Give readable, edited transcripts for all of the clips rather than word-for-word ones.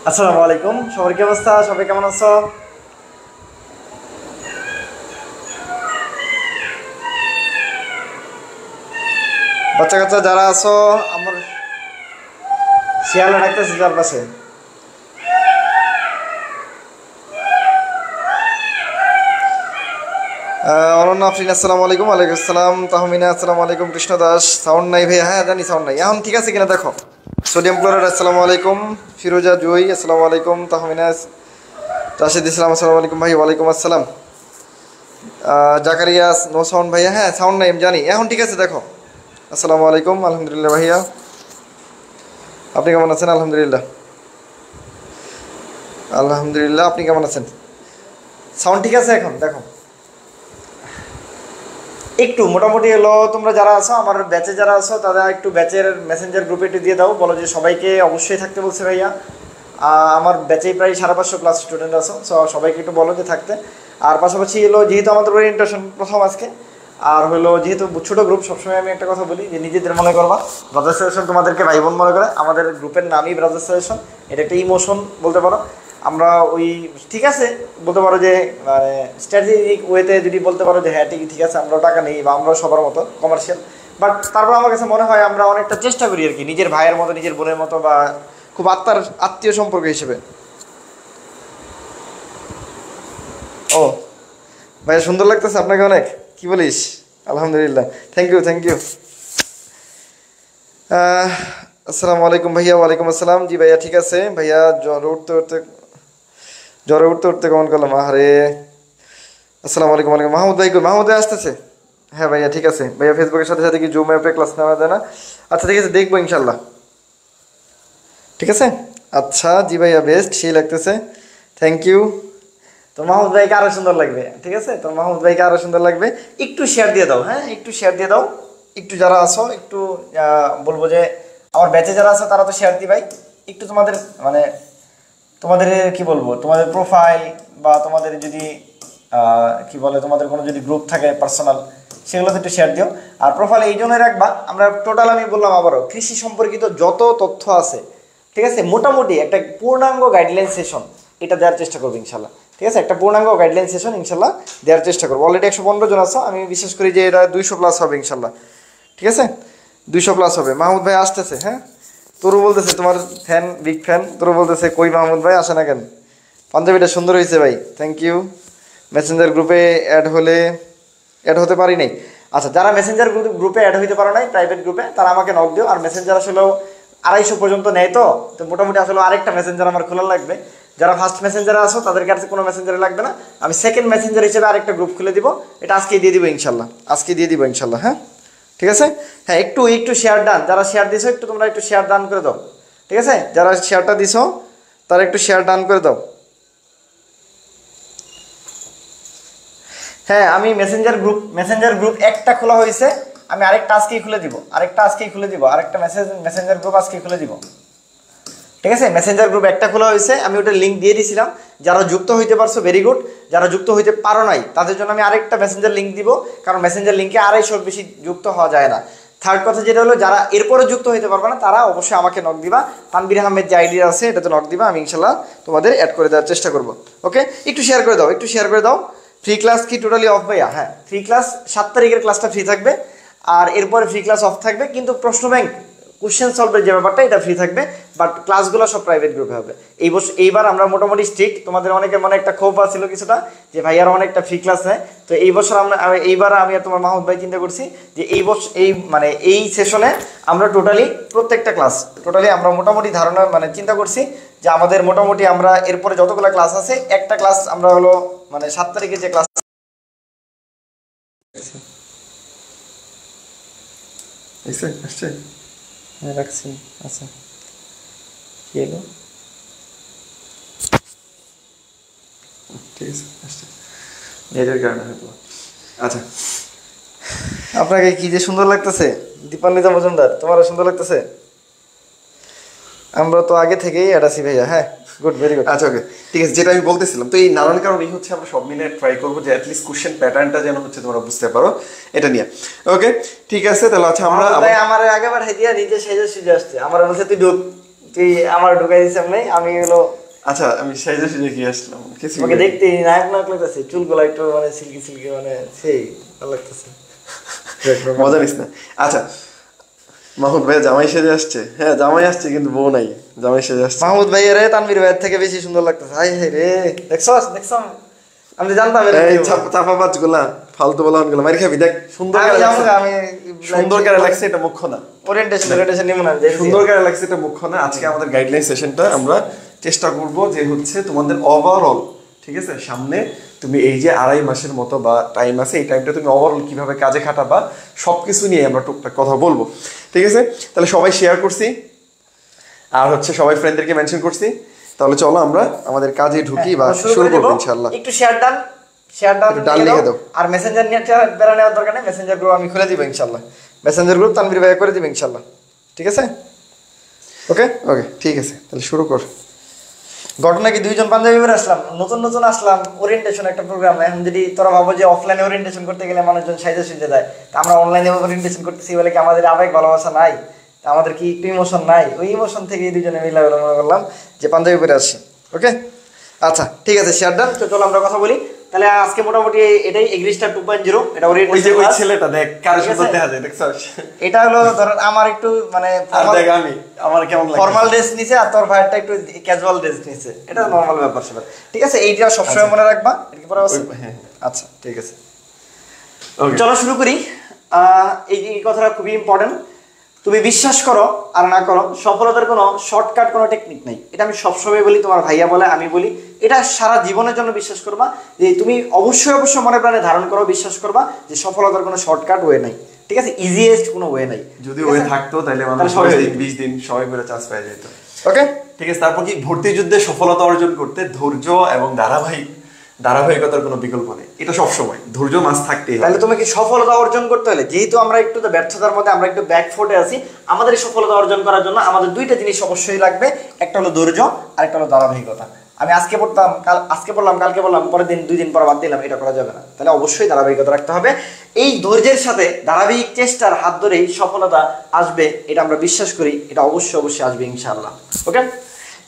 আসসালামু আলাইকুম, সবার কি অবস্থা? সবাই কেমন আছো? বাচ্চা কাচ্চা যারা আছো, আমার শিয়ালে ডাকতেছে চারপাশে। অনন্য আফরিন আসসালামু আলাইকুম। ওয়ালাইকুম আসসালাম। তাহমিনা আসসালামু আলাইকুম। কৃষ্ণ দাস সাউন্ড নাই ভাইয়া? হ্যাঁ জানি সাউন্ড নাই। এখন ঠিক আছে কিনা দেখো। সোডিয়াম ক্লোরাইড আসসালামু আলাইকুম। ফিরোজা জুই আসসালামু আলাইকুম। তাহমিনা রাশিদ ইসলাম আসসালামু আলাইকুম ভাই। ওয়ালাইকুম আসসালাম। জাকারিয়া নো সাউন্ড ভাইয়া? হ্যাঁ সাউন্ড নাই আমি জানি। এখন ঠিক আছে দেখো। আসসালামু আলাইকুম। আলহামদুলিল্লাহ ভাইয়া, আপনি কেমন আছেন? আলহামদুলিল্লাহ আলহামদুলিল্লাহ। আপনি কেমন আছেন? সাউন্ড ঠিক আছে এখন দেখো। একটু মোটামুটি হলো, তোমরা যারা আছো আমার ব্যাচে যারা আছো তারা একটু ব্যাচের মেসেঞ্জার গ্রুপে একটু দিয়ে দাও, বলো যে সবাইকে অবশ্যই থাকতে বলছে ভাইয়া। আমার ব্যাচেই প্রায় 550 ক্লাস স্টুডেন্ট আছো, সো সবাইকে একটু বলো যে থাকতে। আর পাশাপাশি হলো, যেহেতু আমাদের ওরিয়েন্টেশন প্রথম আজকে, আর হলো যেহেতু ছোটো গ্রুপ, সবসময় আমি একটা কথা বলি যে নিজেদের মনে করবা। ব্রাদার সাজেশন তোমাদেরকে ভাই বোন মনে করে, আমাদের গ্রুপের নামই ব্রাদার সাজেশন। এটা একটা ইমোশন বলতে পারো। আমরা ওই ঠিক আছে বলতে পারো যে মানে স্ট্র্যাটেজিক ওয়েতে যদি বলতে পারো যে হ্যাঁ ঠিক ঠিক আছে, আমরাও টাকা নেই বা আমরাও সবার মতো কমার্শিয়াল, বাট তারপর আমার কাছে মনে হয় আমরা অনেকটা চেষ্টা করি আর কি, নিজের ভাইয়ের মতো নিজের বোনের মতো বা খুব আত্মীয় সম্পর্ক হিসেবে। ও ভাইয়া, সুন্দর লাগতেছে আপনাকে অনেক। কি বলিস? আলহামদুলিল্লাহ, থ্যাংক ইউ থ্যাংক ইউ। আসসালামু আলাইকুম ভাইয়া। ওয়ালাইকুম আসসালাম। জি ভাইয়া ঠিক আছে ভাইয়া। জ্বরে উঠতে উঠতে কমন করলাম, আরে। আসসালামু আলাইকুম। ওয়ালাইকুম। মাহমুদ ভাই কই? মাহমুদ ভাই আসতেছে? হ্যাঁ ভাইয়া ঠিক আছে ভাইয়া। ফেসবুকের সাথে সাথে কি জুম অ্যাপে ক্লাস নেওয়া যায় না? আচ্ছা ঠিক আছে, দেখবো ইনশাল্লাহ। ঠিক আছে। আচ্ছা জি ভাইয়া, বেস্ট, সেই লাগতেছে। Thank you. তো মাহমুদ ভাইকে আরো সুন্দর লাগবে, ঠিক আছে? তো মাহমুদ ভাইকে আরো সুন্দর লাগবে। একটু শেয়ার দিয়ে দাও, হ্যাঁ একটু শেয়ার দিয়ে দাও। একটু যারা আছো একটু বলবো যে আমার ব্যাচে যারা আছে তারা তো শেয়ার দি ভাই। একটু তোমাদের মানে তোমাদের কি বলবো, তোমাদের প্রোফাইল বা তোমাদের যদি কি বলে, তোমাদের কোনো যদি গ্রুপ থাকে পার্সোনাল, সেগুলোতে একটু শেয়ার দিও। আর প্রোফাইল এই জন্যই রাখবা, আমরা টোটাল আমি বললাম আবারও, কৃষি সম্পর্কিত যত তথ্য আছে, ঠিক আছে, মোটামুটি একটা পূর্ণাঙ্গ গাইডলাইন সেশন এটা দেওয়ার চেষ্টা করবো ইনশাল্লাহ। ঠিক আছে, একটা পূর্ণাঙ্গ গাইডলাইন সেশন ইনশাল্লাহ দেওয়ার চেষ্টা করবো। অলরেডি 115 জন আছো, আমি বিশ্বাস করি যে এটা 200 প্লাস হবে ইনশাল্লাহ। ঠিক আছে, 200 প্লাস হবে। মাহমুদ ভাই আসতেছে, হ্যাঁ। তোরও বলতেছে তোমার ফ্যান, বিগ ফ্যান। তোরও বলতেছে কই মাহমুদ ভাই আসে না কেন? পাঞ্জাবিটা সুন্দর হয়েছে ভাই, থ্যাংক ইউ। মেসেঞ্জার গ্রুপে অ্যাড হতে পারি নাই। আচ্ছা, যারা মেসেঞ্জার গ্রুপে অ্যাড হইতে পারো নাই, প্রাইভেট গ্রুপে, তারা আমাকে নক দিও। আর মেসেঞ্জার আসলেও 250 পর্যন্ত নেয়, তো তো মোটামুটি আসলে আরেকটা মেসেঞ্জার আমার খোলা লাগবে। যারা ফার্স্ট মেসেঞ্জারে আসো তাদের কাছে কোনো মেসেঞ্জারে লাগবে না, আমি সেকেন্ড মেসেঞ্জার হিসেবে আরেকটা গ্রুপ খুলে দিব। এটা আজকেই দিয়ে দিব ইনশাল্লাহ, আজকে দিয়ে দিব ইনশাল্লাহ, হ্যাঁ ঠিক আছে। হ্যাঁ একটু একটু শেয়ার ডান, যারা শেয়ার দিছো একটু তোমরা একটু শেয়ার ডান করে দাও। ঠিক আছে, যারা শেয়ারটা দিছো তারা একটু শেয়ার ডান করে দাও। হ্যাঁ, আমি মেসেঞ্জার গ্রুপ একটা খোলা হয়েছে, আমি আরেকটা আজকেই খুলে দিব, আরেকটা মেসেঞ্জার গ্রুপ আজকেই খুলে দিব। ঠিক আছে, মেসেঞ্জার গ্রুপ একটা খোলা হয়েছে, আমি ওটা লিঙ্ক দিয়ে দিয়েছিলাম। যারা যুক্ত হইতে পারছো ভেরি গুড, যারা যুক্ত হইতে পারো নাই তাদের জন্য আমি আরেকটা মেসেঞ্জার লিঙ্ক দিব, কারণ মেসেঞ্জার লিঙ্কে 250 বেশি যুক্ত হওয়া যায় না। থার্ড কথা যেটা হলো, যারা এরপরে যুক্ত হইতে পারবে না তারা অবশ্যই আমাকে নক দিবা। তানবির আহমেদ যে আইডি আছে এটাতে নক দিবা, আমি ইনশাল্লাহ তোমাদের অ্যাড করে দেওয়ার চেষ্টা করবো। ওকে, একটু শেয়ার করে দাও, একটু শেয়ার করে দাও। ফ্রি ক্লাস কি টোটালি অফ ভাইয়া? হ্যাঁ, ফ্রি ক্লাস 7 তারিখের ক্লাসটা ফ্রি থাকবে, আর এরপরে ফ্রি ক্লাস অফ থাকবে, কিন্তু প্রশ্ন ব্যাংক কোশ্চেন সলভের যে ব্যাপারটা এটা ফ্রি থাকবে, বাট ক্লাসগুলো সব প্রাইভেট গ্রুপে হবে। এইবার আমরা মোটামুটি স্ট্রিক্ট। তোমাদের অনেকের মনে একটা ক্ষোভ ছিল কিছুটা যে ভাইয়ার অনেকটা ফ্রি ক্লাস নেয়, তো এই বছর এইবার আমি আর তোমার মাহমুদ ভাই চিন্তা করছি যে এই বছর এই সেশনে আমরা প্রত্যেকটা ক্লাস আমরা মোটামুটি ধারণা চিন্তা করছি যে আমাদের মোটামুটি আমরা এরপরে যতগুলো ক্লাস আছে একটা ক্লাস আমরা হলো 7 তারিখে যে ক্লাস আসছে রাখছি। আচ্ছা কি এলো? ঠিক আছে, আসছে নেটের কারণে হয়তো। আচ্ছা, আপনাকে কি যে সুন্দর লাগতেছে দীপান্বিতা মজুমদার, তোমারও সুন্দর লাগতেছে। আমরা তো আগে থেকেই আছি ভাইয়া। হ্যাঁ গুড, ভেরি গুড। আচ্ছা ওকে, ঠিক আছে। যেটা আমি বলতেছিলাম, তো এই নানান কারণেই হচ্ছে আমরা সব মিলে ট্রাই করবো যে অ্যাটলিস্ট কোশ্চেন প্যাটার্নটা যেন হচ্ছে তোমরা বুঝতে পারো এটা নিয়ে। ওকে ঠিক আছে, তাহলে আচ্ছা আমরা আমার আগেবার হেদিয়া নিজে সেজে আসছে, আমার বলছে তুই ঢুক, তুই আমার ঢুকাই দিস এমনি, আমি হলো আচ্ছা আমি সাইজে সাইজে কি আসলাম কিছু তোমাকে দেখতে নায়ক নায়ক লাগতেছে, চুলগুলো একটু মানে সিল্কি সিল্কি, মানে সেই ভালো লাগতেছে। মজা নিস না। আচ্ছা মাহমুদ ভাই জামাই সেজে আসছে, হ্যাঁ জামাই আসছে কিন্তু বউ নাই, জামাই সেজে আসছে। মাহমুদ ভাই রে তানভীর ভাইয়ের থেকে বেশি সুন্দর লাগতেছে। হাই হাই রে, দেখছো দেখছো, আমি তো জানতাম এই চাপাবাজ গুলা ফালতু বলা গুলা মার খাবি। দেখ সুন্দর করে লাগছে, আমি সুন্দর করে লাগছে, এটা মুখ্য না। ওরিয়েন্টেশন নিব না, সুন্দর করে লাগছে এটা মুখ্য না। আজকে আমাদের গাইডলাইন সেশনটা আমরা চেষ্টা করব যে হচ্ছে তোমাদের ওভারঅল, ঠিক আছে, সামনে তুমি এই যে 2.5 মাসের মতো বা টাইম আছে, এই টাইমটা তুমি ওভারঅল কিভাবে কাজে খাটাবা সবকিছু নিয়ে আমরা টুকটাক কথা বলবো, ঠিক আছে? তাহলে সবাই শেয়ার করছি আর হচ্ছে সবাই ফ্রেন্ডদেরকে মেনশন করছি। তাহলে চলো আমরা আমাদের কাজে ঢুকি বা শুরু করব ইনশাআল্লাহ। একটু শেয়ার ডান লিখে দাও। আর মেসেঞ্জার নিয়ে বেরা নেওয়ার দরকার নেই, মেসেঞ্জার গ্রুপ আমি খুলে দিব ইনশাআল্লাহ। মেসেঞ্জার গ্রুপ তানভীর ভাই করে দিব ইনশাআল্লাহ, ঠিক আছে? ওকে ওকে ঠিক আছে, তাহলে শুরু কর। ঘটনা কি, দুইজন পাঞ্জাবি পরে আসলাম, নতুন আসলাম, ওরিয়েন্টেশন একটা প্রোগ্রাম। এখন যদি তোরা ভাবো যে অফলাইনে ওরিয়েন্টেশন করতে গেলে মানুষজন সাজে দেয়, তা আমরা অনলাইনে ওরিয়েন্টেশন করতেছি বলে কি আমাদের আবেগ ভালোবাসা নাই? আমাদের কি একটু ইমোশন নাই? ওই ইমোশন থেকে দুজনে মিলে মনে করলাম যে পাঞ্জাবি পরে আসছি। ওকে আচ্ছা ঠিক আছে, শেয়ার ডান। তো চলো আমরা কথা বলি তাহলে। আজকে মোটামুটি এটাই এগ্রিস্টার 2.0, এটা ওরিয়েন্টেশন। ওই ছেলেটা দেখ কার সুন্দর দেখা যায়, দেখছস? এটা হলো ধরেন আমার একটু মানে দেখ আমি আমার কেমন লাগে, ফর্মাল ড্রেস নিছে আর তোর ভাইটা একটু ক্যাজুয়াল ড্রেস নিছে, এটা নরমাল ব্যাপার সেটা, ঠিক আছে? এইটা সবসময় মনে রাখবা, এটা কি পরে আছে? হ্যাঁ আচ্ছা ঠিক আছে, চলো শুরু করি। এই কথাটা খুবই ইম্পর্টেন্ট। তুমি বিশ্বাস করো আর না করো, সফলতার কোনো শর্টকাট কোনো টেকনিক নেই। এটা আমি সবসময় বলি, তোমার ভাইয়া বলে, আমি বলি, এটা সারা জীবনের জন্য বিশ্বাস করবা যে তুমি অবশ্যই মনে প্রাণে ধারণ করো, বিশ্বাস করবা যে সফলতার কোনো শর্টকাট ওয়ে নাই, ঠিক আছে? ইজিয়েস্ট কোনো ওয়ে নাই। যদি ওয়ে থাকতো তাহলে মানুষ 20 দিন সবাই করে চান্স পেয়ে যেত। ওকে ঠিক আছে। তারপর কি, ভর্তি যুদ্ধে সফলতা অর্জন করতে ধৈর্য এবং ধারাবাহিকতার কোনো বিকল্প নেই। এটা সবসময় ধৈর্য মাস থাকতেই হবে। তাহলে তোমাকে সফলতা অর্জন করতে হলে, যেহেতু আমরা একটু ব্যর্থতার মধ্যে, আমরা একটু ব্যাকফুটে আছি, আমাদের এই সফলতা অর্জন করার জন্য আমাদের দুইটা জিনিস অবশ্যই লাগবে। একটা হলো ধৈর্য আর একটা হলো ধারাবাহিকতা। আমি আজকে পড়তাম, আজকে পড়লাম, কালকে পড়লাম, পরের দিন 2 দিন পর বাদ দিলাম, এটা করা যাবে না। তাহলে অবশ্যই ধারাবাহিকতা রাখতে হবে। এই ধৈর্যের সাথে ধারাবাহিক চেষ্টার হাত ধরেই সফলতা আসবে, এটা আমরা বিশ্বাস করি। এটা অবশ্যই আসবে ইনশাআল্লাহ। ওকে,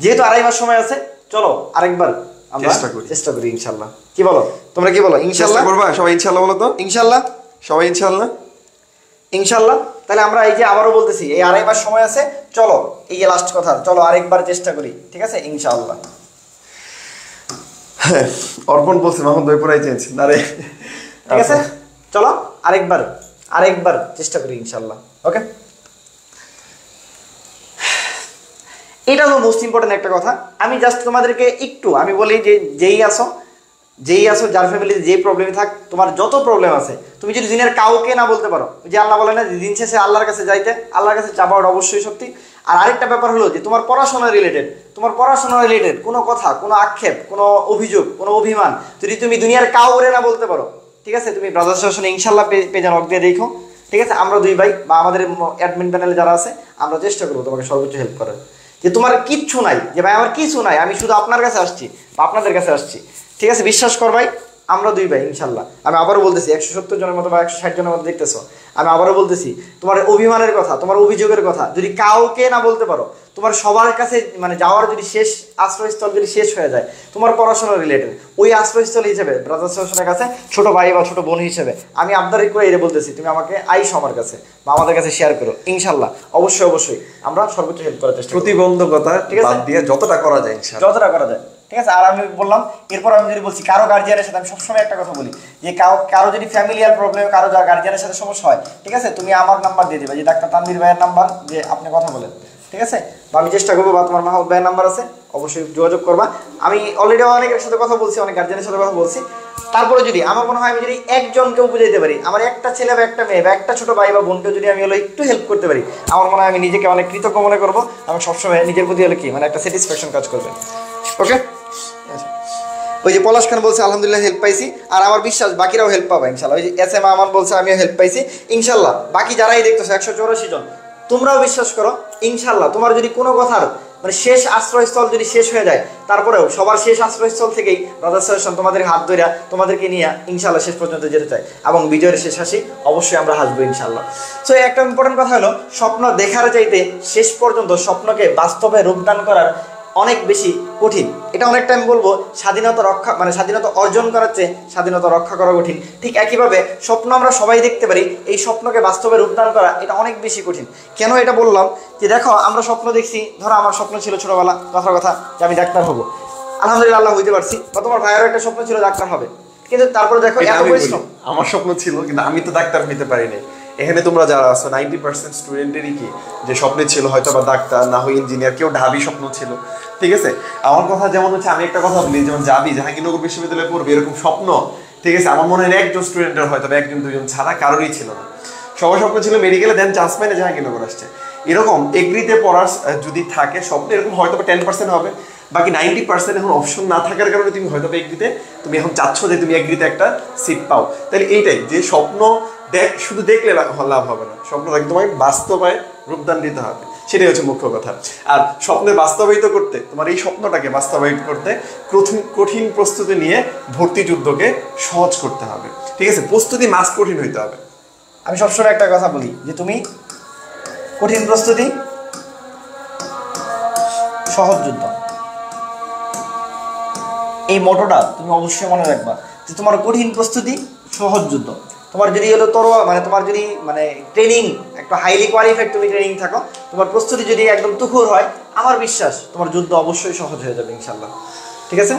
যেহেতু 2.5 মাস সময় আছে, চলো আরেকবার আমরা চেষ্টা করি ইনশাআল্লাহ। কি বলো তোমরা, কি বলো? ইনশাআল্লাহ করবা সবাই? ইনশাআল্লাহ বলো তো। ইনশাআল্লাহ সবাই ইনশাআল্লাহ। তাহলে আমরা এই যে আবারও বলতেছি, এই 2.5 মাস সময় আছে, চলো এই যে লাস্ট কথা, চলো আরেকবার চেষ্টা করি, ঠিক আছে? ইনশাআল্লাহ। অর্পণ বলছে মাহমুদ ভাই পুরাই চেঞ্জ না রে, ঠিক আছে? চলো আরেকবার চেষ্টা করি ইনশাআল্লাহ। ওকে, এটা তো মোস্ট ইম্পর্টেন্ট একটা কথা। আমি জাস্ট তোমাদেরকে একটু আমি বলি যে যেই আসো যার ফ্যামিলিতে যে প্রবলেমই থাক, তোমার যত প্রবলেম আছে, তুমি যদি দিনের কাউকে না বলতে পারো, যে আল্লাহ বলে না যে দিন শেষে আল্লাহর কাছে যাইতে, আল্লাহর কাছে চাপা, ওটা অবশ্যই সত্যি। আর আরেকটা ব্যাপার হলো যে তোমার পড়াশোনা রিলেটেড কোনো কথা, কোনো আক্ষেপ, কোনো অভিযোগ, কোনো অভিমান যদি তুমি দুনিয়ার কাউরে না বলতে পারো, ঠিক আছে, তুমি ব্রাদার্স সেশনে ইনশাআল্লাহ পেয়ে যান, দিয়ে দেখো, ঠিক আছে? আমরা 2 ভাই বা আমাদের অ্যাডমিন প্যানেলে যারা আছে, আমরা চেষ্টা করবো তোমাকে সর্বোচ্চ হেল্প করার। যে তোমার কিচ্ছু নাই, যে ভাই আমার কিছু নাই, আমি শুধু আপনার কাছে আসছি বা আপনাদের কাছে আসছি, ঠিক আছে? বিশ্বাস কর ভাই, আমরা 2 ভাই ইনশাআল্লাহ। আমি আবারও বলতেছি, 170 জনের মতো বা 160 জনের মতো দেখতেছো, আমি আবারও বলতেছি, তোমার অভিমানের কথা, তোমার অভিযোগের কথা যদি কাউকে না বলতে পারো, তোমার সবার কাছে মানে যাওয়ার যদি শেষ আশ্রয়স্থল যদি শেষ হয়ে যায়, তোমার পড়াশোনা রিলেটেড ওই আশ্রয়স্থল হিসেবে ব্রাদার্স সেশনের কাছে ছোট ভাই বা ছোট বোন হিসেবে আমি আবদার করে এটা বলতেছি, তুমি আমাকে আইসো আমার কাছে বা আমাদের কাছে শেয়ার করো ইনশাআল্লাহ। অবশ্যই আমরা সর্বোচ্চ হেল্প করার চেষ্টা করব। প্রতিবন্ধকতা ঠিক আছে, বাদ দিয়ে যতটা করা যায় ইনশাআল্লাহ, যতটা করা যায়, ঠিক আছে? আর আমি বললাম, এরপর আমি যদি বলছি কারো গার্জিয়ানের সাথে, আমি সবসময় একটা কথা বলি যে কারো যদি ফ্যামিলিয়ার প্রবলেম, কারো গার্জিয়ানের সাথে সমস্যা হয়, ঠিক আছে, তুমি আমার নাম্বার দিয়ে দিবা, যে ডাক্তার তানভীর ভাইয়ের নাম্বার, যে আপনি কথা বলেন, ঠিক আছে? বা আমি চেষ্টা করবো, বা তোমার মাহমুদ ভাইয়ের নাম্বার আছে, অবশ্যই যোগাযোগ করবা। আমি অলরেডি অনেকের সাথে কথা বলছি, অনেক গার্জিয়ানের সাথে কথা বলছি। তারপরে যদি আমার মনে হয় আমি যদি একজনকেও বুঝাইতে পারি, আমার একটা ছেলে বা একটা মেয়ে বা একটা ছোট ভাই বা বোনকে যদি আমি হলো একটু হেল্প করতে পারি, আমার মনে হয় আমি নিজেকে অনেক কৃতজ্ঞ মনে করবো। আমি সবসময় নিজের প্রতি হলো কি মানে একটা স্যাটিসফ্যাকশন কাজ করবে। ওকে, ওই যে পলাশ খান বলছে আলহামদুলিল্লাহ হেল্প পাইছি, আর আমার বিশ্বাস বাকিরাও হেল্প পাবে ইনশাল্লাহ। ওই যে SM আমান বলছে আমিও হেল্প পাইছি ইনশাল্লাহ। বাকি যারাই দেখতেছো 184 জন, তোমরাও বিশ্বাস করো ইনশাল্লাহ। তোমার যদি কোনো কথার মানে শেষ আশ্রয়স্থল যদি শেষ হয়ে যায়, তারপরেও সবার শেষ আশ্রয়স্থল থেকেই ব্রাদার্স সলিউশন তোমাদের হাত ধরে তোমাদেরকে নিয়ে ইনশাল্লাহ শেষ পর্যন্ত যেতে চাই, এবং বিজয়ের শেষ হাসি অবশ্যই আমরা হাসবো ইনশাল্লাহ। সো একটা ইম্পর্টেন্ট কথা হলো, স্বপ্ন দেখার চাইতে শেষ পর্যন্ত স্বপ্নকে বাস্তবে রূপদান করার অনেক বেশি কঠিন। এটা অনেকটা আমি বলবো স্বাধীনতা রক্ষা, মানে স্বাধীনতা অর্জন করার চেয়ে স্বাধীনতা রক্ষা করা কঠিন। ঠিক একইভাবে স্বপ্ন আমরা সবাই দেখতে পারি, এই স্বপ্নকে বাস্তবে রূপদান করা এটা অনেক বেশি কঠিন। কেন এটা বললাম, যে দেখো আমরা স্বপ্ন দেখছি, ধরো আমার স্বপ্ন ছিল ছোটবেলা কথার কথা যে আমি ডাক্তার হবো, আলহামদুলিল্লাহ আল্লাহ হইতে পারছি, বা তোমার ভাইয়েরও একটা স্বপ্ন ছিল ডাক্তার হবে, কিন্তু তারপরে দেখো এত পরিশ্রম। আমার স্বপ্ন ছিল কিন্তু আমি তো ডাক্তার হইতে পারিনি। এখানে তোমরা যারা আছো 90% স্টুডেন্টেরই কি যে স্বপ্নে ছিল হয়তো বা ডাক্তার, না হয় ইঞ্জিনিয়ার, কেউ ঢাবি স্বপ্ন ছিল, ঠিক আছে। আমার কথা যেমন হচ্ছে, আমি একটা কথা বলি, যেমন যাবি জাহাঙ্গীরনগর বিশ্ববিদ্যালয়ে পড়বে এরকম স্বপ্ন, ঠিক আছে, আমার মনে হয় একজন স্টুডেন্টের হয়তো বা একজন দুজন ছাড়া কারোরই ছিল না। সবার স্বপ্ন ছিল মেডিকেলে, দেন চান্স পাই না জাহাঙ্গীরনগর আসছে। এরকম এগ্রিতে পড়ার যদি থাকে স্বপ্ন, এরকম হয়তো বা 10% হবে, বাকি 90% এখন অপশন না থাকার কারণে তুমি হয়তো এগ্রিতে, তুমি এখন চাচ্ছ যে তুমি এগ্রিতে একটা সিট পাও। তাহলে এইটাই যে স্বপ্ন শুধু দেখলে লাভ হবে না, স্বপ্ন তোমাকে বাস্তবায় রূপদান দিতে হবে, সেটাই হচ্ছে মুখ্য কথা। আর স্বপ্নের বাস্তবায়িত করতে, তোমার এই স্বপ্নটাকে বাস্তবায়িত করতে কঠিন প্রস্তুতি নিয়ে ভর্তি যুদ্ধকে সহজ করতে হবে, ঠিক আছে। প্রস্তুতি মাস কঠিন হইতে হবে। আমি সবসময় একটা কথা বলি যে তুমি কঠিন প্রস্তুতি সহজ যুদ্ধ, এই মোটোটা তুমি অবশ্যই মনে রাখবা যে তোমার কঠিন প্রস্তুতি সহজ যুদ্ধ। তোমার যদি হলো মানে তোমার যদি মানে ট্রেনিং একটা হাইলি কোয়ালিফাইড তুমি ট্রেনিং থাকো, তোমার প্রস্তুতি যদি একদম তুখুর হয়, আমার বিশ্বাস তোমার যুদ্ধ অবশ্যই সহজ হয়ে যাবে ইনশাল্লাহ, ঠিক আছে।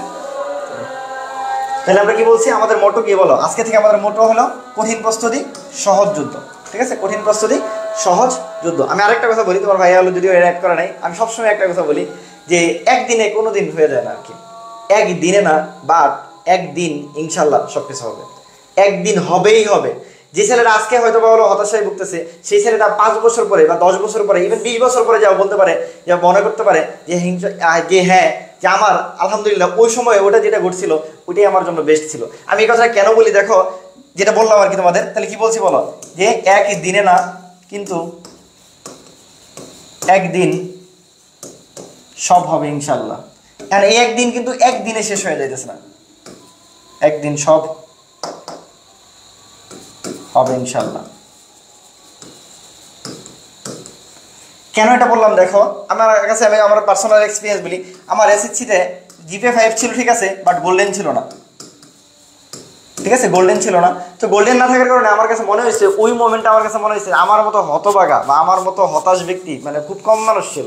তাহলে আমরা কি বলছি, আমাদের মোটো কি বলো, আজকে থেকে আমাদের মোটো হলো কঠিন প্রস্তুতি সহজ যুদ্ধ, ঠিক আছে, কঠিন প্রস্তুতি সহজ যুদ্ধ। আমি আরেকটা কথা বলি, তোমার ভাইয়া হলো যদিও অ্যাড করা নাই, আমি সবসময় একটা কথা বলি যে একদিনে কোনো দিন হয়ে যায় না আর কি, একদিনে না, বাট একদিন ইনশাল্লাহ সব কিছু হবে, একদিন হবেই হবে। যে ছেলেটা আজকে হয়তো বা হলো হতাশায় ভুগতেছে, সেই ছেলেটা 5 বছর পরে বা 10 বছর পরে, ইভেন 20 বছর পরে যাও বলতে পারে, যা মনে করতে পারে যে যে হ্যাঁ, যে আমার আলহামদুলিল্লাহ ওই সময় ওটা যেটা ঘটছিল ওইটাই আমার জন্য বেস্ট ছিল। আমি এই কথা কেন বলি দেখো, যেটা বললাম আর কি তোমাদের, তাহলে কি বলছি বলো, যে একই দিনে না কিন্তু একদিন সব হবে ইনশাল্লাহ। আর এই একদিন কিন্তু একদিনে শেষ হয়ে যাইতেছে না, একদিন সব হবে ইনশাল্লাহ। কেন এটা বললাম দেখো, আমার কাছে আমি আমার পার্সোনাল এক্সপিরিয়েন্স বলি, আমার এসএসসিতে জিপিএ 5 ছিল, ঠিক আছে, বাট গোল্ডেন ছিল না, ঠিক আছে, গোল্ডেন ছিল না। তো গোল্ডেন না থাকার কারণে আমার কাছে মনে হয়েছে, ওই মোমেন্টে আমার কাছে মনে হয়েছে আমার মতো হতবাগা বা আমার মতো হতাশ ব্যক্তি মানে খুব কম মানুষ ছিল।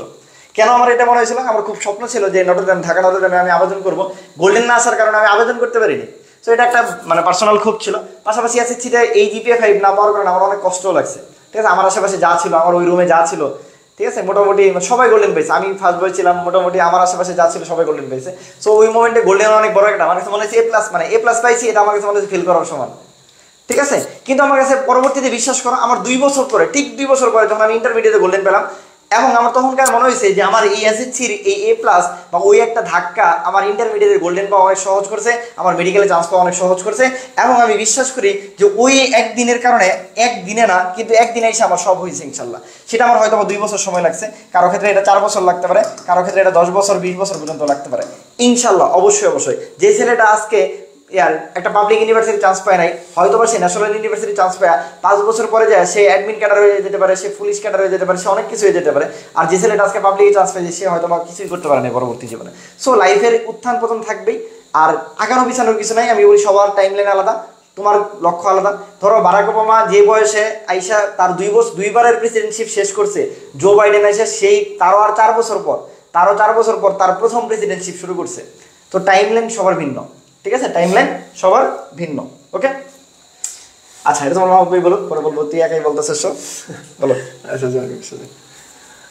কেন আমার এটা মনে হয়েছিল, আমার খুব স্বপ্ন ছিল যে নটরডেম, ঢাকা নটরডেমে আমি আবেদন করবো, গোল্ডেন না আসার কারণে আমি আবেদন করতে পারিনি। তো এটা একটা মানে পার্সোনাল খুব ছিল। পাশাপাশি এসএসসিতে এই জিপিএ 5 না পাওয়ার কারণে আমার অনেক কষ্টও লাগছে, ঠিক আছে। আমার আশেপাশে যা ছিল, আমার ওই রুমে যা ছিল, ঠিক আছে, মোটামুটি সবাই গোল্ডেন পেয়েছে, আমি ফার্স্ট বয় ছিলাম, মোটামুটি আমার আশেপাশে যা ছিল সবাই গোল্ডেন পেয়েছে। সো ওই মোমেন্টে গোল্ডেন অনেক বড় একটা, আমার কাছে মনে হচ্ছে A+, মানে A+ পাইছি, এটা আমার কাছে মনে হচ্ছে ফিল করার সমান, ঠিক আছে। কিন্তু আমার কাছে পরবর্তীতে বিশ্বাস করো, আমার 2 বছর পরে, ঠিক 2 বছর পরে যখন আমি ইন্টারমিডিয়েটে গোল্ডেন পেলাম, এবং আমার তখনকার মনে হয়েছে যে আমার এই এসএসসির এই A+ বা ওই একটা ধাক্কা আমার ইন্টারমিডিয়েটের গোল্ডেন পাওয়া অনেক সহজ করছে, আমার মেডিকেলে চান্স পাওয়া অনেক সহজ করছে। এবং আমি বিশ্বাস করি যে ওই একদিনের কারণে, একদিনে না কিন্তু একদিনে এসে আমার সব হয়েছে ইনশাল্লাহ। সেটা আমার হয়তো 2 বছর সময় লাগছে, কারো ক্ষেত্রে এটা 4 বছর লাগতে পারে, কারো ক্ষেত্রে এটা 10 বছর 20 বছর পর্যন্ত লাগতে পারে ইনশাল্লাহ। অবশ্যই অবশ্যই যে ছেলেটা আজকে একটা পাবলিক ইউনিভার্সিটি চান্স পায় নাই, হয়তো বা সে ন্যাশনাল ইউনিভার্সিটি চান্স পায় 5 বছর পরে যায়, সে অ্যাডমিন ক্যাডার হয়ে যেতে পারে, সে পুলিশ ক্যাডার হয়ে যেতে পারে, সে অনেক কিছু হয়ে যেতে পারে। আর যে ছেলেটা আজকে পাবলিক চান্স পেয়েছে, সে হয়তো বা কিছুই করতে পারে না পরবর্তী জীবনে। সো লাইফের উত্থান পতন থাকবেই, আর আগানো পিছানোর কিছু নাই। আমি বলি সবার টাইম লাইন আলাদা, তোমার লক্ষ্য আলাদা। ধরো বারাক ওবামা যে বয়সে আইসা তার 2বারের প্রেসিডেন্টশিপ শেষ করছে, জো বাইডেন আইসা সেই তারও 4 বছর পর তার প্রথম প্রেসিডেন্টশিপ শুরু করছে। তো টাইম লাইন সবার ভিন্ন, ঠিক আছে, টাইমলাইন সবার ভিন্ন, ওকে। আচ্ছা, এটা তোমার মাহবুব ভাই বলো, পরে বলবো, তুই একাই বলতেছিস বলো। আচ্ছা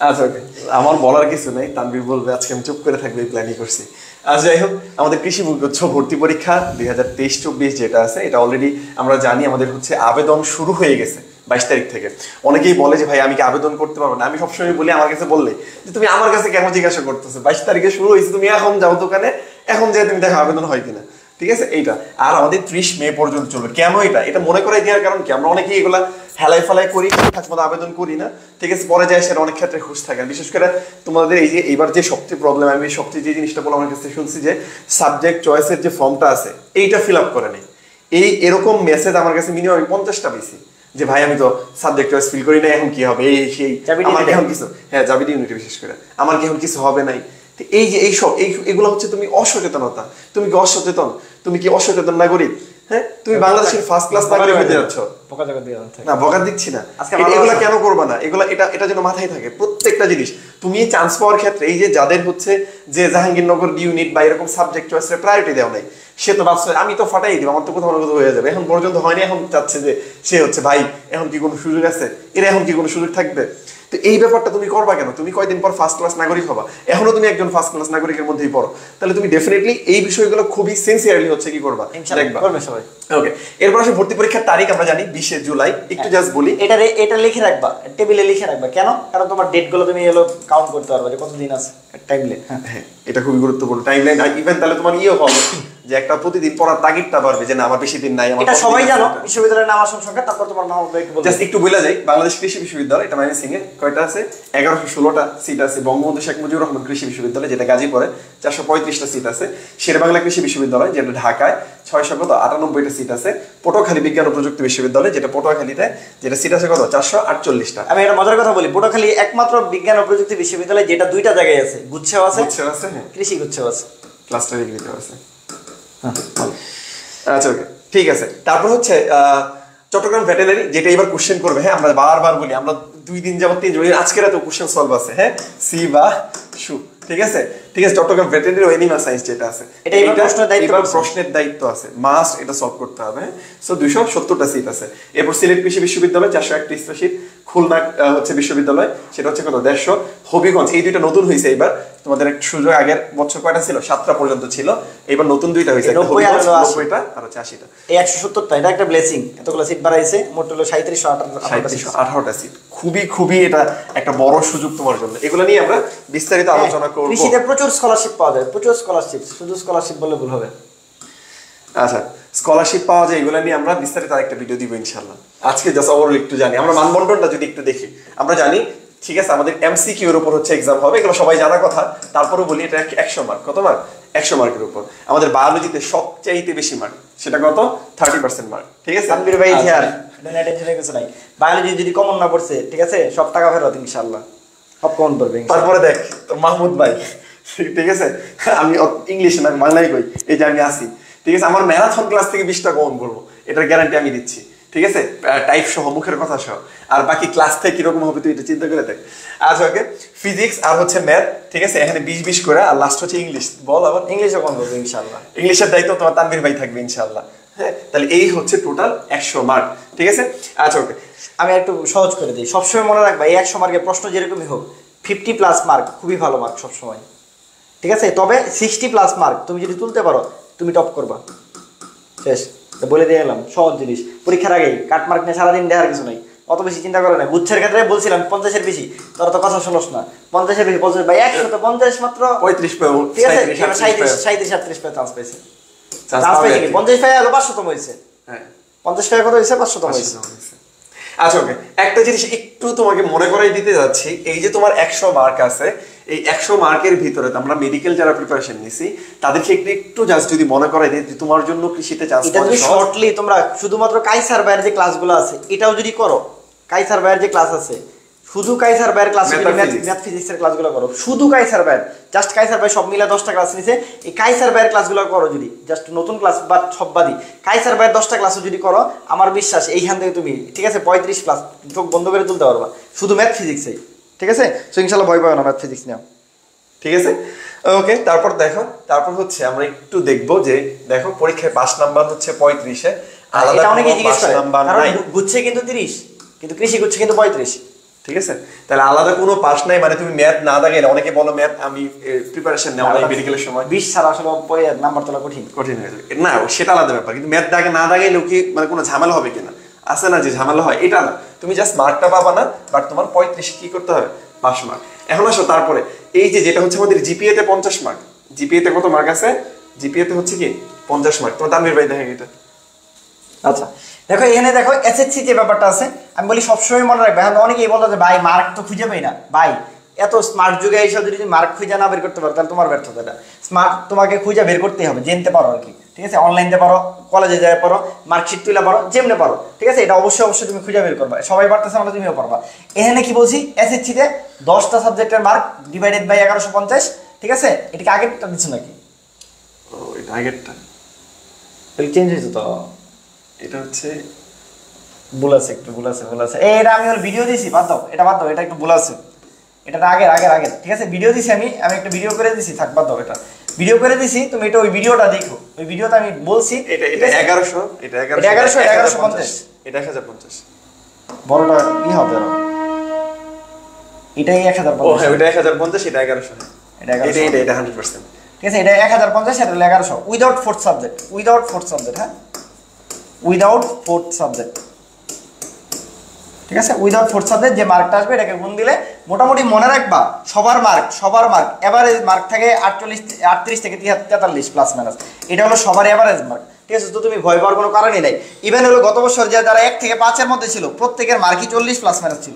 আচ্ছা, ওকে, আমার বলার কিছু নেই, তানভীর বলবে, আজকে আমি চুপ করে থাকবে এই প্ল্যানই করছি। আজ যাই হোক, আমাদের কৃষি গুচ্ছ ভর্তি পরীক্ষা 2023-24 যেটা আছে, এটা অলরেডি আমরা জানি আমাদের হচ্ছে আবেদন শুরু হয়ে গেছে 22 তারিখ থেকে। অনেকেই বলে যে ভাই আমি কি আবেদন করতে পারবো না, আমি সবসময় বলি আমার কাছে বললে যে তুমি আমার কাছে কেন জিজ্ঞাসা করতেছো, 22 তারিখে শুরু হয়েছে, তুমি এখন যাও দোকানে, এখন যে তুমি দেখো আবেদন হয় কিনা। ঠিক আছে এইটা। আর আমাদের 30 মে পর্যন্ত চলবে। কেন এটা মনে করাই দেওয়ার কারণ কি, আমরা অনেকেই এগুলা হেলাই ফেলাই করি, ঠিকঠাক মতো আবেদন করি না, ঠিক আছে, পরে যায় সেটা অনেক ক্ষেত্রে হুশ থাকে। আর বিশেষ করে তোমাদের এই যে এইবার যে সবচেয়ে প্রবলেম, আমি সবচেয়ে যে জিনিসটা বলে আমার কাছে শুনছি যে সাবজেক্ট চয়েসের যে ফর্মটা আছে এইটা ফিল আপ করে নেই। এরকম মেসেজ আমার কাছে মিনিমাম 50টা পেয়েছি যে ভাই আমি তো সাবজেক্ট চয়েস ফিল করি না, এখন কি হবে, এই সেই আমার কি এখন কিছু, হ্যাঁ জাবিডি ইউনিটি বিশেষ করে আমার কি এখন কিছু হবে নাই। এই যে এগুলো হচ্ছে তুমি অসচেতনতা। তুমি কি অসচেতন? তুমি কি অসচেতন নাগরিক? হ্যাঁ, তুমি বাংলাদেশের ফার্স্ট ক্লাস নাগরিক হতে যাচ্ছ। না বকা দিচ্ছি না, এগুলা কেন করবা না? এটা যেন মাথায় থাকে প্রত্যেকটা জিনিস। তুমি চান্স পাওয়ার ক্ষেত্রে এই যে যাদের হচ্ছে যে জাহাঙ্গীরনগর ইউনিট বা এরকম সাবজেক্ট চয়েসের প্রায়োরিটি দেওয়া নাই, সে তো ভাবছে আমি তো ফাটাই দিব, আমার তো কোথাও না কোথাও হয়ে যাবে। এখন পর্যন্ত হয়নি, এখন চাচ্ছে যে সে হচ্ছে ভাই এখন কি কোনো সুযোগ আছে, এর এখন কি কোনো সুযোগ থাকবে? তো এই ব্যাপারটা তুমি করবা কেন? তুমি কয়দিন পর ফার্স্ট ক্লাস নাগরিক হবা, এখনো তুমি একজন ফার্স্ট ক্লাস নাগরিকের মধ্যেই পড়ো, তাহলে তুমি ডেফিনেটলি এই বিষয়গুলো খুবই সিনসিয়ারলি হচ্ছে কি করবা, দেখবা। ওকে, এরপর আসে ভর্তি পরীক্ষার তারিখ আমরা জানি 20 জুলাই। একটু জাস্ট বলি, এটা লিখে রাখবা, টেবিলে লিখে রাখবা। কেন? কারণ তোমার ডেট গুলো তুমি এলো কাউন্ট করতে পারবে যে কতদিন আছে টাইমলাইন। হ্যাঁ এটা খুবই গুরুত্বপূর্ণ টাইমলাইন। আর ইভেন তাহলে তোমার হবে যে একটা প্রতিদিন পড়ার তাগিদটা বাড়বে যে না আমার বেশি দিন নাই। এটা সবাই জানো, বিশ্ববিদ্যালয়ের নাম আসন সংখ্যা, তারপর তোমার নাম হবে। একটু জাস্ট একটু বলে যাই, বাংলাদেশ কৃষি বিশ্ববিদ্যালয় এটা ময়মনসিংহ এ কয়টা আছে? 1116টা সিট আছে। বঙ্গবন্ধু শেখ মুজিবুর রহমান কৃষি বিশ্ববিদ্যালয় যেটা গাজীপুরে 435টা সিট আছে। শেরেবাংলা কৃষি বিশ্ববিদ্যালয় যেটা ঢাকায় 698টা সিট আছে। পটুয়াখালী বিজ্ঞান ও প্রযুক্তি বিশ্ববিদ্যালয় যেটা পটুয়াখালীতে, যেটা সিট আছে কত? 448টা। আমি একটা মজার কথা বলি, পটুয়াখালী একমাত্র বিজ্ঞান ও প্রযুক্তি বিশ্ববিদ্যালয় যেটা দুইটা জায়গায় আছে, গুচ্ছেও আছে, কৃষি গুচ্ছেও আছে, ক্লাস্টার এগ্রিতেও আছে। আচ্ছা ওকে ঠিক আছে। তারপর হচ্ছে চট্টগ্রাম ভেটেরিনারি, যেটা এবার কোশ্চেন করবে। হ্যাঁ আমরা বারবার বলি, আমরা 2 দিন যাবত 3 দিন, আজকে রাতে কোশ্চেন সলভ আছে। হ্যাঁ সি বা সু, ঠিক আছে ঠিক আছে। চট্টগ্রাম ভেটেরিনারি ও এনিমাল সায়েন্স যেটা আছে, এটা প্রশ্নের দায়িত্ব আছে, মাস্ট এটা সলভ করতে হবে। সো 270টা সিট আছে। এরপর সিলেট কৃষি বিশ্ববিদ্যালয় 431টা সিট। খুলনা হচ্ছে বিশ্ববিদ্যালয়, সেটা হচ্ছে কত? 150। হবিগঞ্জ, এই দুইটা নতুন হয়েছে এবার, তোমাদের একটা সুযোগ, আগের বছর কয়টা ছিল? 7টা পর্যন্ত ছিল, এবার নতুন দুইটা হয়েছে, 90টা আর হচ্ছে 80টা। এই 170টা, এটা একটা ব্লেসিং, এতগুলো সিট বাড়াইছে, মোট হলো 3718টা সিট। খুবই এটা একটা বড় সুযোগ তোমার জন্য। এগুলো নিয়ে আমরা বিস্তারিত আলোচনা করব। কৃষিতে প্রচুর স্কলারশিপ পাওয়া যায়, প্রচুর স্কলারশিপ, শুধু স্কলারশিপ বললে ভুল হবে। আচ্ছা, স্কলারশিপ পাওয়া যায়, এগুলো নিয়ে আমরা বিস্তারিত আরেকটা ভিডিও দিব ইনশাআল্লাহ। আজকে জাস্ট ওভারঅল একটু জানি, আমরা মানবন্টনটা যদি একটু দেখি। আমরা জানি ঠিক আছে আমাদের এমসিকিউ এর উপর হচ্ছে এক্সাম হবে, এগুলো সবাই জানা কথা, তারপরে বলি এটা 100 মার্ক। কত মার্ক? 100 মার্কের উপর। আমাদের বায়োলজিতে সবচাইতে বেশি মার্ক, সেটা কত? 30% মার্ক, ঠিক আছে। তানভীর ভাই ধ্যান, এটা টেনশনের কিছু নাই। বায়োলজি যদি কমন না পড়ছে, ঠিক আছে, সব টাকা ফেরত ইনশাআল্লাহ, সব কমন পড়বে। তারপরে দেখ মাহমুদ ভাই, ঠিক আছে, আমি ইংলিশে না বাংলায় কই, এই যে আমি আসি, ঠিক আছে, আমার ম্যারাথন ক্লাস থেকে 20টা কমন করবো, এটার গ্যারান্টি আমি দিচ্ছি, ঠিক আছে, টাইপ সহ, মুখের কথা সহ। আর বাকি ক্লাস থেকে কিরকম হবে তুই এটা চিন্তা করে দেখ। আচ্ছা ওকে, ফিজিক্স আর হচ্ছে ম্যাথ, ঠিক আছে, এখানে 20-20 করে, আর লাস্ট হচ্ছে ইংলিশ। বল আবার। ইংলিশে কমন করবে ইনশাআল্লাহ, ইংলিশের দায়িত্ব তোমার তানভীর ভাই থাকবে ইনশাআল্লাহ। হ্যাঁ, তাহলে এই হচ্ছে টোটাল 100 মার্ক, ঠিক আছে। আচ্ছা ওকে, আমি একটু সহজ করে দিই। সবসময় মনে রাখবা, এই 100 মার্কের প্রশ্ন যেরকমই হোক, 50+ মার্ক খুবই ভালো মার্ক সবসময়, ঠিক আছে। তবে 60+ মার্ক তুমি যদি তুলতে পারো, তুমি টপ করবা, শেষ। বলে দিয়ে গেলাম সহজ জিনিস। পরীক্ষার আগেই কাট মার্ক নিয়ে সারাদিন দেওয়ার কিছু নাই, অত বেশি চিন্তা করে না। গুচ্ছের ক্ষেত্রে বলছিলাম 50-এর বেশি, তোরা তো কথা শুনোস না। 50-এর বেশি, 50 ভাই 150 মাত্র 35 ঠিক আছে, 37-38 পেয়ে চান্স পেয়েছে। চান্স পেয়েছে কি 50 পেয়ে আলো 500 হয়েছে। হ্যাঁ, 50 পেয়ে কত হয়েছে? 500 হয়েছে। আচ্ছা ওকে, একটা জিনিস একটু তোমাকে মনে করাই দিতে যাচ্ছি। এই যে তোমার 100 মার্ক আছে, এই 100 মার্কের ভিতরে আমরা মেডিকেল যারা প্রিপারেশন নিছি তাদেরকে একটু জাস্ট যদি মনে করাই দিই যে তোমার জন্য কৃষিতে চান্স এটা যদি শর্টলি তোমরা শুধুমাত্র কাইসার ভাইয়ের যে ক্লাসগুলো আছে এটাও যদি করো, কাইসার ভাইয়ের যে ক্লাস আছে, শুধু কাইসার ভাইয়ের ক্লাস, ম্যাথ ফিজিক্সের ক্লাসগুলো করো, শুধু কাইসার ভাইয়ের, জাস্ট কাইসার ভাই সব মিলে 10টা ক্লাস নিছে, এই কাইসার ভাইয়ের ক্লাসগুলো করো যদি, জাস্ট নতুন ক্লাস বা সব বাদি কাইসার ভাইয়ের 10টা ক্লাসও যদি করো, আমার বিশ্বাস এইখান থেকে তুমি, ঠিক আছে, 35+ চোখ বন্ধ করে তুলতে পারবা, শুধু ম্যাথ ফিজিক্সে, ঠিক আছে। সো ইনশাআল্লাহ ভয় পাবে না, ম্যাথ ফিজিক্স নাও, ঠিক আছে। ওকে, তারপর দেখো, তারপর হচ্ছে আমরা একটু দেখবো যে দেখো পরীক্ষায় পাস নাম্বার হচ্ছে 35-এ, আলাদা অনেকে জিজ্ঞেস করে, কারণ গুচ্ছে কিন্তু 30, কিন্তু কৃষি গুচ্ছে কিন্তু 35, ঠিক আছে। তাহলে আলাদা কোনো পাস নাই, মানে তুমি ম্যাথ না দাগাইলে, অনেকে বলো ম্যাথ আমি প্রিপারেশন নেওয়া নাই মেডিকেলের সময়, 20 ছাড়া আসলে পরে নাম্বার তোলা কঠিন হয়ে যাবে না, সেটা আলাদা ব্যাপার। কিন্তু ম্যাথ দাগে না দাগাইলেও কি মানে কোনো ঝামেলা হবে কিনা, আছে না যে ঝামেলা হয়, এটা না, তুমি জাস্ট মার্কটা পাবা না, বাট তোমার 35 কি করতে হবে? Pass mark. এখন আসো তারপরে এই যে যেটা হচ্ছে আমাদের জিপিএ তে 50 মার্ক, জিপিএ তে কত মার্ক আছে? জিপিএ তে হচ্ছে কি 50 মার্ক। তোমার তানভীর ভাই দেখে এটা। আচ্ছা দেখো এখানে দেখো এসএসসি যে ব্যাপারটা আছে আমি বলি সবসময় মনে রাখবে। এখন অনেকেই বলতো যে ভাই মার্ক তো খুঁজে পাই না। ভাই এত স্মার্ট যুগে এইসব যদি মার্ক খুঁজে না বের করতে পারো তাহলে তোমার ব্যর্থতাটা। স্মার্ট তোমাকে খুঁজে বের করতেই হবে, জানতে পারো আর কি, ঠিক আছে? অনলাইনতে পারো, কলেজে যাই পারো, মার্কশিট তুলে পারো, যেমনি পারো, ঠিক আছে? এটা অবশ্যই তুমি খুঁজে বের করবা। সবাই পারতেছে আমরা, তুমিও পারবা। এখানে কি বলছি, এসএসসিতে 10টা সাবজেক্টের মার্ক ডিভাইডেড বাই 1150, ঠিক আছে? এটাকে আগেরটা দিচ্ছ নাকি? ও এটা আগেরটা, চেঞ্জ হয়েছে তো, এটা হচ্ছে ভুল আছে, একটু ভুল আছে, ভুল আছে। এটা আমি ওর ভিডিও দিয়েছি, বাদ দাও, এটা বাদ দাও, এটা একটু ভুল আছে। এটা আগের আগের আগের, ঠিক আছে? ভিডিও দিছি আমি একটা ভিডিও করে দিছি, থাক বাদ দাও, এটা ভিডিও করে দিছি, তুমি এটা ওই ভিডিওটা দেখো। ওই ভিডিওতে আমি বলছি এটা 1100, এটা 1100, 1150, এটা 1050। বড়টা কি হবে আরো? এটাই 1050। ও হ্যাঁ, ওটা 1050, এটা 1100। এটা 1100, এটা 100%। ঠিক আছে? এটা 1050, এটা হলো 1100 without fourth subject, without fourth subject, হ্যাঁ, উইদাউট ফোর্থ সাবজেক্ট, ঠিক আছে? উইদাউট ফোর্থ সাবজেক্ট যে মার্কটা আসবে এটাকে গুণ দিলে মোটামুটি মনে রাখবা সবার মার্ক এভারেজ মার্ক থাকে 38 থেকে 43 প্লাস মাইনাস। এটা হলো সবার এভারেজ মার্ক, ঠিক আছে? তো তুমি ভয় পাওয়ার কোনো কারণই নাই। ইভেন হলো গত বছর যারা 1 থেকে 5-এর মধ্যে ছিল প্রত্যেকের মার্কই 40 প্লাস মাইনাস ছিল।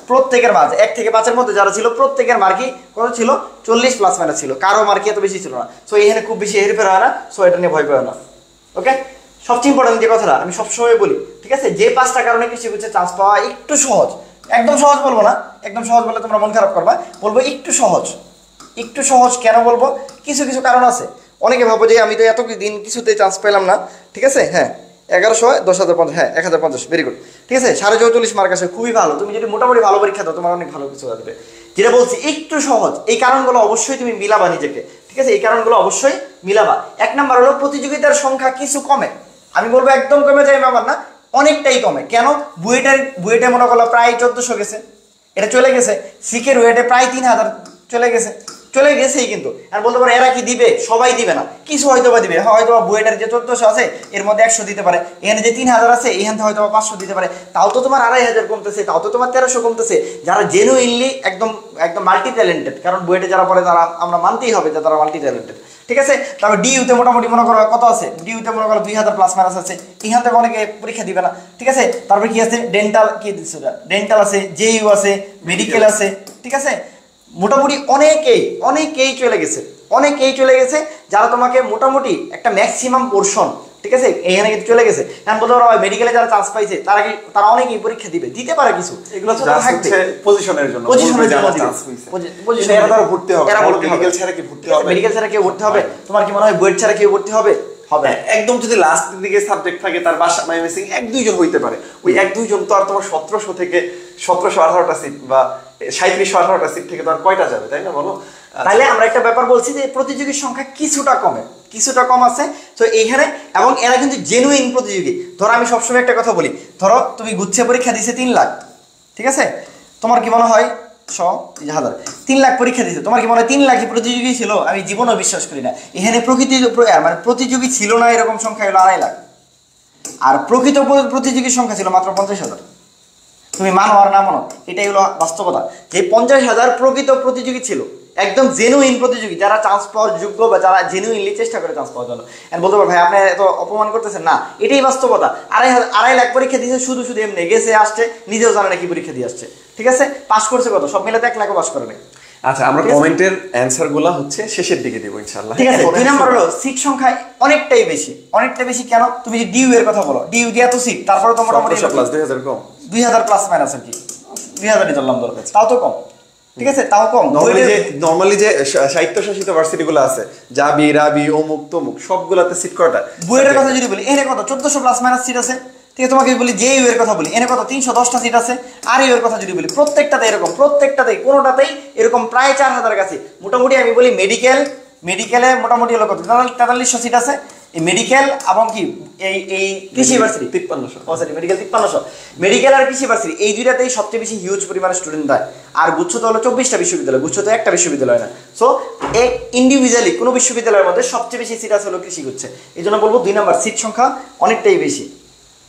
প্রত্যেকের মার্ক 1 থেকে 5-এর মধ্যে যারা ছিল প্রত্যেকের মার্কই কত ছিল? 40 প্লাস মাইনাস ছিল, কারো মার্কই এত বেশি ছিল না। সো এখানে খুব বেশি হেরফের হয় না, সো এটা নিয়ে ভয় পাও না। ওকে, সবচেয়ে ইম্পর্টেন্ট যে কথাটা আমি সবসময় বলি, ঠিক আছে, যে 5টা কারণে কৃষি গুচ্ছে চান্স পাওয়া একটু সহজ, একদম সহজ বলবো না, একদম সহজ বলে তোমরা মন খারাপ করবা, বলবো একটু সহজ। একটু সহজ কেন বলবো? কিছু কিছু কারণ আছে। অনেকে ভাবো যে আমি তো এত দিন কিছুতে চান্স পেলাম না, ঠিক আছে? হ্যাঁ, 1100, 10,050, হ্যাঁ 1050, ভেরি গুড, ঠিক আছে? 44.5 মার্ক আসে, খুবই ভালো। তুমি যদি মোটামুটি ভালো পরীক্ষা দাও তোমার অনেক ভালো কিছু আসবে। যেটা বলছি একটু সহজ, এই কারণগুলো অবশ্যই তুমি মিলাবা নিজেকে, ঠিক আছে? এই কারণগুলো অবশ্যই মিলাবা। 1 নাম্বার হলো প্রতিযোগিতার সংখ্যা কিছু কমে। আমি বলবো একদম কমে যায় ব্যাপার না, অনেকটাই কমে। কেন? বুয়েটে মনে করলো প্রায় 1400 গেছে, এটা চলে গেছে। সিকের ওয়েটে প্রায় 3000 চলে গেছেই। কিন্তু আর বলতে পারো এরা কি দিবে? সবাই দিবে না, কিছু হয়তো বা দিবে। হয়তো বা বুয়েটের যে 1400 আছে এর মধ্যে 100 দিতে পারে, এখানে যে 3000 আছে এখান থেকে হয়তো 500 দিতে পারে। তাও তো তোমার 2500 কমতেছে, তাও তো তোমার 1300 কমতেছে। যারা জেনুইনলি একদম একদম মাল্টি ট্যালেন্টেড, কারণ বুয়েটে যারা পড়ে তারা আমরা মানতেই হবে যে তারা মাল্টি ট্যালেন্টেড, ঠিক আছে? তারপর ডিইউতে মোটামুটি মনে করো কত আছে? ডিইউতে মনে করো 2000 প্লাস মাইনাস আছে, এখান থেকে অনেকে পরীক্ষা দিবে না, ঠিক আছে? তারপর কি আছে? ডেন্টাল, কি দিচ্ছে ওটা? ডেন্টাল আছে, জেইউ আছে, মেডিকেল আছে, ঠিক আছে? মোটামুটি অনেকেই চলে গেছে যারা তোমাকে মোটামুটি একটা ম্যাক্সিমাম পোর্শন, ঠিক আছে, এখানে কিন্তু চলে গেছে। এখন বলতে পারো মেডিকেলে যারা চান্স পাইছে তারা অনেকেই পরীক্ষা দিতে পারে কিছু, এগুলো তো হচ্ছে পজিশনের জন্য চান্স হইছে। এরা ধরো ভর্তি হবে, মেডিকেল ছাড়া কি ভর্তি হবে? মেডিকেল ছাড়া কেউ ভর্তি হবে? তোমার কি মনে হয় বুয়েট ছাড়া কেউ ভর্তি হবে? হবে। একদম যদি লাস্ট দিকে সাবজেক্ট থাকে, তার বাসা মিসিং 1-2 জন হইতে পারে। ওই 1-2 জন তো আর তোমার 1700 থেকে 1718টা সিট বা 3718টা সিট থেকে তো আর কয়টা যাবে, তাই না? বলো। তাহলে আমরা একটা ব্যাপার বলছি যে প্রতিযোগীর সংখ্যা কিছুটা কম আছে। তো এইখানে, এবং এরা কিন্তু জেনুইন প্রতিযোগী। ধরো আমি সবসময় একটা কথা বলি, ধরো তুমি গুচ্ছে পরীক্ষা দিছে 3 লাখ, ঠিক আছে? তোমার কি মনে হয় 3 লাখ পরীক্ষা দিছে, তোমার কি মনে হয় 3 লাখই প্রতিযোগী ছিল? আমি জীবনও বিশ্বাস করি না। এখানে প্রতিযোগী ছিল না এরকম সংখ্যা হলো 2.5 লাখ, আর প্রকৃত প্রতিযোগীর সংখ্যা ছিল মাত্র 50,000। তুমি মানো আর না মানো, এটাই হলো বাস্তবতা, যে 50,000 প্রকৃত প্রতিযোগী ছিল, একদম জেনুইন প্রতিযোগী, যারা চান্স পাওয়ার যোগ্য বা যারা জেনুইনলি চেষ্টা করে চান্স পাওয়ার জন্য। বলতে পারো ভাই আপনি এত অপমান করতেছেন, না, এটাই বাস্তবতা। 2.5 লাখ পরীক্ষা দিয়েছে, শুধু এমনি গেছে আসছে, নিজেও জানে না কি পরীক্ষা দিয়ে আসছে, ঠিক আছে? পাস করছে কত? সব মিলাতে 1 লাখও পাস করে নাই। আচ্ছা, আমরা কমেন্টের অ্যানসার গুলা হচ্ছে শেষের দিকে দেব ইনশাআল্লাহ, ঠিক আছে? 2 নাম্বার হলো সিট সংখ্যা অনেকটাই বেশি। কেন? তুমি যে ডিইউ এর কথা বলো, ডিইউ দিয়ে এত সিট, তারপরে তো মোটামুটি 2000 কম, 2000 প্লাস মাইনাস আর কি, 2000ই ধরলাম দরকার, তাও তো কম, ঠিক আছে? তাও কম। নরমালি যে সাহিত্যশাসিত ভার্সিটি গুলো আছে, জাবি, রাবি, অমুক তমুক, সবগুলাতে সিট কয়টা? বুয়েটের কথা যদি বলি, এনে কত? 1400 প্লাস মাইনাস সিট আছে, ঠিক আছে? তোমাকে বলি জেইউ এর কথা বলি, এনে কত? 310টা সিট আছে। আর ইউ এর কথা যদি বলি, প্রত্যেকটাতেই কোনোটাতেই এরকম প্রায় 4000 কাছে। মোটামুটি আমি বলি মেডিকেলে মোটামুটি হলো কত? 4300 সিট আছে। এই মেডিকেল এবং কি এই কৃষি ইউনিভার্সিটি 5300, মেডিকেল 5300, মেডিকেল আর কৃষি ইউনিভার্সিটি এই দুইটাতেই সবচেয়ে বেশি হিউজ পরিমাণে স্টুডেন্ট দেয়। আর গুচ্ছ তো হলো 24টা বিশ্ববিদ্যালয়, গুচ্ছ তো একটা বিশ্ববিদ্যালয় না। সো ইন্ডিভিজুয়ালি কোনো বিশ্ববিদ্যালয়ের মধ্যে সবচেয়ে বেশি সিট আছে হলো কৃষি গুচ্ছে। এই জন্য বলবো 2 নাম্বার সিট সংখ্যা অনেকটাই বেশি,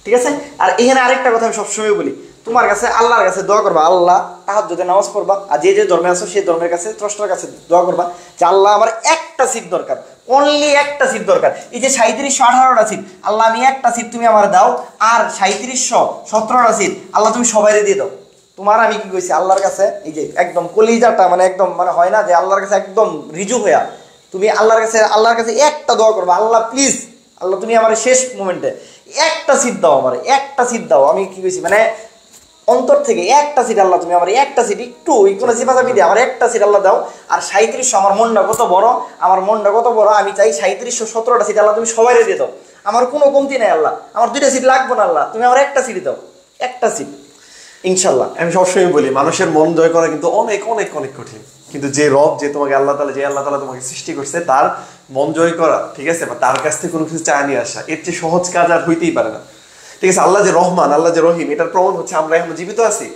ঠিক আছে? আর এখানে আরেকটা কথা আমি সবসময় বলি, তোমার কাছে আল্লাহর কাছে দোয়া করবা, আল্লাহ তাহাজ্জুদে নামাজ পড়বা, আর যে যে ধর্মে আছো সেই ধর্মের কাছে স্রষ্টার কাছে দোয়া করবা যে আল্লাহ আমার একটা সিট দরকার, অনলি একটা সিট দরকার। এই যে 3718টা সিট, আল্লাহ আমি একটা সিট তুমি আমার দাও, আর 3717টা সিট আল্লাহ তুমি সবাইরে দিয়ে দাও। তোমার আমি কি কইছি আল্লাহর কাছে, এই যে একদম কলিজাটা মানে একদম মানে হয় না যে আল্লাহর কাছে একদম রিজু হইয়া তুমি আল্লাহর কাছে একটা দোয়া করবা, আল্লাহ প্লিজ, আল্লাহ তুমি আমার শেষ মোমেন্টে একটা সিট দাও, আমার একটা সিট দাও। আমি কি কইছি মানে অন্তর থেকে একটা সিট আল্লাহ তুমি আমার একটা সিট একটু কোনো চিপাচাপি দিয়ে আমার একটা সিট আল্লাহ দাও। আর 3700 আমার মনটা কত বড়, আমার মনটা কত বড়, আমি চাই 3717টা সিট আল্লাহ তুমি সবাইরে দিয়ে দাও, আমার কোনো কমতি নাই আল্লাহ, আমার 2টা সিট লাগবে না আল্লাহ, তুমি আমার একটা সিট দাও, একটা সিট ইনশাল্লাহ। আমি সবসময় বলি মানুষের মন জয় করা কিন্তু অনেক অনেক অনেক কঠিন, কিন্তু যে রব, যে তোমাকে আল্লাহ তাআলা তোমাকে সৃষ্টি করছে তার মন জয় করা, ঠিক আছে, বা তার কাছ থেকে কোনো কিছু চায় নিয়ে আসা, এর চেয়ে সহজ কাজ আর হইতেই পারে না। ঠিক আছে, আল্লাহ যে রহমান, আল্লাহ যে রহিম, এটার প্রমাণ হচ্ছে আমরা এখন জীবিত আছি,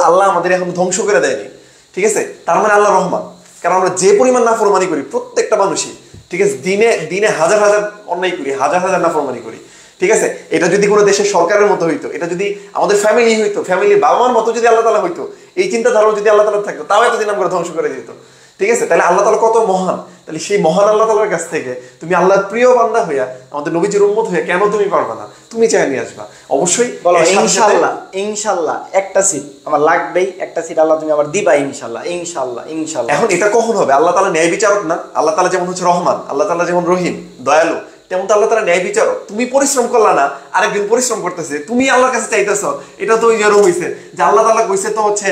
আল্লাহ আমাদের এখন ধ্বংস করে দেয়নি। ঠিক আছে, তার মানে আল্লাহ রহমান। কারণ আমরা যে পরিমাণ নাফরমানি করি প্রত্যেকটা মানুষই, ঠিক আছে, দিনে দিনে হাজার হাজার অন্যায় করি, হাজার হাজার নাফরমানি করি। ঠিক আছে, এটা যদি কোনো দেশের সরকারের মতো হইতো, এটা যদি আমাদের ফ্যামিলি হইতো, ফ্যামিলির বাবা মার মতো যদি আল্লাহ তাআলা হইতো, এই চিন্তাধারা যদি আল্লাহ তাআলা থাকতো, তাও এতদিন আমরা ধ্বংস করে দিত। ঠিক আছে, তাহলে আল্লাহ তাআলা কত মহান। তাহলে সেই মহান আল্লাহ তাআলার কাছ থেকে তুমি আল্লাহর প্রিয় বান্দা হইয়া, আমাদের নবীজির উম্মত হইয়া কেন তুমি পারবা না? তুমি চাই নিয়ে আসবা অবশ্যই। বলো ইনশাআল্লাহ, ইনশাআল্লাহ একটা সিট আমার লাগবেই, একটা সিট আল্লাহ তুমি আমার দিবা ইনশাআল্লাহ, ইনশাআল্লাহ, ইনশাআল্লাহ। এখন এটা কখন হবে? আল্লাহ তাআলা ন্যায় বিচারক না? আল্লাহ তাআলা যেমন হচ্ছে রহমান, আল্লাহ তাআলা যেমন রহিম দয়ালু, তেমন তো আল্লাহ তাআলা ন্যায় বিচারক। তুমি পরিশ্রম করলা না, আরেকদিন পরিশ্রম করতেছে, তুমি আল্লাহর কাছে চাইতেছ, এটা তো এরকম হইছে যে আল্লাহ তাআলা কইছে তো হচ্ছে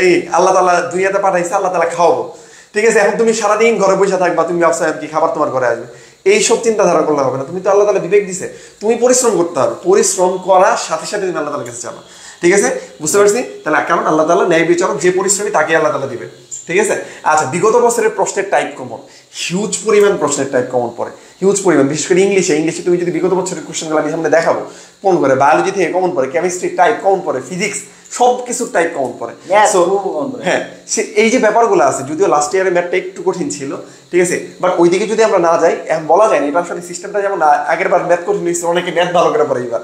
এই আল্লাহ তাআলা দুনিয়াতে পাঠাইছে, আল্লাহ তাআলা খাওয়াবো। ঠিক আছে, এখন তুমি সারাদিন ঘরে বসে থাকবা, তুমি ব্যবসায় কি খাবার তোমার ঘরে আসবে, এইসব চিন্তাধারা করলে হবে না। তুমি তো আল্লাহ তাআলা বিবেক দিছে, তুমি পরিশ্রম করতে হবে, পরিশ্রম করার সাথে সাথে তুমি আল্লাহ তাআলার কাছে যাবা। ঠিক আছে, বুঝতে পারছি? তাহলে কারণ আল্লাহ তাআলা ন্যায় বিচারক, যে পরিশ্রমী তাকে আল্লাহ তাআলা দিবে। ঠিক আছে, আচ্ছা, বিগত বছরের প্রশ্নের টাইপ কমন, হিউজ পরিমাণ প্রশ্নের টাইপ কমন পড়ে, হিউজ পরিমাণ, বিশেষ করে ইংলিশে তুমি যদি বিগত বছরের কোশ্চেনগুলো আমি সামনে দেখাবো কমন করে, বায়োলজি থেকে কমন পড়ে, কেমিস্ট্রি টাইপ কমন পড়ে, ফিজিক্স সব কিছু টাইপ কমন পড়ে। হ্যাঁ, এই যে ব্যাপারগুলো আছে, যদিও লাস্ট ইয়ারের ম্যাথটা একটু কঠিন ছিল, ঠিক আছে, বাট ওইদিকে যদি আমরা না যাই, এখন বলা যায় না এটা আসলে সিস্টেমটা যেমন আগের বার ম্যাথ কঠিন হয়েছে, অনেকে ম্যাথ ভালো করে পড়ে এবার।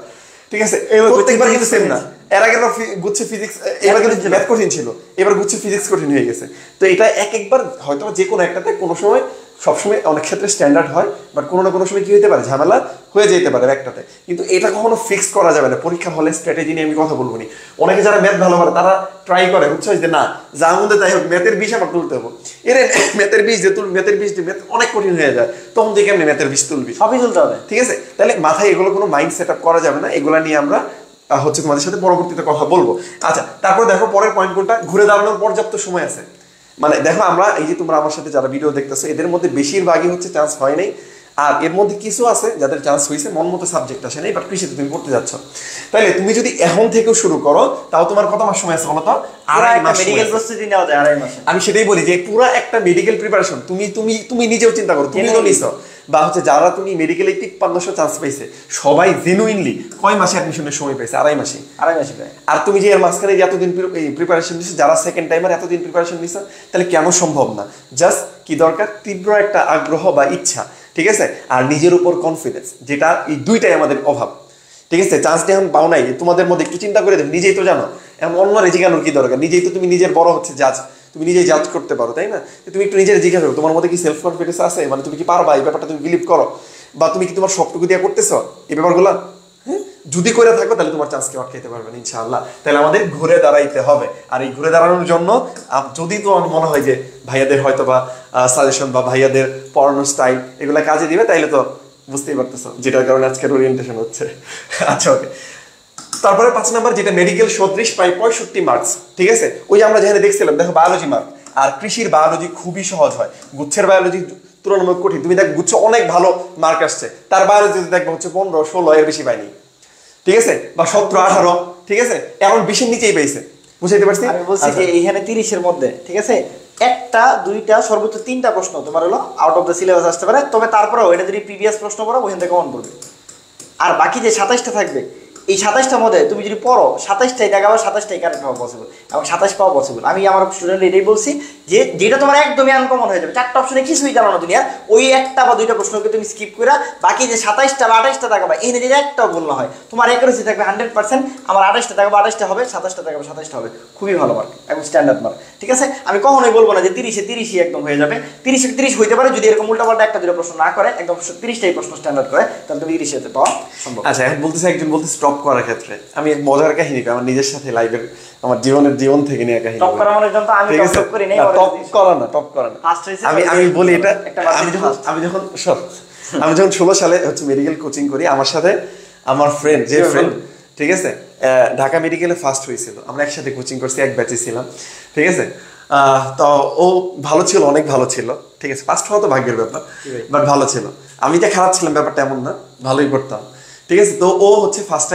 ঠিক আছে, প্রত্যেকবার কিন্তু সেম না, এর আগের বার গুচ্ছে ফিজিক্স, এবার কিন্তু ম্যাথ কঠিন ছিল, এবার গুচ্ছে ফিজিক্স কঠিন হয়ে গেছে। তো এটা এক একবার হয়তো যে কোনো একটাতে কোনো সময়, সবসময় অনেক ক্ষেত্রে স্ট্যান্ডার্ড হয়, বাট কোনো না কোনো সময় কি হতে পারে, ঝামেলা হয়ে যেতে পারে একটাতে। কিন্তু এটা কখনো ফিক্স করা যাবে না। পরীক্ষার হলে স্ট্র্যাটেজি নিয়ে আমি কথা বলবো নি। অনেকে যারা ম্যাথ ভালো পারে তারা ট্রাই করে, বুঝছো, যে না যার মধ্যে যাই হোক ম্যাথের বিষ আমার তুলতে হবে, এর ম্যাথের বিষ যে ম্যাথের বিষ দিয়ে ম্যাথ অনেক কঠিন হয়ে যায়, তখন থেকে এমনি ম্যাথের বিষ তুলবি, সবই তুলতে হবে। ঠিক আছে, তাহলে মাথায় এগুলো কোনো মাইন্ড সেট আপ করা যাবে না। এগুলা নিয়ে আমরা হচ্ছে তোমাদের সাথে পরবর্তীতে কথা বলবো। আচ্ছা, তারপর দেখো পরের পয়েন্ট কোনটা, ঘুরে দাঁড়ানোর পর্যাপ্ত সময় আছে। মানে দেখো, আমরা এই যে তোমরা আমার সাথে যারা ভিডিও দেখতেছো, এদের মধ্যে বেশিরভাগই হচ্ছে চান্স হয় নাই, আর এর মধ্যে কিছু আছে যাদের চান্স হয়েছে, মন মতো সাবজেক্ট আসে নাই, বাট কৃষিতে তুমি পড়তে যাচ্ছ। তাইলে তুমি যদি এখন থেকেও শুরু করো, তাও তোমার কত মাস সময় আছে বলো তো? 2.5 মাস মেডিকেল প্রস্তুতি নেওয়া যায় 2.5 মাসে। আমি সেটাই বলি যে পুরো একটা মেডিকেল প্রিপারেশন তুমি তুমি তুমি নিজেও চিন্তা করো, তুমি তো নিছো, বা হচ্ছে যারা তুমি মেডিকেলে 5300 চান্স পাইছে, সবাই জেনুইনলি কয় মাসে অ্যাডমিশনের সময় পাইছে? 2.5 মাসে। 2.5 মাসে প্রায়। আর তুমি যে এর মাঝখানে যে এতদিন প্রিপারেশন নিছো, যারা সেকেন্ড টাইমার এতদিন প্রিপারেশন নিছো, তাহলে কেন সম্ভব না? জাস্ট কি দরকার? তীব্র একটা আগ্রহ বা ইচ্ছা, ঠিক আছে, আর নিজের উপর কনফিডেন্স, যেটা এই দুইটাই আমাদের অভাব। ঠিক আছে, চান্স এখন পাও নাই, তোমাদের মধ্যে একটু চিন্তা করে দেবে, নিজেই তো জানো, এমন অন্য জিজ্ঞানোর কি দরকার? নিজেই তো তুমি নিজের বড় হচ্ছে জাজ, তুমি নিজেই জাজ করতে পারো, তাই না? তুমি একটু নিজের জিজ্ঞাসা করো, তোমার মধ্যে কি সেলফ কনফিডেন্স আছে? মানে তুমি কি পারবা এই ব্যাপারটা, তুমি বিলিভ করো, বা তুমি কি তোমার সবটুকু দিয়ে করতেছো এই ব্যাপারগুলো? হ্যাঁ, যদি করে থাকো তাহলে তোমার চান্সকে আটকাইতে পারবেন ইনশাআল্লাহ। তাহলে আমাদের ঘুরে দাঁড়াইতে হবে, আর এই ঘুরে দাঁড়ানোর জন্য যদি তোমার মনে হয় যে ভাইয়াদের হয়তো বা সাজেশন বা ভাইয়াদের পড়ানোর স্টাইল এগুলা কাজে দিবে, তাইলে তো বুঝতেই পারতেছো যেটার কারণে আজকের ওরিয়েন্টেশন হচ্ছে। আচ্ছা, ওকে। তারপরে 5 নাম্বার যেটা মেডিকেল 36 প্রায় 65 মার্কস, ঠিক আছে, ওই যে আমরা যেখানে দেখছিলাম, দেখো বায়োলজি মার্ক, আর কৃষির বায়োলজি খুবই সহজ হয়, গুচ্ছের বায়োলজি তুলনামূলক কঠিন। তুমি দেখ গুচ্ছ অনেক ভালো মার্ক আসছে, তার বায়োলজি দেখবো হচ্ছে 15, 16 এর বেশি পাইনি, ঠিক আছে, বা 17, 18, ঠিক আছে, এখন 20-এর নিচেই পাইছে। বুঝাইতে পারছি? আমি বলছি যে এখানে 30-এর মধ্যে, ঠিক আছে, একটা দুইটা সর্বোচ্চ 3টা প্রশ্ন তোমার হলো আউট অফ দ্য সিলেবাস আসতে পারে, তবে তারপরেও এটা যদি প্রিভিয়াস প্রশ্ন পড়ো ওখান থেকে কমন পড়বে। আর বাকি যে 27টা থাকবে, এই 27টার মধ্যে তুমি যদি পড়ো 27টাই দেখাবো, 27টাই কারেক্ট পাওয়া পসিবল এবং 27 পাওয়া পসিবল। আমি আমার স্টুডেন্ট এটাই বলছি যে যেটা তোমার একদমই আনকমন হয়ে যাবে, 4টা অপশনে কিছুই জানো না দুনিয়া, ওই একটা বা 2টা প্রশ্নকে তুমি স্কিপ করে বাকি যে 27টা বা 28টা দেখাবা এই যদি একটাও ভুল না হয় তোমার অ্যাকুরেসি থাকবে 100%। আমার 28টা দেখাবো 28টা হবে, 27টা দেখাবো 27টা হবে, খুবই ভালো মার্ক এবং স্ট্যান্ডার্ড মার্ক। ঠিক আছে, আমি কখনোই বলবো না যে 30-এ 30ই একদম হয়ে যাবে, 30-এ 30 হইতে পারে যদি এরকম উল্টাপাল্টা 1-2টা প্রশ্ন না করে, একদম 30টাই প্রশ্ন স্ট্যান্ডার্ড করে, তাহলে তুমি 30-এতে পাওয়া সম্ভব। আচ্ছা, এখন বলতেছে একজন বলতে স্টপ করার ক্ষেত্রে আমি এক মজার কাহিনী আমার নিজের সাথে লাইভের আমার জীবন থেকে নিয়ে কাহিনী। টপ করা মানুষজন তো আমি টপ করি নাই, টপ করা না, টপ করা না। আমি বলি এটা, আমি যখন 16 সালে হচ্ছে মেডিকেল কোচিং করি, আমার সাথে আমার ফ্রেন্ড ঠিক আছে ঢাকা মেডিকেলে ফার্স্ট হয়েছিল, আমরা একসাথে কোচিং করছি, এক ব্যাচে ছিলাম। ঠিক আছে, তো ও ভালো ছিল, অনেক ভালো ছিল। ঠিক আছে, ফার্স্ট হওয়া তো ভাগ্যের ব্যাপার, বাট ভালো ছিল। আমি যে খারাপ ছিলাম ব্যাপারটা এমন না, ভালোই করতাম। ঠিক আছে, তো ও হচ্ছে ফার্স্ট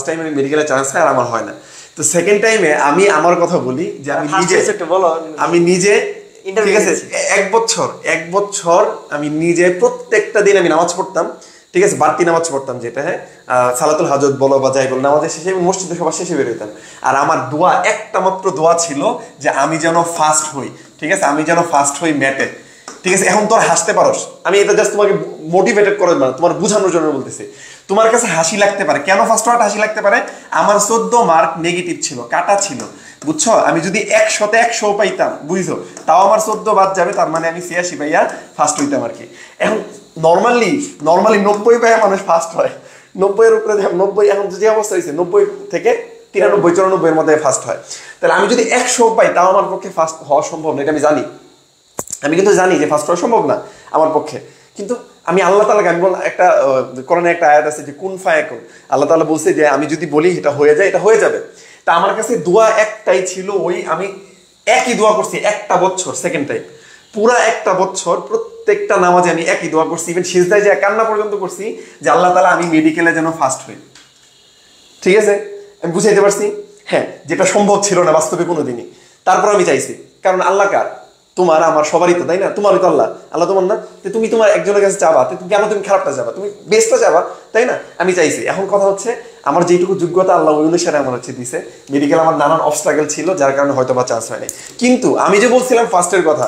টাইম মেডিকেলে চান্স হয় আর আমার হয় না। তো সেকেন্ড টাইমে আমি আমার কথা বলি যে আমি নিজে ঠিক আছে এক বছর আমি নিজে প্রত্যেকটা দিন আমি নামাজ পড়তাম। ঠিক আছে, বাড়তি নামাজ পড়তাম, যেটা হ্যাঁ সালাতুল হাজত বলো বা যাই বলো, নামাজের শেষে মসজিদে সবার শেষে বের হইতাম। আর আমার দোয়া একটা মাত্র দোয়া ছিল যে আমি যেন ফার্স্ট হই। ঠিক আছে, আমি যেন ফার্স্ট হই ম্যাটে। ঠিক আছে, এখন তোর হাসতে পারোস, আমি এটা জাস্ট তোমাকে মোটিভেটেড করে না, তোমার বোঝানোর জন্য বলতেছি। তোমার কাছে হাসি লাগতে পারে, কেন ফার্স্ট হওয়াটা হাসি লাগতে পারে? আমার 14 মার্ক নেগেটিভ ছিল, কাটা ছিল, বুঝছো? আমি যদি 100-তে 100 পাইতাম, বুঝছো, তাও আমার 14 বাদ যাবে, তার মানে আমি 86 পাইয়া ফার্স্ট হইতাম আর কি। এখন নর্মালি 90 পাইয়া মানুষ ফার্স্ট হয়, 90-এর উপরে 90, এখন যে অবস্থা হয়েছে 90 থেকে 93-94 এর মধ্যে ফার্স্ট হয়। তাহলে আমি যদি 100 পাই তাও আমার পক্ষে ফার্স্ট হওয়া সম্ভব না, এটা আমি জানি। আমি কিন্তু জানি যে ফার্স্ট হওয়া সম্ভব না আমার পক্ষে, কিন্তু আমি আল্লাহ তাআলাকে আমি বললাম, একটা কোরআনে একটা আয়াত আছে যে কুন ফায়াকুন, আল্লাহ তাআলা বলছে যে আমি যদি বলি এটা হয়ে যায়, এটা হয়ে যাবে। তা আমার কাছে দোয়া একটাই ছিল, ওই আমি একই দোয়া করছি একটা বছর, সেকেন্ড টাইম পুরা একটা বছর প্রত্যেকটা নামাজে আমি একই দোয়া করছি, ইভেন সিজদায় যে কান্না পর্যন্ত করছি যে আল্লাহ তাআলা আমি মেডিকেলে যেন ফার্স্ট হই। ঠিক আছে, আমি বুঝাইতে পারছি? হ্যাঁ, যেটা সম্ভব ছিল না বাস্তবে কোনোদিনই, তারপর আমি চাইছি। কারণ আল্লাহ কার? তোমার আমার সবারই তো, তাই না? তোমারই তো আল্লাহ, আল্লাহ তোমার না? তুমি তোমার একজনের কাছে যাবা, কেন তুমি খারাপটা যাবা? তুমি বেস্টটা যাবা, তাই না? আমি চাইছি। এখন কথা হচ্ছে আমার যেটুকু যোগ্যতা আল্লাহ ওই অনুসারে আমার হচ্ছে দিছে। মেডিকেল আমার নানান অবস্ট্রাগল ছিল, যার কারণে হয়তো বা চান্স হয়নি। কিন্তু আমি যে বলছিলাম ফার্স্টের কথা,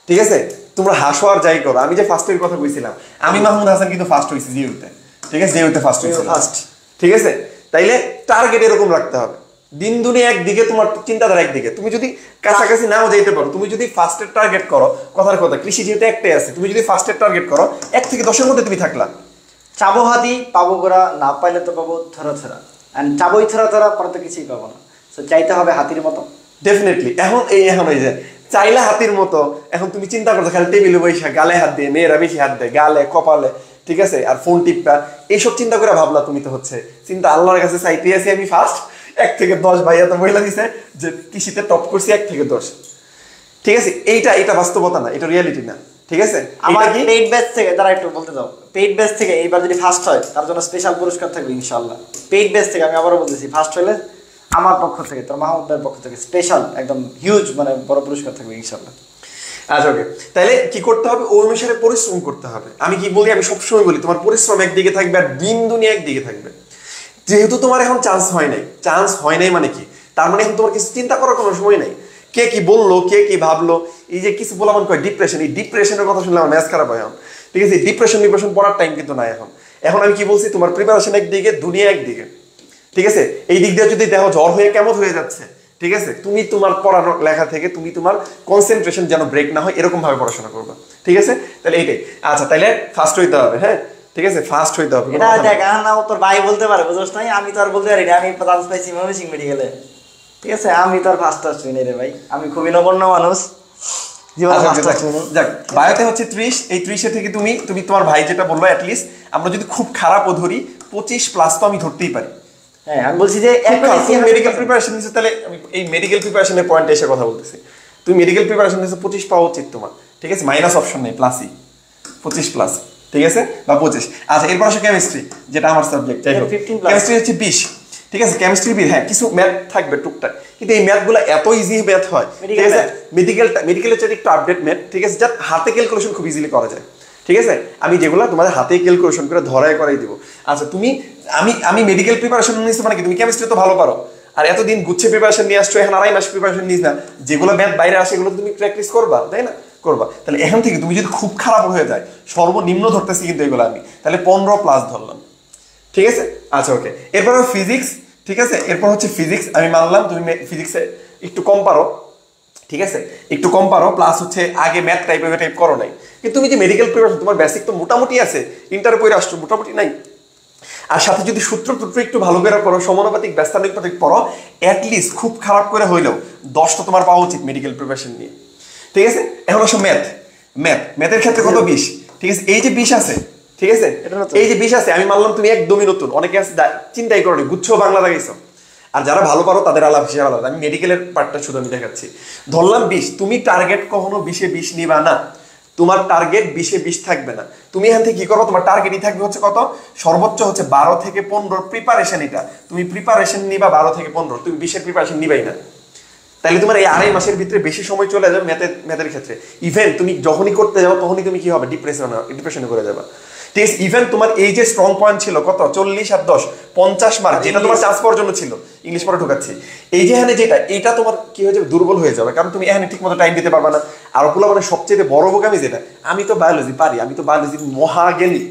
ঠিক আছে, তোমরা হাসো আর যাই করো, আমি যে ফার্স্টের কথা বলছিলাম, আমি মাহমুদ হাসান কিন্তু ফার্স্ট হয়েছি জিউতে। ঠিক আছে, জিউতে ফার্স্ট হয়েছি ফার্স্ট। ঠিক আছে, তাইলে টার্গেট এরকম রাখতে হবে। দিন দুনে একদিকে, তোমার চিন্তাধারা একদিকে। তুমি যদি কাছাকাছি নাও যাইতে পারো, তুমি যদি ফার্স্টের টার্গেট করো, কথার কথা কৃষি যেহেতু একটাই আছে, তুমি যদি ফার্স্টের টার্গেট করো 1 থেকে 10-এর মধ্যে তুমি থাকলা। চাবো হাতি পাবো গোড়া, না পাইলে তো পাবো থরা থরা, এন্ড চাবোই থরা থরা, পরে তো কিছুই পাবো না। তো চাইতে হবে হাতির মতো, ডেফিনেটলি। এখন এই যে চাইলে হাতির মতো, এখন তুমি চিন্তা করছো খালি টেবিলে বৈশা গালে হাত দিয়ে, মেয়েরা বেশি হাত দেয় গালে কপালে, ঠিক আছে, আর ফোন টিপটা, এইসব চিন্তা করে ভাবলা তুমি, তো হচ্ছে চিন্তা আল্লাহর কাছে চাইতে আছি আমি ফার্স্ট 1 থেকে 10। ভাইয়া তো মহিলা দিছে যে কৃষিতে টপ করছি 1 থেকে 10। ঠিক আছে, এটা বাস্তবতা না, এটা রিয়ালিটি না। ঠিক আছে, আমার পেইড ব্যাচ থেকে, তারা একটু বলতে দাও, পেইড ব্যাচ থেকে এইবার যদি ফার্স্ট হয় তার জন্য স্পেশাল পুরস্কার থাকবে ইনশাআল্লাহ। পেইড ব্যাচ থেকে আমি আবারও বলতেছি, ফার্স্ট হলে আমার পক্ষ থেকে, তোর মাহমুদ ভাইয়ের পক্ষ থেকে স্পেশাল একদম হিউজ মানে বড় পুরস্কার থাকবে ইনশাআল্লাহ। আচ্ছা, ওকে। তাহলে কি করতে হবে? ওই অনুসারে পরিশ্রম করতে হবে। আমি কি বলি, আমি সবসময় বলি তোমার পরিশ্রম একদিকে থাকবে আর দিন দুনিয়া একদিকে থাকবে। যেহেতু তোমার এখন চান্স হয় নাই মানে কি? তার মানে এখন তোমার কিছু চিন্তা করার কোনো সময় নাই। কে কি বললো, কে কি ভাবলো, এই যে কিছু বলা মনে কয় ডিপ্রেশন, এই ডিপ্রেশনের কথা শুনলে আমার ম্যাচ খারাপ হয় এখন। ঠিক আছে, ডিপ্রেশন পড়ার টাইম কিন্তু নাই এখন। এখন আমি কি বলছি, তোমার প্রিপারেশন একদিকে, দুনিয়া একদিকে। ঠিক আছে, এই দিক দিয়ে যদি দেখো জ্বর হয়ে কেমন হয়ে যাচ্ছে, ঠিক আছে, তুমি তোমার পড়ানো লেখা থেকে তুমি তোমার কনসেন্ট্রেশন যেন ব্রেক না হয়, এরকম ভাবে পড়াশোনা করবা। ঠিক আছে, তাহলে এইটাই। আচ্ছা, তাহলে ফার্স্ট হইতে হবে। হ্যাঁ, ঠিক আছে, ফার্স্ট হইতে হবে। এটা দেখ, না তোর ভাই বলতে পারে, বুঝছ নাই, আমি তো আর বলতে পারি না। আমি চান্স পাইছি ময়মনসিংহ মেডিকেলে। ঠিক আছে, আমি তো আর ফার্স্ট আসছি না রে ভাই, আমি খুবই নগণ্য মানুষ। যাক, বায়োতে হচ্ছে 30, এই 30-এ থেকে তুমি তোমার ভাই যেটা বললো, অ্যাটলিস্ট আমরা যদি খুব খারাপও ধরি 25+ তো আমি ধরতেই পারি। হ্যাঁ, আমি বলছি যে মেডিকেল প্রিপারেশন নিচ্ছে, তাহলে আমি এই মেডিকেল প্রিপারেশনের পয়েন্টে এসে কথা বলতেছি। তুমি মেডিকেল প্রিপারেশন নিচ্ছে, 25 পাওয়া উচিত তোমার। ঠিক আছে, মাইনাস অপশন নেই, প্লাসই 25+। ঠিক আছে, বা 25। আচ্ছা, এরপর আসে কেমিস্ট্রি, যেটা আমার সাবজেক্ট। যাই হোক, কেমিস্ট্রি হচ্ছে 20। ঠিক আছে, কেমিস্ট্রি হ্যাঁ কিছু ম্যাথ থাকবে টুকটাক, কিন্তু এই ম্যাথগুলো এত ইজি ম্যাথ হয়। ঠিক আছে, মেডিকেলের চেয়ে একটু আপডেট ম্যাথ। ঠিক আছে, যা হাতে ক্যালকুলেশন খুব ইজিলি করা যায়। ঠিক আছে, আমি যেগুলো তোমাদের হাতে ক্যালকুলেশন করে ধরায় করাই দিব। আচ্ছা তুমি আমি মেডিকেল প্রিপারেশন নিয়েছি মানে কি তুমি কেমিস্ট্রি তো ভালো পারো, আর এতদিন গুচ্ছে প্রিপারেশন নিয়ে আসছো, এখন 2.5 মাস প্রিপারেশন নিস না, যেগুলো ম্যাথ বাইরে আসে এগুলো তুমি প্র্যাকটিস করবা, তাই না? করবা। তাহলে এখান থেকে তুমি যদি খুব খারাপ হয়ে যায়, সর্বনিম্ন ধরতেছি কিন্তু এগুলো আমি, তাহলে 15 প্লাস ধরলাম, ঠিক আছে? আচ্ছা ওকে, এরপর ফিজিক্স, ঠিক আছে? এরপর হচ্ছে ফিজিক্স আমি মানলাম তুমি ফিজিক্সে একটু কম পারো, ঠিক আছে? একটু কম পারো, প্লাস হচ্ছে আগে ম্যাথ টাইপ করো নাই, কিন্তু তুমি যে মেডিকেল প্রিপারেশন তোমার বেসিক তো মোটামুটি আছে, ইন্টার পড়ে আসছো মোটামুটি নাই, আর সাথে যদি সূত্র একটু ভালো করে পড়ো, সমানুপাতিক ব্যস্তানুপাতিক পড়ো, অ্যাটলিস্ট খুব খারাপ করে হইলেও 10 তো তোমার পাওয়া উচিত মেডিকেল প্রিপারেশন নিয়ে, ঠিক আছে? এখন আসো ম্যাথের ক্ষেত্রে কত 20, ঠিক আছে? এই যে 20 আছে, ঠিক আছে, এই যে 20 আছে আমি মানলাম তুমি একদমই নতুন, অনেকে আছে চিন্তাই করো গুচ্ছ বাংলা লাগাইছো, আর যারা ভালো পারো তাদের আলাপ হিসেবে আলাদা, আমি মেডিকেলের পার্টটা শুধু আমি দেখাচ্ছি। ধরলাম 20, তুমি টার্গেট কখনো 20-এ 20 নিবা না, তোমার টার্গেট 20-এ 20 থাকবে না। তুমি এখান থেকে কি করো, তোমার টার্গেটই থাকবে হচ্ছে কত, সর্বোচ্চ হচ্ছে 12 থেকে 15 প্রিপারেশন, এটা তুমি প্রিপারেশন নিবা 12 থেকে 15, তুমি 20-এর প্রিপারেশন নিবাই না, তাহলে তোমার এই 2.5 মাসের ভিতরে বেশি সময় চলে যাবে ম্যাথের ক্ষেত্রে। ইভেন তুমি যখনই করতে যাবো তখনই তুমি কি হবে, ডিপ্রেশনে করে যাবা, ঠিক আছে? ইভেন তোমার এই যে স্ট্রং পয়েন্ট ছিল কত 40 আর 10 50 মার্ক, যেটা তোমার চান্স পাওয়ার জন্য ছিল, ইংলিশ পড়া ঢোকাচ্ছি, এই যে এখানে যেটা এটা তোমার কি হয়ে যাবে, দুর্বল হয়ে যাবে, কারণ তুমি এখানে ঠিক মতো টাইম দিতে পারবে না। আর ওগুলো মানে সবচেয়ে বড় বোকামি যেটা, আমি তো বায়োলজি পারি, আমি তো বায়োলজি মহাজ্ঞানী,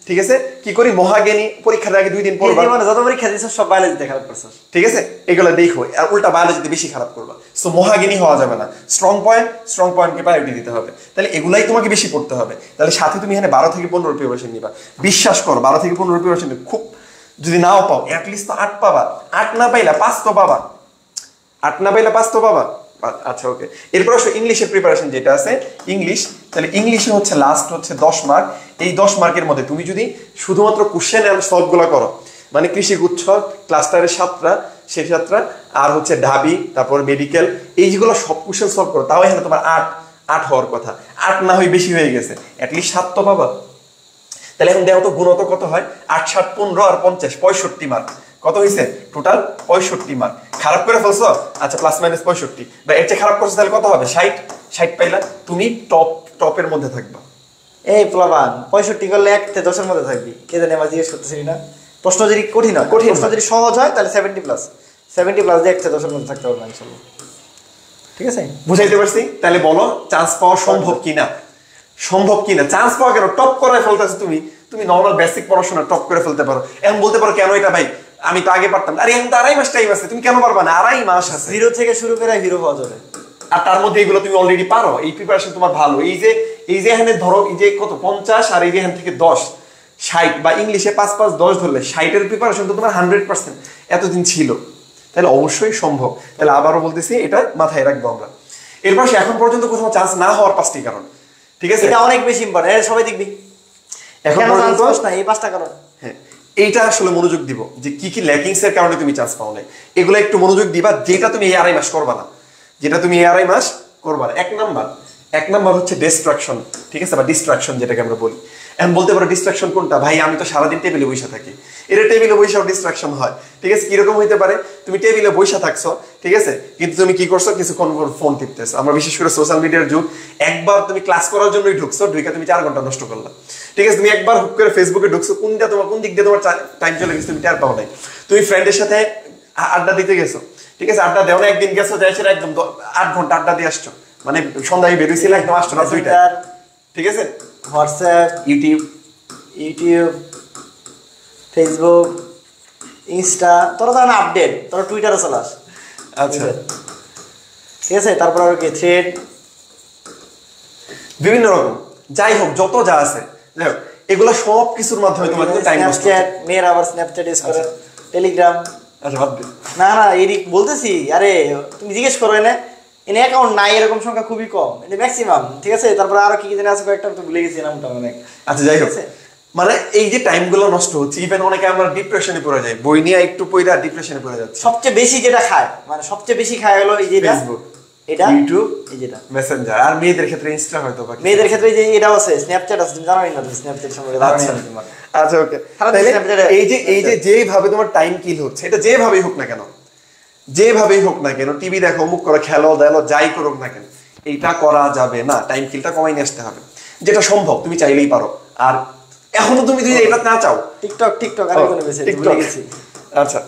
ঠিক আছে? কি করি, মহাজ্ঞানী, পরীক্ষার আগে 2 দিন পড়বা, মানে যত পরীক্ষা দিছো সব বায়োলজিতে খারাপ করছো, ঠিক আছে? এগুলো দেখো, আর উল্টা বায়োলজিতে বেশি খারাপ করবা, সো মহাজ্ঞানী হওয়া যাবে না, স্ট্রং পয়েন্টকে প্রায়োরিটি দিতে হবে, তাহলে এগুলাই তোমাকে বেশি পড়তে হবে। তাহলে সাথে তুমি এখানে 12 থেকে 15 প্রিপারেশন নিবা, বিশ্বাস করো 12 থেকে 15 প্রিপারেশন খুব, যদি নাও পাও অ্যাটলিস্ট তো 8 পাবা, 8 না পাইলা 5 তো পাবা, 8 না পাইলা 5 তো পাবা। আচ্ছা ওকে, এরপর আসো ইংলিশের প্রিপারেশন যেটা আছে ইংলিশ, তাহলে ইংলিশে হচ্ছে লাস্ট হচ্ছে 10 মার্ক, এই 10 মার্কের মধ্যে তুমি যদি শুধুমাত্র কোশ্চেন অ্যান্ড সলভগুলো করো, মানে কৃষি গুচ্ছ, ক্লাস্টারের 7টা, সেই 7টা, আর হচ্ছে ঢাবি, তারপর মেডিকেল, এইগুলো সব কোশ্চেন সলভ করো, তাও এখানে তোমার 8 হওয়ার কথা, 8 না হয়ে বেশি হয়ে গেছে, অ্যাটলিস্ট 7 তো পাবা। তাহলে এখন দেখো তো গুণত কত হয়, 8 7 15 আর 50 65 মার্ক, কত হয়েছে টোটাল 65 মার্ক। খারাপ করে ফেলছো, আচ্ছা প্লাস মাইনাস 65, বা এর চেয়ে খারাপ করছো তাহলে কত হবে, 60 পাইলা, তুমি টপের মধ্যে থাকবা। এই প্লাবান 65 করলে 1 থেকে 10-এর মধ্যে থাকবি, কে জানে আমার জিজ্ঞেস করতেছি না, প্রশ্ন যদি কঠিন হয়, প্রশ্ন যদি সহজ হয় তাহলে 70 প্লাস দিয়ে 1 থেকে 10-এর মধ্যে থাকতে পারবে ইনশাআল্লাহ, ঠিক আছে? বুঝাইতে পারছি? তাহলে বলো চান্স পাওয়া সম্ভব কিনা, চান্স পাওয়া কেন, টপ করে ফেলতেছো তুমি নর্মাল বেসিক পড়াশোনা টপ করে ফেলতে পারো। এখন বলতে পারো কেন এটা ভাই, আমি তো আগে পারতাম, আরে এখন তো 2.5 মাস টাইম আছে, তুমি কেন পারবা না? 2.5 মাস আছে, 0 থেকে শুরু করে হিরো হওয়া যাবে, আর তার মধ্যে এগুলো তুমি অলরেডি পারো, এই প্রিপারেশন তোমার ভালো, এই যে এখানে ধরো এই যে কত 50 আর এই যে এখান থেকে 10 60, বা ইংলিশে 5 5 10 ধরলে 60-এর প্রিপারেশন তো তোমার 100% এতদিন ছিল, তাহলে অবশ্যই সম্ভব। তাহলে আবারও বলতেছি, এটা মাথায় রাখবো আমরা। এরপর এখন পর্যন্ত কোথাও চান্স না হওয়ার 5টি কারণ, ঠিক আছে? এটা অনেক বেশি ইম্পর্টেন্ট, সবাই দেখবি এখন পর্যন্ত না এই 5টা কারণ, হ্যাঁ এইটা আসলে মনোযোগ দিব যে কি কি ল্যাকিংস এর কারণে তুমি চান্স পাও না, এগুলো একটু মনোযোগ দিবা, যেটা তুমি এই 2.5 মাস করবা না, এক নাম্বার হচ্ছে ডিস্ট্রাকশন, ঠিক আছে, বা ডিস্ট্রাকশন যেটাকে আমরা বলি। এখন বলতে পারো ডিস্ট্রাকশন কোনটা, ভাই আমি তো সারাদিন টেবিলে বসে থাকি, এটা টেবিলে বসেও ডিস্ট্রাকশন হয়, ঠিক আছে? কিরকম হইতে পারে, তুমি টেবিলে বসে থাকছো, ঠিক আছে, কিন্তু তুমি কি করছো, কিছুক্ষণ ফোন টিপতেছো, আমরা বিশেষ করে সোশ্যাল মিডিয়ার যুগ, একবার তুমি ক্লাস করার জন্যই ঢুকছো, ঢুকে তুমি 4 ঘন্টা নষ্ট করলা, ঠিক আছে? তুমি একবার হুক করে ফেসবুকে ঢুকছো, কোন দিক দিয়ে তোমার টাইম চলে গেছে তুমি টের পাও নাই, তুমি ফ্রেন্ডের সাথে আড্ডা দিতে গেছো, ঠিক আছে, আড্ডা দেও না, একদিন গেছো যাই সেটা একদম 8 ঘন্টা আড্ডা দিয়ে আসছো, মানে সন্ধ্যায় বেরোইছিল একদম আসছো না 2টা, ঠিক আছে? হোয়াটসঅ্যাপ, ইউটিউব, ফেসবুক, ইনস্টা, তোরা তো আপডেট, তোরা টুইটারে চালাস, আচ্ছা ঠিক আছে? তারপর আর কি থ্রেড, বিভিন্ন রকম, যাই হোক যত যা আছে, যাই হোক এগুলো সব কিছুর মাধ্যমে তোমার টাইম নষ্ট স্ন্যাপচ্যাট, মেয়েরা আবার স্ন্যাপচ্যাট ইউজ করে, টেলিগ্রাম, আচ্ছা বাদ দে, না এদিক বলতেছি, আরে তুমি জিজ্ঞেস করো এনে অ্যাকাউন্ট নাই এরকম সংখ্যা খুবই কম, এটা ম্যাক্সিমাম, ঠিক আছে? তারপরে আরো কি কি জানা আছে কয়েকটা, তো ভুলে গেছি নামটা অনেক। আচ্ছা যাই হোক, মানে এই যে টাইমগুলো নষ্ট হচ্ছে, ইভেন অনেকে আমরা ডিপ্রেশনে পড়ে যাই, বই নিয়ে একটু পড়া ডিপ্রেশনে পড়ে যাচ্ছে। সবচেয়ে বেশি যেটা খায়, মানে সবচেয়ে বেশি খায় হলো এই যে ফেসবুক, এটা ইউটিউব, এই যেটা মেসেঞ্জার, আর মেয়েদের ক্ষেত্রে ইনস্টা হয়তো বাকি, মেয়েদের ক্ষেত্রে যে এটাও আছে, স্ন্যাপচ্যাট আছে, তুমি জানোই না, তুমি স্ন্যাপচ্যাট সম্পর্কে জানোই না তোমার। আচ্ছা ওকে, তাহলে এই যে যেভাবে তোমার টাইম কিল হচ্ছে, এটা যেভাবেই হোক না কেন, টিভি দেখো, মুখ করো, খেলো দেলো, যাই করুক না কেন, এইটা করা যাবে না, টাইম কিলটা কমাই নিয়ে আসতে হবে, যেটা সম্ভব তুমি চাইলেই পারো। আর এখনো তুমি যদি এটা না চাও, টিকটক আর কোনো বেশি ভুলে গেছি। আচ্ছা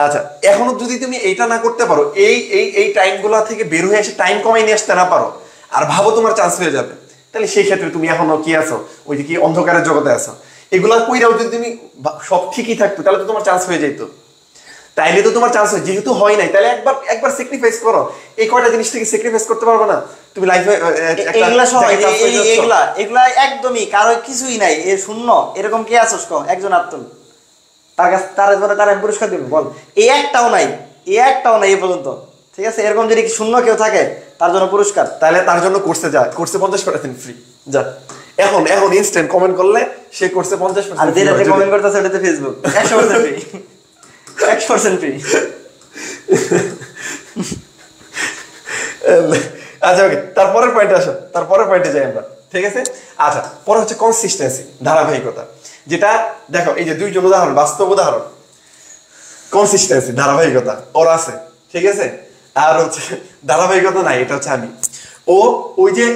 আচ্ছা, এখনো যদি তুমি এইটা না করতে পারো, এই টাইমগুলো থেকে বের হয়ে এসে টাইম কমাই নিয়ে আসতে না পারো, আর ভাবো তোমার চান্স হয়ে যাবে, তাহলে সেই ক্ষেত্রে তুমি এখনো কি আছো, ওই যে কি অন্ধকারের জগতে আছো। এগুলা কইরাও যদি তুমি সব ঠিকই থাকতো তাহলে তো তোমার চান্স হয়ে যেত। তাইলে তো তোমার চান্স হয়, যেহেতু হয় নাই তাহলে একবার স্যাক্রিফাইস করো। এই কয়টা জিনিস থেকে স্যাক্রিফাইস করতে পারবে না তুমি লাইফে? এগুলা সবাই এগুলা একদমই কারো কিছুই নাই, এ শূন্য এরকম কে আছোস ক একজন আত্মন তার কাছে তার আমি পুরস্কার দিব বল? এই একটাও নাই এই পর্যন্ত, ঠিক আছে? এরকম যদি শূন্য কেউ থাকে তার জন্য পুরস্কার, তাহলে তার জন্য কোর্সে 50% ফ্রি। যা এখন ইনস্ট্যান্ট কমেন্ট করলে সে কোর্সে 50%। আর যেটাতে কমেন্ট করতেছে ওটাতে ফেসবুক 100% ফ্রি, 100% ফ্রি। আচ্ছা ওকে, তারপরের পয়েন্টে যাই আমরা, ঠিক আছে? আচ্ছা, পরে হচ্ছে কনসিস্টেন্সি, ধারাবাহিকতা, যেটা দেখো এই যে দুইজন উদাহরণ, বাস্তব উদাহরণ। কনসিস্টেন্সি, ধারাবাহিকতা ওর আছে, ঠিক আছে? আর হচ্ছে ধারাবাহিকতা নাই, এটা হচ্ছে আমি। ও ওই যে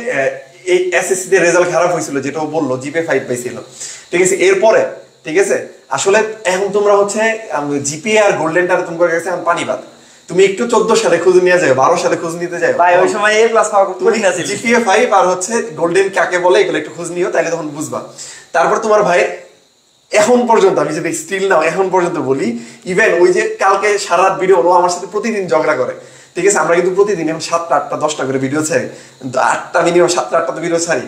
এই এসএসসি তে রেজাল্ট খারাপ হয়েছিল, যেটা ও বললো জিপিএ 5 পাইছিল, ঠিক আছে? এরপরে ঠিক আছে, আসলে এখন তোমরা হচ্ছে জিপিএ আর গোল্ডেনটার তোমার কাছে এখন পানি বাদ। তুমি একটু 14 সালে খোঁজ নিয়ে যাও, 12 সালে খোঁজ নিতে যাও ভাই, ওই সময় এ প্লাস পাওয়া কঠিন আছে। জিপিএ 5 আর হচ্ছে গোল্ডেন কাকে বলে এগুলো একটু খোঁজ নিও, তাহলে তখন বুঝবা। তারপর তোমার ভাই এখন পর্যন্ত, আমি যদি স্টিল নাও এখন পর্যন্ত বলি, ইভেন ওই যে কালকে সারা রাত ভিডিও, ও আমার সাথে প্রতিদিন ঝগড়া করে, ঠিক আছে? আমরা কিন্তু প্রতিদিন এখন 7টা 8টা 10টা করে ভিডিও ছাড়ি, 8টা মিনিমাম 7টা 8টা তো ভিডিও ছাড়ি।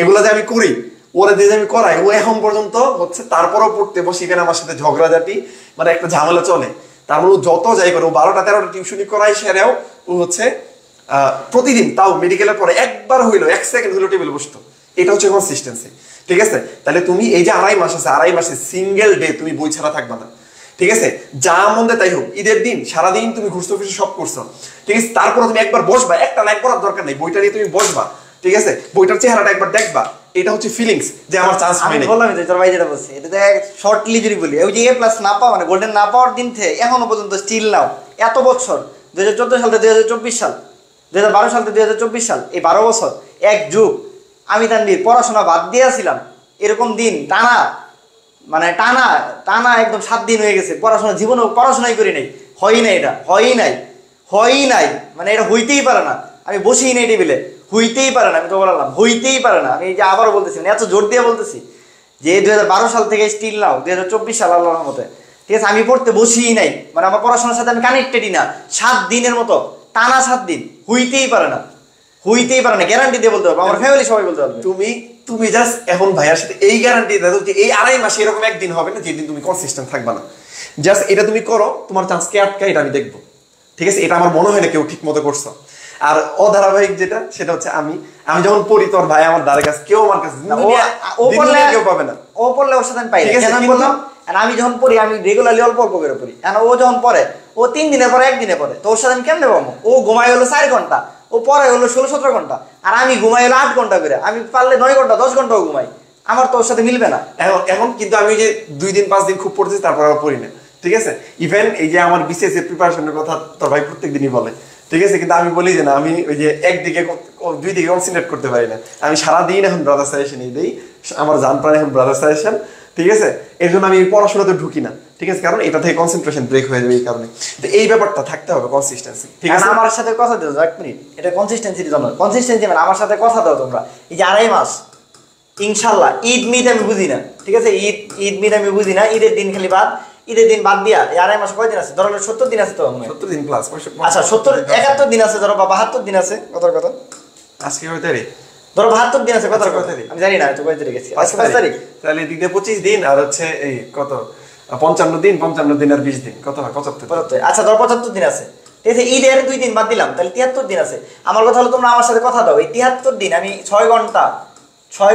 এগুলো যে আমি করি, ওরা দিয়ে আমি করাই, ও এখন পর্যন্ত হচ্ছে তারপরও পড়তে বসে, ইভেন আমার সাথে ঝগড়াঝাটি, মানে একটা ঝামেলা চলে। তারপর ও যত যাই করে, ও 12টা 13টা টিউশনি করাই সেরেও ও হচ্ছে প্রতিদিন, তাও মেডিকেলের পরে একবার হইলো 1 সেকেন্ড হইলো টেবিলে বসতো। এটা হচ্ছে কনসিস্টেন্সি, ঠিক আছে? তাহলে তুমি এই যে 2.5 মাস আছে, 2.5 মাসে সিঙ্গেল ডে তুমি বই ছাড়া থাকবা না, ঠিক আছে? যা মন দেয় তাই হোক, ঈদের দিন সারাদিন তুমি ঘুরতে ফিরতে সব করছো, ঠিক আছে? তারপর তুমি একবার বসবা, একটা লাইন পড়ার দরকার নেই, বইটা নিয়ে তুমি বসবা, ঠিক আছে? বইটার চেহারাটা একবার দেখবা, এটা হচ্ছে ফিলিংস যে আমার চান্স হয় না। বললাম তো তোর ভাই যেটা বলছে, এটা শর্টলি যদি বলি, ওই যে এ প্লাস না পাওয়া, মানে গোল্ডেন না পাওয়ার দিন থেকে এখনো পর্যন্ত স্টিল নাও, এত বছর 2014 সাল থেকে 2024 সাল, 2012 সাল থেকে 2024 সাল, এই 12 বছর এক যুগ আমি তানভীর পড়াশোনা বাদ দিয়েছিলাম। এরকম দিন টানা, মানে টানা একদম 7 দিন হয়ে গেছে পড়াশোনা, জীবনেও পড়াশোনাই করি নাই, এটা হয়ই নাই, মানে এটা হইতেই পারে না। আমি বসেই নেই টেবিলে, হইতেই পারে না, আমি তো বললাম হইতেই পারে না। আমি এই যে আবারও বলতেছি, মানে এত জোর দিয়ে বলতেছি যে 2012 সাল থেকে স্টিল নাও 2024 সাল, আল্লাহর রহমতে, ঠিক আছে? আমি পড়তে বসিই নাই, মানে আমার পড়াশোনার সাথে আমি কানেক্টেডই না। 7 দিনের মতো টানা 7 দিন হইতেই পারে না, গ্যারান্টি দিয়ে বলতে পারবো, আমার ফ্যামিলি সবাই বলতে পারবে। তুমি জাস্ট এখন ভাইয়ার সাথে এই গ্যারান্টি দাও যে এই 2.5 মাসে এরকম একদিন হবে না যেদিন তুমি কনসিস্টেন্ট থাকবা না। জাস্ট এটা তুমি করো, তোমার চান্স কে আটকায় এটা আমি দেখবো, ঠিক আছে? এটা আমার মনে হয় না কেউ ঠিক মতো করছো। আর অধারাবাহিক যেটা, সেটা হচ্ছে আমি যখন পড়ি, তোর ভাই আমার দ্বারে কাছে, কেউ আমার কাছে কেউ পাবে না। ও পড়লে ওর সাথে আমি পাই, আমি বললাম আমি যখন পড়ি আমি রেগুলারলি অল্প করে পড়ি, ও যখন পড়ে ও 3 দিনের পরে 1 দিনে পড়ে, তো ওর সাথে আমি কেমনে পাবো? ও ঘুমাই হলো 4 ঘন্টা, ও পড়ে হলো 16-17 ঘন্টা, আর আমি ঘুমাই হলো 8 ঘন্টা করে, আমি পারলে 9 ঘন্টা 10 ঘন্টাও ঘুমাই, আমার তো ওর সাথে মিলবে না। এখন কিন্তু আমি যে 2 দিন 5 দিন খুব পড়তেছি, তারপর আর পড়ি না, ঠিক আছে? ইভেন এই যে আমার বিসিএস এর প্রিপারেশনের কথা তোর ভাই প্রত্যেক দিনই বলে, ঠিক আছে? কিন্তু আমি বলি যে না, আমি ওই যে একদিকে 2 দিকে কনসেন্ট্রেট করতে পারি না। আমি সারাদিন এখন ব্রাদার সাজেশনই দেই, আমার জান প্রাণ এখন ব্রাদার সাজেশন, ঠিক আছে? এর জন্য আমি পড়াশোনাতে ঢুকি না, ঠিক আছে? কারণ এটা থেকে কনসেন্ট্রেশন ব্রেক হয়ে যাবে এই কারণে। তো এই ব্যাপারটা থাকতে হবে, কনসিস্টেন্সি, ঠিক আছে? আমার সাথে কথা দাও 1 মিনিট, এটা কনসিস্টেন্সির জন্য। কনসিস্টেন্সি মানে আমার সাথে কথা দাও তোমরা, এই যে 2.5 মাস ইনশাল্লাহ। ঈদ মিদ আমি বুঝি না, ঠিক আছে? ঈদ মিদ আমি বুঝি না, ঈদের দিন খালি বাদ, ঈদের দিন বাদ দিয়া এই 2.5 মাস কয়দিন আছে? ধরো 70 দিন আছে তো, 70 দিন প্লাস। আচ্ছা 71 দিন আছে ধরো, বা 72 দিন আছে, কথার কথা আজকে কয় তারিখ? ধরো 72 দিন আছে, কথার কথা আমি জানি না তো কয় তারিখ আছে, আজকে 5 তারিখ, তাহলে দিনে 25 দিন, আর হচ্ছে এই কত 55 দিন, 55 দিন আর 20 দিন, কত হয়? 75। আচ্ছা ধরো 75 দিন আছে, ঠিক আছে? ঈদের 2 দিন বাদ দিলাম, তাহলে 73 দিন আছে। আমার কথা হলো তোমরা আমার সাথে কথা দাও, এই 73 দিন আমি 6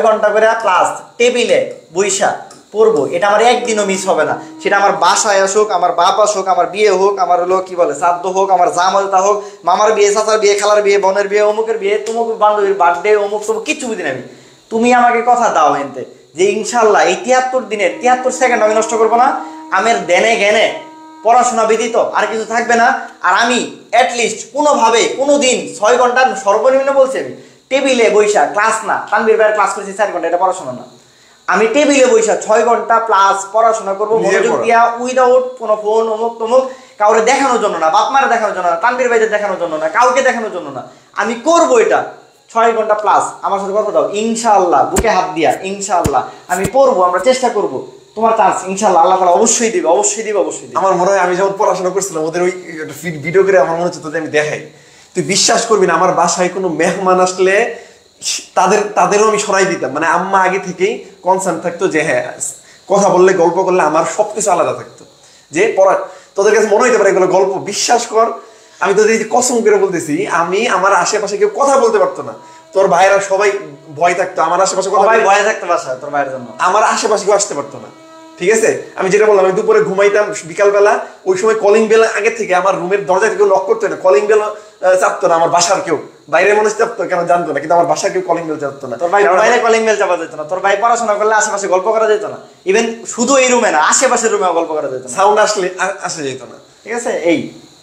ঘন্টা করে প্লাস টেবিলে বইসা পড়বো, এটা আমার একদিনও মিস হবে না। সেটা আমার বাসায় আসুক, আমার বাপ আসুক, আমার বিয়ে হোক, আমার হলো কি বলে শ্রাদ্ধ হোক, আমার জামালতা হোক, মামার বিয়ে, চাচার বিয়ে, খালার বিয়ে, বোনের বিয়ে, অমুকের বিয়ে, তুমুক বান্ধবীর বার্থডে, অমুক তমুক কিচ্ছু বুঝি না আমি। তুমি আমাকে কথা দাও এনতে যে ইনশাল্লাহ এই 73 দিনের 73 সেকেন্ড আমি নষ্ট করবো না। আমার দেনে জ্ঞানে পড়াশোনা ব্যতীত আর কিছু থাকবে না। আর আমি অ্যাটলিস্ট কোনোভাবে কোনো দিন 6 ঘন্টা সর্বনিম্ন বলছি আমি টেবিলে বৈশা, ক্লাস না, তানভীর ভাইয়ের ক্লাস করেছি 4 ঘন্টা, এটা পড়াশোনা না। আমি টেবিলে বসে 6 ঘন্টা প্লাস পড়াশোনা করবো মনোযোগ দিয়া, উইদাউট কোনো ফোন অমুক তমুক, কাউরে দেখানোর জন্য না, বাপ মারা দেখানোর জন্য না, তানভীর ভাইদের দেখানোর জন্য না, কাউকে দেখানোর জন্য না, আমি করবো এটা 6 ঘন্টা প্লাস। আমার সাথে কথা দাও, ইনশাআল্লাহ, বুকে হাত দিয়া ইনশাআল্লাহ আমি পড়বো, আমরা চেষ্টা করবো, তোমার চান্স ইনশাআল্লাহ আল্লাহ তাআলা অবশ্যই দিবে, অবশ্যই দিবে, অবশ্যই দিবে। আমার মনে হয় আমি যখন পড়াশোনা করছিলাম ওদের ওই ভিডিও করে আমার মনে হচ্ছে তোদের আমি দেখাই, তুই বিশ্বাস করবি না, আমার বাসায় কোনো মেহমান আসলে তাদেরও আমি সরাই দিতাম। মানে আম্মা আগে থেকেই কনসার্ন থাকতো যে হ্যাঁ কথা বললে গল্প করলে আমার সবকিছু আলাদা থাকতো, যে পড়া তোদের কাছে মনে হইতে পারে এগুলো গল্প, বিশ্বাস কর আমি তোদের এই যে কসম করে বলতেছি, আমি আমার আশেপাশে কেউ কথা বলতে পারতো না, তোর ভাইয়েরা সবাই ভয় থাকতো আমার আশেপাশে, সবাই ভয় থাকতো বাসা তোর ভাইয়ের জন্য, আমার আশেপাশে কেউ আসতে পারতো না। ঠিক আছে, আমি যেটা বললাম, আমি দুপুরে ঘুমাইতাম, বিকালবেলা ওই সময় কলিং বেল আগে থেকে আমার রুমের দরজা কেউ লক করতো না, কলিং বেল চাপতো না, আমার বাসার কেউ, বাইরের মানুষ চাপতো কেন জানতো না, কিন্তু আমার বাসার কেউ কলিং বেল চাপতো না। তোর ভাই বাইরে কলিং বেল চাপা যেত না, তোর ভাই পড়াশোনা করলে আশেপাশে গল্প করা যেত না, ইভেন শুধু এই রুমে না আশেপাশের রুমেও গল্প করা যেত না, সাউন্ড আসলে আসা যেত না। ঠিক আছে,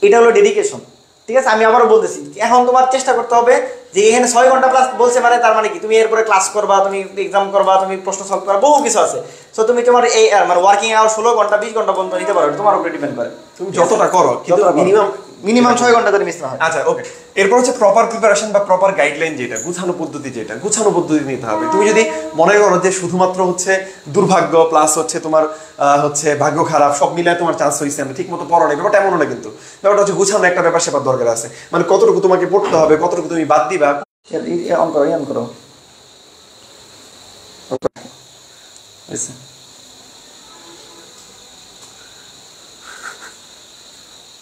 এটা হলো ডেডিকেশন। ঠিক আছে, আমি আবারও বলতেছি, এখন তোমার চেষ্টা করতে হবে যে এখানে 6 ঘন্টা প্লাস বলছে, মানে তার মানে কি তুমি এরপরে ক্লাস করবা, তুমি এক্সাম করবা, তুমি প্রশ্ন সলভ করবা, বহু কিছু আছে। সো তুমি তোমার এই মানে ওয়ার্কিং আওয়ার 16 ঘন্টা 20 ঘন্টা পর্যন্ত নিতে পারো, তোমার উপরে ডিপেন্ড করে, তুমি যতটা করো, কিন্তু মিনিমাম 6 ঘন্টা ধরে মিস না হয়। আচ্ছা ওকে, এরপর হচ্ছে প্রপার প্রিপারেশন বা প্রপার গাইডলাইন, যেটা গুছানো পদ্ধতি, যেটা গুছানো পদ্ধতি নিতে হবে। তুমি যদি মনে করো যে শুধুমাত্র হচ্ছে দুর্ভাগ্য প্লাস হচ্ছে তোমার হচ্ছে ভাগ্য খারাপ সব মিলায় তোমার চান্স হয়েছে না, ঠিক মতো পড়ো না, ব্যাপারটা এমন না, কিন্তু ব্যাপারটা হচ্ছে গুছানো একটা ব্যাপার সেপার দরকার আছে, মানে কতটুকু তোমাকে পড়তে হবে, কতটুকু তুমি বাদ দিবা। অন করো, অন করো।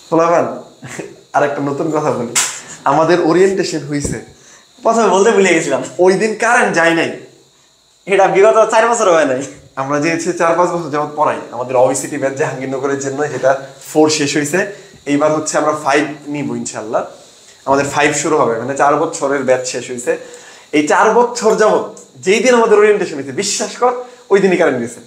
ফলাফান আর একটা নতুন কথা বলি, আমাদের ওরিয়েন্টেশন হয়েছে, প্রথমে বলতে ভুলে গেছিলাম, ওই দিন কারেন্ট যায় নাই, এটা বিগত 4 বছর হয় নাই। আমরা যে 4-5 বছর যাবত পড়াই আমাদের অবিসিটি ব্যাচ জাহাঙ্গীরনগরের জন্য, যেটা 4 শেষ হয়েছে, এইবার হচ্ছে আমরা 5 নিব ইনশাল্লাহ, আমাদের 5 শুরু হবে, মানে 4 বছরের ব্যাচ শেষ হয়েছে। এই 4 বছর যাবত যেই দিন আমাদের ওরিয়েন্টেশন হয়েছে, বিশ্বাস কর ওই দিনই কারেন্ট গেছে,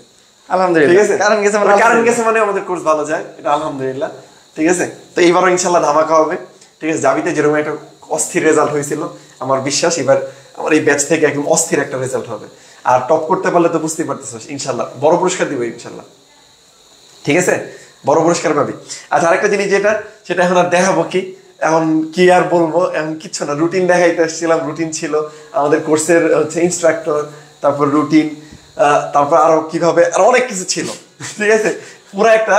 আলহামদুলিল্লাহ। ঠিক আছে, কারেন্ট গেছে মানে আমাদের কোর্স ভালো যায়, এটা আলহামদুলিল্লাহ। ঠিক আছে, তো এইবারও ইনশাল্লাহ ধামাকা হবে। ঠিক আছে, জাবিতে যেরকম একটা অস্থির রেজাল্ট হয়েছিল, আমার বিশ্বাস এবার আমার এই ব্যাচ থেকে একদম অস্থির একটা রেজাল্ট হবে, আর টপ করতে পারলে তো বুঝতেই পারতেছিস, ইনশাল্লাহ বড় পুরস্কার দিব ইনশাল্লাহ। ঠিক আছে, বড় পুরস্কার পাবি। আচ্ছা, আরেকটা জিনিস যেটা, সেটা এখন আর দেখাবো কি, এখন কি আর বলবো, এখন কিচ্ছু না, রুটিন দেখাইতে আসছিলাম, রুটিন ছিল আমাদের কোর্সের হচ্ছে ইনস্ট্রাক্টর, তারপর রুটিন, তারপর আরো কিভাবে আর অনেক কিছু ছিল। ঠিক আছে, পুরো একটা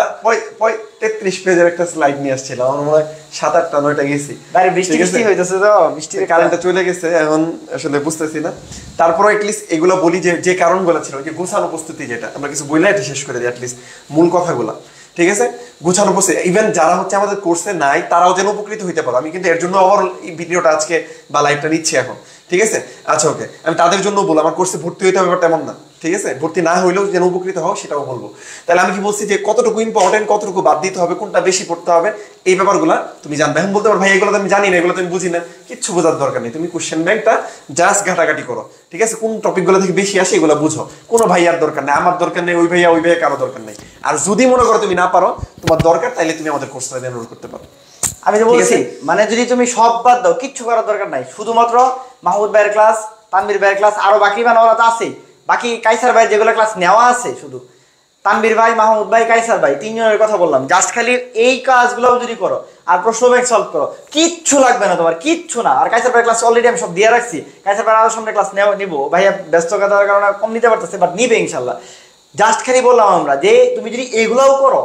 33 পেজের একটা স্লাইড নিয়ে আসছিল, আমার মনে হয় 7-8-9টা গেছি, বৃষ্টি হইতেছে তো, বৃষ্টির কারেন্টটা চলে গেছে, এখন আসলে বুঝতেছি না। তারপর এটলিস্ট এগুলো বলি যে কারণগুলো ছিল, যে গোছানো প্রস্তুতি, যেটা আমরা কিছু বইলে এটা শেষ করে দিই অ্যাটলিস্ট মূল কথাগুলো। ঠিক আছে, গোছানো প্রস্তুতি, ইভেন যারা হচ্ছে আমাদের কোর্সে নাই তারাও যেন উপকৃত হইতে পারো, আমি কিন্তু এর জন্য ওভারঅল এই ভিডিওটা আজকে বা লাইভটা নিচ্ছি এখন। ঠিক আছে, আচ্ছা ওকে, আমি তাদের জন্য বলবো, আমার কোর্সে ভর্তি হইতে হবে তেমন না, ঠিক আছে, ভর্তি না হইলেও যেন উপকৃত হও সেটাও বলবো। তাহলে আমি কি বলছি যে কতটুকু ইম্পর্টেন্ট, কতটুকু বাদ দিতে হবে, কোনটা বেশি পড়তে হবে, এই ব্যাপারগুলো তুমি জানবে। এখন বলতে পারো ভাই এগুলো তো আমি জানি না, এগুলো তো আমি বুঝি না, কিচ্ছু বোঝার দরকার নেই, তুমি কোশ্চেন ব্যাংকটা জাস্ট ঘাটাঘাটি করো। ঠিক আছে, কোন টপিকগুলো থেকে বেশি আসে এগুলো বুঝো, কোনো ভাইয়ার দরকার নেই, আমার দরকার নেই, ওই ভাইয়া কারো দরকার নেই। আর যদি মনে করো তুমি না পারো, তোমার দরকার, তাইলে তুমি আমাদের কোর্সটা এনরোল করতে পারো। আমি তো বলছি, মানে যদি তুমি সব বাদ দাও, কিচ্ছু করার দরকার নাই, শুধুমাত্র মাহমুদ ভাইয়ের ক্লাস, তানভীর ভাইয়ের ক্লাস, আরো বাকি বানাওয়া তো আছে, বাকি কাইসার ভাইয়ের যেগুলো ক্লাস নেওয়া আছে, শুধু তানভীর ভাই, মাহমুদ ভাই, কাইসার ভাই, 3 জনের কথা বললাম, জাস্ট খালি এই কাজগুলো যদি করো আর প্রশ্ন ব্যাংক সলভ করো, কিচ্ছু লাগবে না তোমার, কিচ্ছু না। আর কাইসার ভাইয়ের ক্লাস অলরেডি আমি সব দিয়ে রাখছি, কাইসার ভাই আরো সামনে ক্লাস নিবো, ভাইয়া ব্যস্ততার কারণে কম নিতে পারতেছে, বাট নিবে ইনশাল্লাহ। জাস্ট খালি বললাম আমরা যে তুমি যদি এগুলাও করো,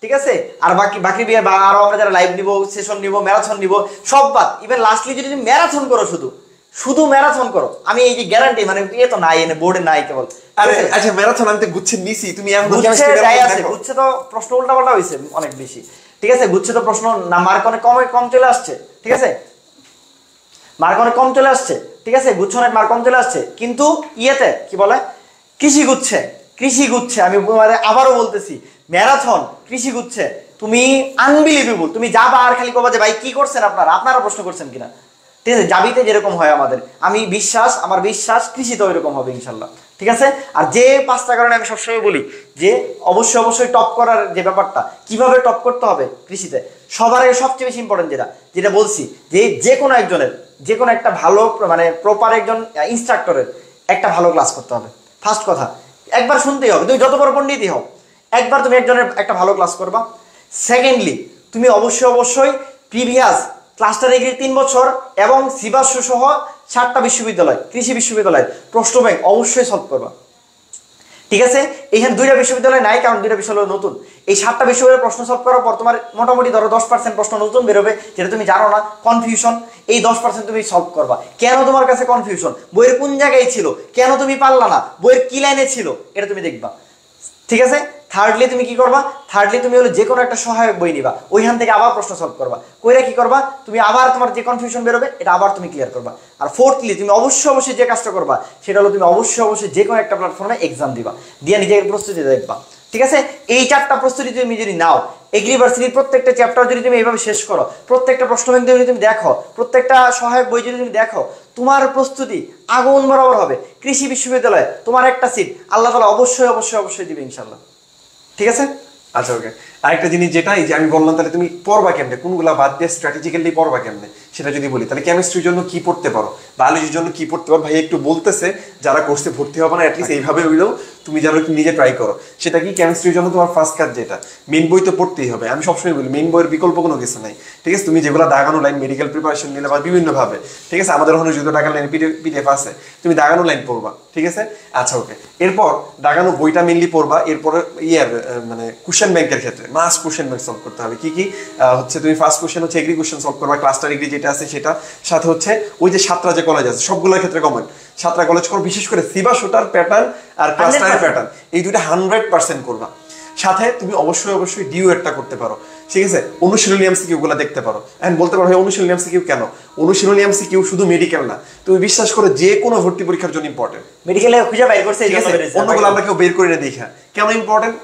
ঠিক আছে, আর বাকি বিয়ে বা আরো আমরা যারা লাইভ নিবো, সেশন নিবো, ম্যারাথন নিবো, সব বাদ, ইভেন লাস্টলি যদি তুমি ম্যারাথন করো, শুধু ম্যারাথন করো, আমি এই যে গ্যারান্টি, মানে এ তো নাই, এনে বোর্ডে নাই কেবল। আরে আচ্ছা, ম্যারাথন আমি তো গুচ্ছে নিছি, তুমি এখন গুচ্ছে তো প্রশ্ন উল্টাপাল্টা হয়েছে অনেক বেশি। ঠিক আছে, গুচ্ছে তো প্রশ্ন না, মার্ক অনেক কম চলে আসছে। ঠিক আছে, মার্ক অনেক কম চলে আসছে। ঠিক আছে, গুচ্ছ অনেক মার্ক কম চলে আসছে, কিন্তু ইয়েতে কি বলে, কৃষি গুচ্ছে, আমি আবারও বলতেছি, ম্যারাথন কৃষি গুচ্ছে, তুমি আনবিলিভেবল, তুমি যাবা আর খালি কবা যে ভাই কি করছেন আপনারা প্রশ্ন করছেন কিনা। ঠিক আছে, জাবিতে যেরকম হয় আমাদের, আমার বিশ্বাস কৃষিতে ওইরকম হবে ইনশাল্লাহ। ঠিক আছে, আর যে 5টা কারণে আমি সবসময় বলি যে অবশ্যই টপ করার যে ব্যাপারটা, কিভাবে টপ করতে হবে কৃষিতে, সবার আগে সবচেয়ে বেশি ইম্পর্টেন্ট যেটা বলছি, যে কোনো একজনের, যে কোনো একটা ভালো মানে প্রপার একজন ইনস্ট্রাক্টরের একটা ভালো ক্লাস করতে হবে। ফার্স্ট কথা, একবার শুনতেই হবে, তুমি যত বড় পণ্ডিতই হও, একবার তুমি একজনের একটা ভালো ক্লাস করবা। সেকেন্ডলি তুমি অবশ্যই প্রিভিয়াস ক্লাস্টার ডিগ্রি 3 বছর এবং সিবাসু সহ 7টা বিশ্ববিদ্যালয়, কৃষি বিশ্ববিদ্যালয় প্রশ্ন ব্যাংক অবশ্যই সলভ করবা। ঠিক আছে, এখানে 2টা বিশ্ববিদ্যালয় নাই, কারণ 2টা বিশ্ববিদ্যালয় নতুন। এই 7টা বিশ্ববিদ্যালয়ের প্রশ্ন সলভ করার পর তোমার মোটামুটি ধরো 10% প্রশ্ন নতুন বেরোবে, যেটা তুমি জানো না, কনফিউশন। এই 10% তুমি সলভ করবা। কেন তোমার কাছে কনফিউশন, বইয়ের কোন জায়গায় ছিল, কেন তুমি পারলা না, বইয়ের কি লাইনে ছিল, এটা তুমি দেখবা। ঠিক আছে, থার্ডলি তুমি কি করবা, থার্ডলি তুমি হলো যে কোনো একটা সহায়ক বই নিবা, ওইখান থেকে আবার প্রশ্ন সলভ করবা, কইরা কি করবা, তুমি আবার তোমার যে কনফিউশন বেরোবে এটা আবার তুমি ক্লিয়ার করবা। আর ফোর্থলি তুমি অবশ্যই যে কাজটা করবা সেটা হলো তুমি অবশ্যই যে কোনো একটা প্ল্যাটফর্মে এক্সাম দিবা, দিয়ে নিজের প্রস্তুতি দেখবা। ঠিক আছে, এই 4টা প্রস্তুতি তুমি যদি নাও, এগ্রিভার্সিটির প্রত্যেকটা চ্যাপ্টার যদি তুমি এইভাবে শেষ করো, প্রত্যেকটা প্রশ্ন ব্যাংক যদি তুমি দেখো, প্রত্যেকটা সহায়ক বই যদি তুমি দেখো, তোমার প্রস্তুতি আগুন বরাবর হবে। কৃষি বিশ্ববিদ্যালয়ে তোমার একটা সিট আল্লাহ তাআলা অবশ্যই দিবে ইনশাআল্লাহ। ঠিক আছে, আচ্ছা ওকে। আরেকটা জিনিস যেটা এই যে আমি বললাম, তাহলে তুমি পড়বা কেমনে, কোনগুলা বাদ দিয়ে স্ট্র্যাটেজিক্যালি পড়বা কেমনে সেটা যদি বলি, তাহলে কেমিস্ট্রির জন্য কি পড়তে পারো, বায়োলজির জন্য কি পড়তে পারো, ভাই একটু বলতেছে যারা কোর্সে ভর্তি হবে না অ্যাটলিস্ট এইভাবে হইলেও তুমি যেন নিজে ট্রাই করো। সেটা কি, কেমিস্ট্রির জন্য তোমার ফার্স্ট কাজ যেটা, মেইন বই তো পড়তেই হবে। আমি সবসময় বলি মেইন বইয়ের বিকল্প কোনো কিছু নাই। ঠিক আছে, তুমি যেগুলো দাগানো লাইন, মেডিকেল প্রিপারেশন নিলে বা বিভিন্নভাবে, ঠিক আছে, আমাদের ওখানে যদি দাগানো লাইন পিডিএফ আছে, তুমি দাগানো লাইন পড়বা। ঠিক আছে, আচ্ছা ওকে। এরপর দাগানো বইটা মেইনলি পড়বা। এরপরে মানে কোশ্চেন ব্যাংকের ক্ষেত্রে মাস্ট কোশ্চেন ব্যাংক সলভ করতে হবে। কি কি হচ্ছে, তুমি ফার্স্ট কোশ্চেন হচ্ছে এগ্রি কোশ্চেন সলভ করবা, ক্লাস্টার এগ্রি যেটা আছে সেটা, সাথে হচ্ছে ওই যে 7টা যে কলেজ আছে সবগুলোর ক্ষেত্রে কমন 7টা কলেজ করো, বিশেষ করে সিবাসুটার প্যাটার্ন আর ক্লাস্টারের প্যাটার্ন, এই দুইটা 100% করবা। সাথে তুমি অবশ্যই ডিউ একটা করতে পারো। ঠিক আছে, অনুশীলনী এমসিকিউ গুলো দেখতে পারো। এখন বলতে পারো অনুশীলনী এমসিকিউ কেন, অনুশীলনী এমসিকিউ শুধু মেডিকেল না, তুমি বিশ্বাস করো যে কোনো ভর্তি পরীক্ষার জন্য ইম্পর্টেন্ট। মেডিকেলে খুঁজে বাইর করছে, এই জন্য বেরিয়েছে, অন্যগুলো আমরা কেউ বের করে না দেখা। কেন ইম্পর্টেন্ট,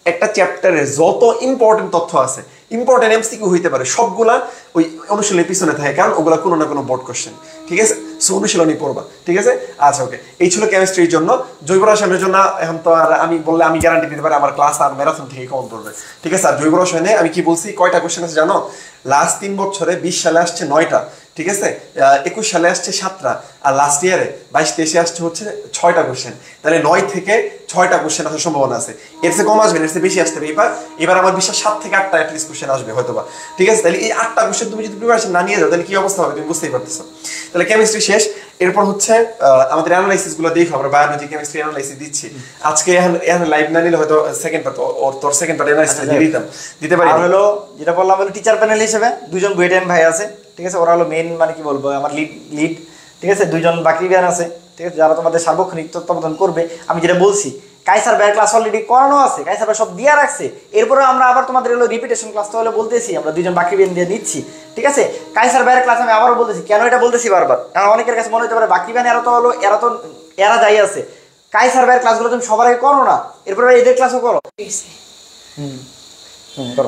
একটা চ্যাপ্টারে যত ইম্পর্টেন্ট তথ্য আছে, ইম্পর্টেন্ট এমসিকিউ হইতে পারে, সবগুলা ওই অনুশীলনের পিছনে থাকে, কারণ ওগুলা কোনো না কোনো বোর্ড কোশ্চেন। ঠিক আছে, সো অনুশীলনী পড়বা। ঠিক আছে, আচ্ছা ওকে। এই ছিল কেমিস্ট্রির জন্য। জৈব রসায়নের জন্য এখন তো আর আমি বললে আমি গ্যারান্টি দিতে পারি আমার ক্লাস আর ম্যারাথন থেকে কমন পড়বে। ঠিক আছে, আর জৈব রসায়নে আমি কি বলছি, কয়টা কোশ্চেন আছে জানো, লাস্ট 3 বছরে 20 সালে আসছে 9টা, ঠিক আছে, 21 সালে আসছে 7টা, আর লাস্ট ইয়ারে 22-23 আসছে হচ্ছে 6টা কোশ্চেন। তাহলে 9 থেকে 6টা কোশ্চেন আসার সম্ভাবনা আছে। এর চেয়ে কম আসবে, এর চেয়ে বেশি আসতে হবে। এবার আমার বিশ্বাস 7 থেকে 8টা অ্যাটলিস্ট কোশ্চেন আসবে হয়তোবা। ঠিক আছে, তাহলে এই 8টা কোশ্চেন তুমি যদি প্রিপারেশন না নিয়ে যাও তাহলে কি অবস্থা হবে তুমি বুঝতেই পারতেছো। তাহলে কেমিস্ট্রি শেষ। এরপর হচ্ছে আমাদের অ্যানালাইসিস গুলো দেখো, আমরা বায়োলজি কেমিস্ট্রি অ্যানালাইসিস দিচ্ছি আজকে। এখন লাইভ না নিলে হয়তো সেকেন্ড পার্ট ওর তোর সেকেন্ড পার্ট অ্যানালাইসিস দিতে পারি। আর হলো যেটা বললাম হলো টিচার প্যানেল হিসেবে 2জন বুয়েটেন ভাই আছে। ঠিক আছে, ওরা হলো মেইন মানে কি বলবো আমার লিড। ঠিক আছে, 2জন বাকি বিয়ান আছে। ঠিক আছে, যারা তোমাদের সার্বক্ষণিক তত্ত্বাবধান করবে। আমি যেটা বলছি, কাইসার ভাইয়ের ক্লাস অলরেডি করানো আছে, কাইসার ভাই সব দিয়ে রাখছে। এরপরে আমরা আবার তোমাদের হলো রিপিটেশন ক্লাসটা হলো বলতেছি, আমরা 2জন বাকি বিয়ান দিয়ে নিচ্ছি। ঠিক আছে, কাইসার ভাইয়ের ক্লাস আমি আবারও বলতেছি, কেন এটা বলতেছি বারবার, কারণ অনেকের কাছে মনে হতে পারে বাকি বিয়ান এরা যাই আছে। কাইসার ভাইয়ের ক্লাসগুলো তুমি সবার আগে করো না, এরপরে এদের ক্লাসও করো।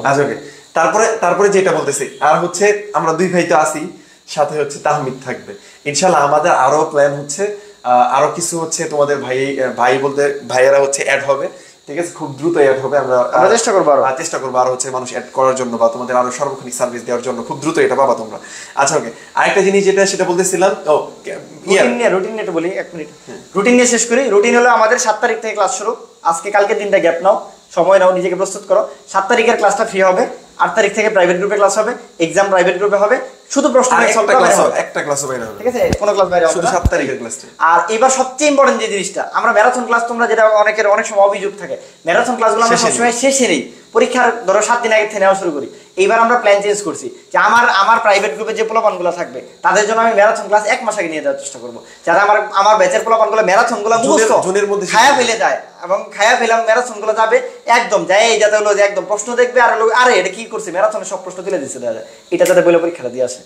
আচ্ছা ওকে। তারপরে যেটা বলতেছি, আর হচ্ছে আমরা 2 ভাই তো আছি, সাথে হচ্ছে তাহমিদ থাকবে ইনশাআল্লাহ। আমাদের আরো প্ল্যান হচ্ছে, আরো কিছু হচ্ছে তোমাদের ভাই বলতে ভাইয়েরা হচ্ছে অ্যাড হবে। ঠিক আছে, খুব দ্রুত অ্যাড হবে। আমরা চেষ্টা করবো আরো হচ্ছে মানুষ অ্যাড করার জন্য বা তোমাদের আরো সার্বক্ষণিক সার্ভিস দেওয়ার জন্য খুব দ্রুত এটা পাবা তোমরা। আচ্ছা ওকে, আরেকটা জিনিস যেটা সেটা বলতেছিলাম, রুটিন নিয়ে বলি 1 মিনিট। রুটিন নিয়ে শেষ করি। রুটিন হলো আমাদের 7 তারিখ থেকে ক্লাস শুরু। আজকে কালকে দিনটা গ্যাপ নাও, সময় নাও, নিজেকে প্রস্তুত করো। 7 তারিখের ক্লাসটা ফ্রি হবে। 8 তারিখ থেকে প্রাইভেট গ্রুপে ক্লাস হবে, এক্সাম প্রাইভেট গ্রুপে হবে, শুধু প্রশ্ন একটা ক্লাসও বাইরে হবে। ঠিক আছে, কোনো ক্লাস বাইরে হবে শুধু 7 তারিখের ক্লাসটা। আর এবার সবচেয়ে ইম্পর্টেন্ট যে জিনিসটা, আমরা ম্যারাথন ক্লাস, তোমরা যেটা অনেক সময় অভিযোগ থাকে, ম্যারাথন ক্লাসগুলো আমরা সবসময় শেষে নেই, পরীক্ষার ধরো 7 দিন আগে থেকে নেওয়া শুরু করি। এইবার আমরা প্ল্যান চেঞ্জ করছি যে আমার প্রাইভেট গ্রুপে যে পোলাপানগুলো থাকবে তাদের জন্য আমি ম্যারাথন ক্লাস 1 মাস আগে নিয়ে যাওয়ার চেষ্টা করবো, যাতে আমার ব্যাচের পোলাপানগুলো ম্যারাথনগুলো জুনের মধ্যে খায়া ফেলে যায়, এবং খায়া ফেলাম ম্যারাথনগুলো যাবে একদম যায়, এই যাতে হলো যে একদম প্রশ্ন দেখবে আর আরে এটা কি করছে, ম্যারাথনে সব প্রশ্ন তুলে দিচ্ছে দেওয়া যায়, এটা যাতে বলে পরীক্ষাটা দিয়ে আসে।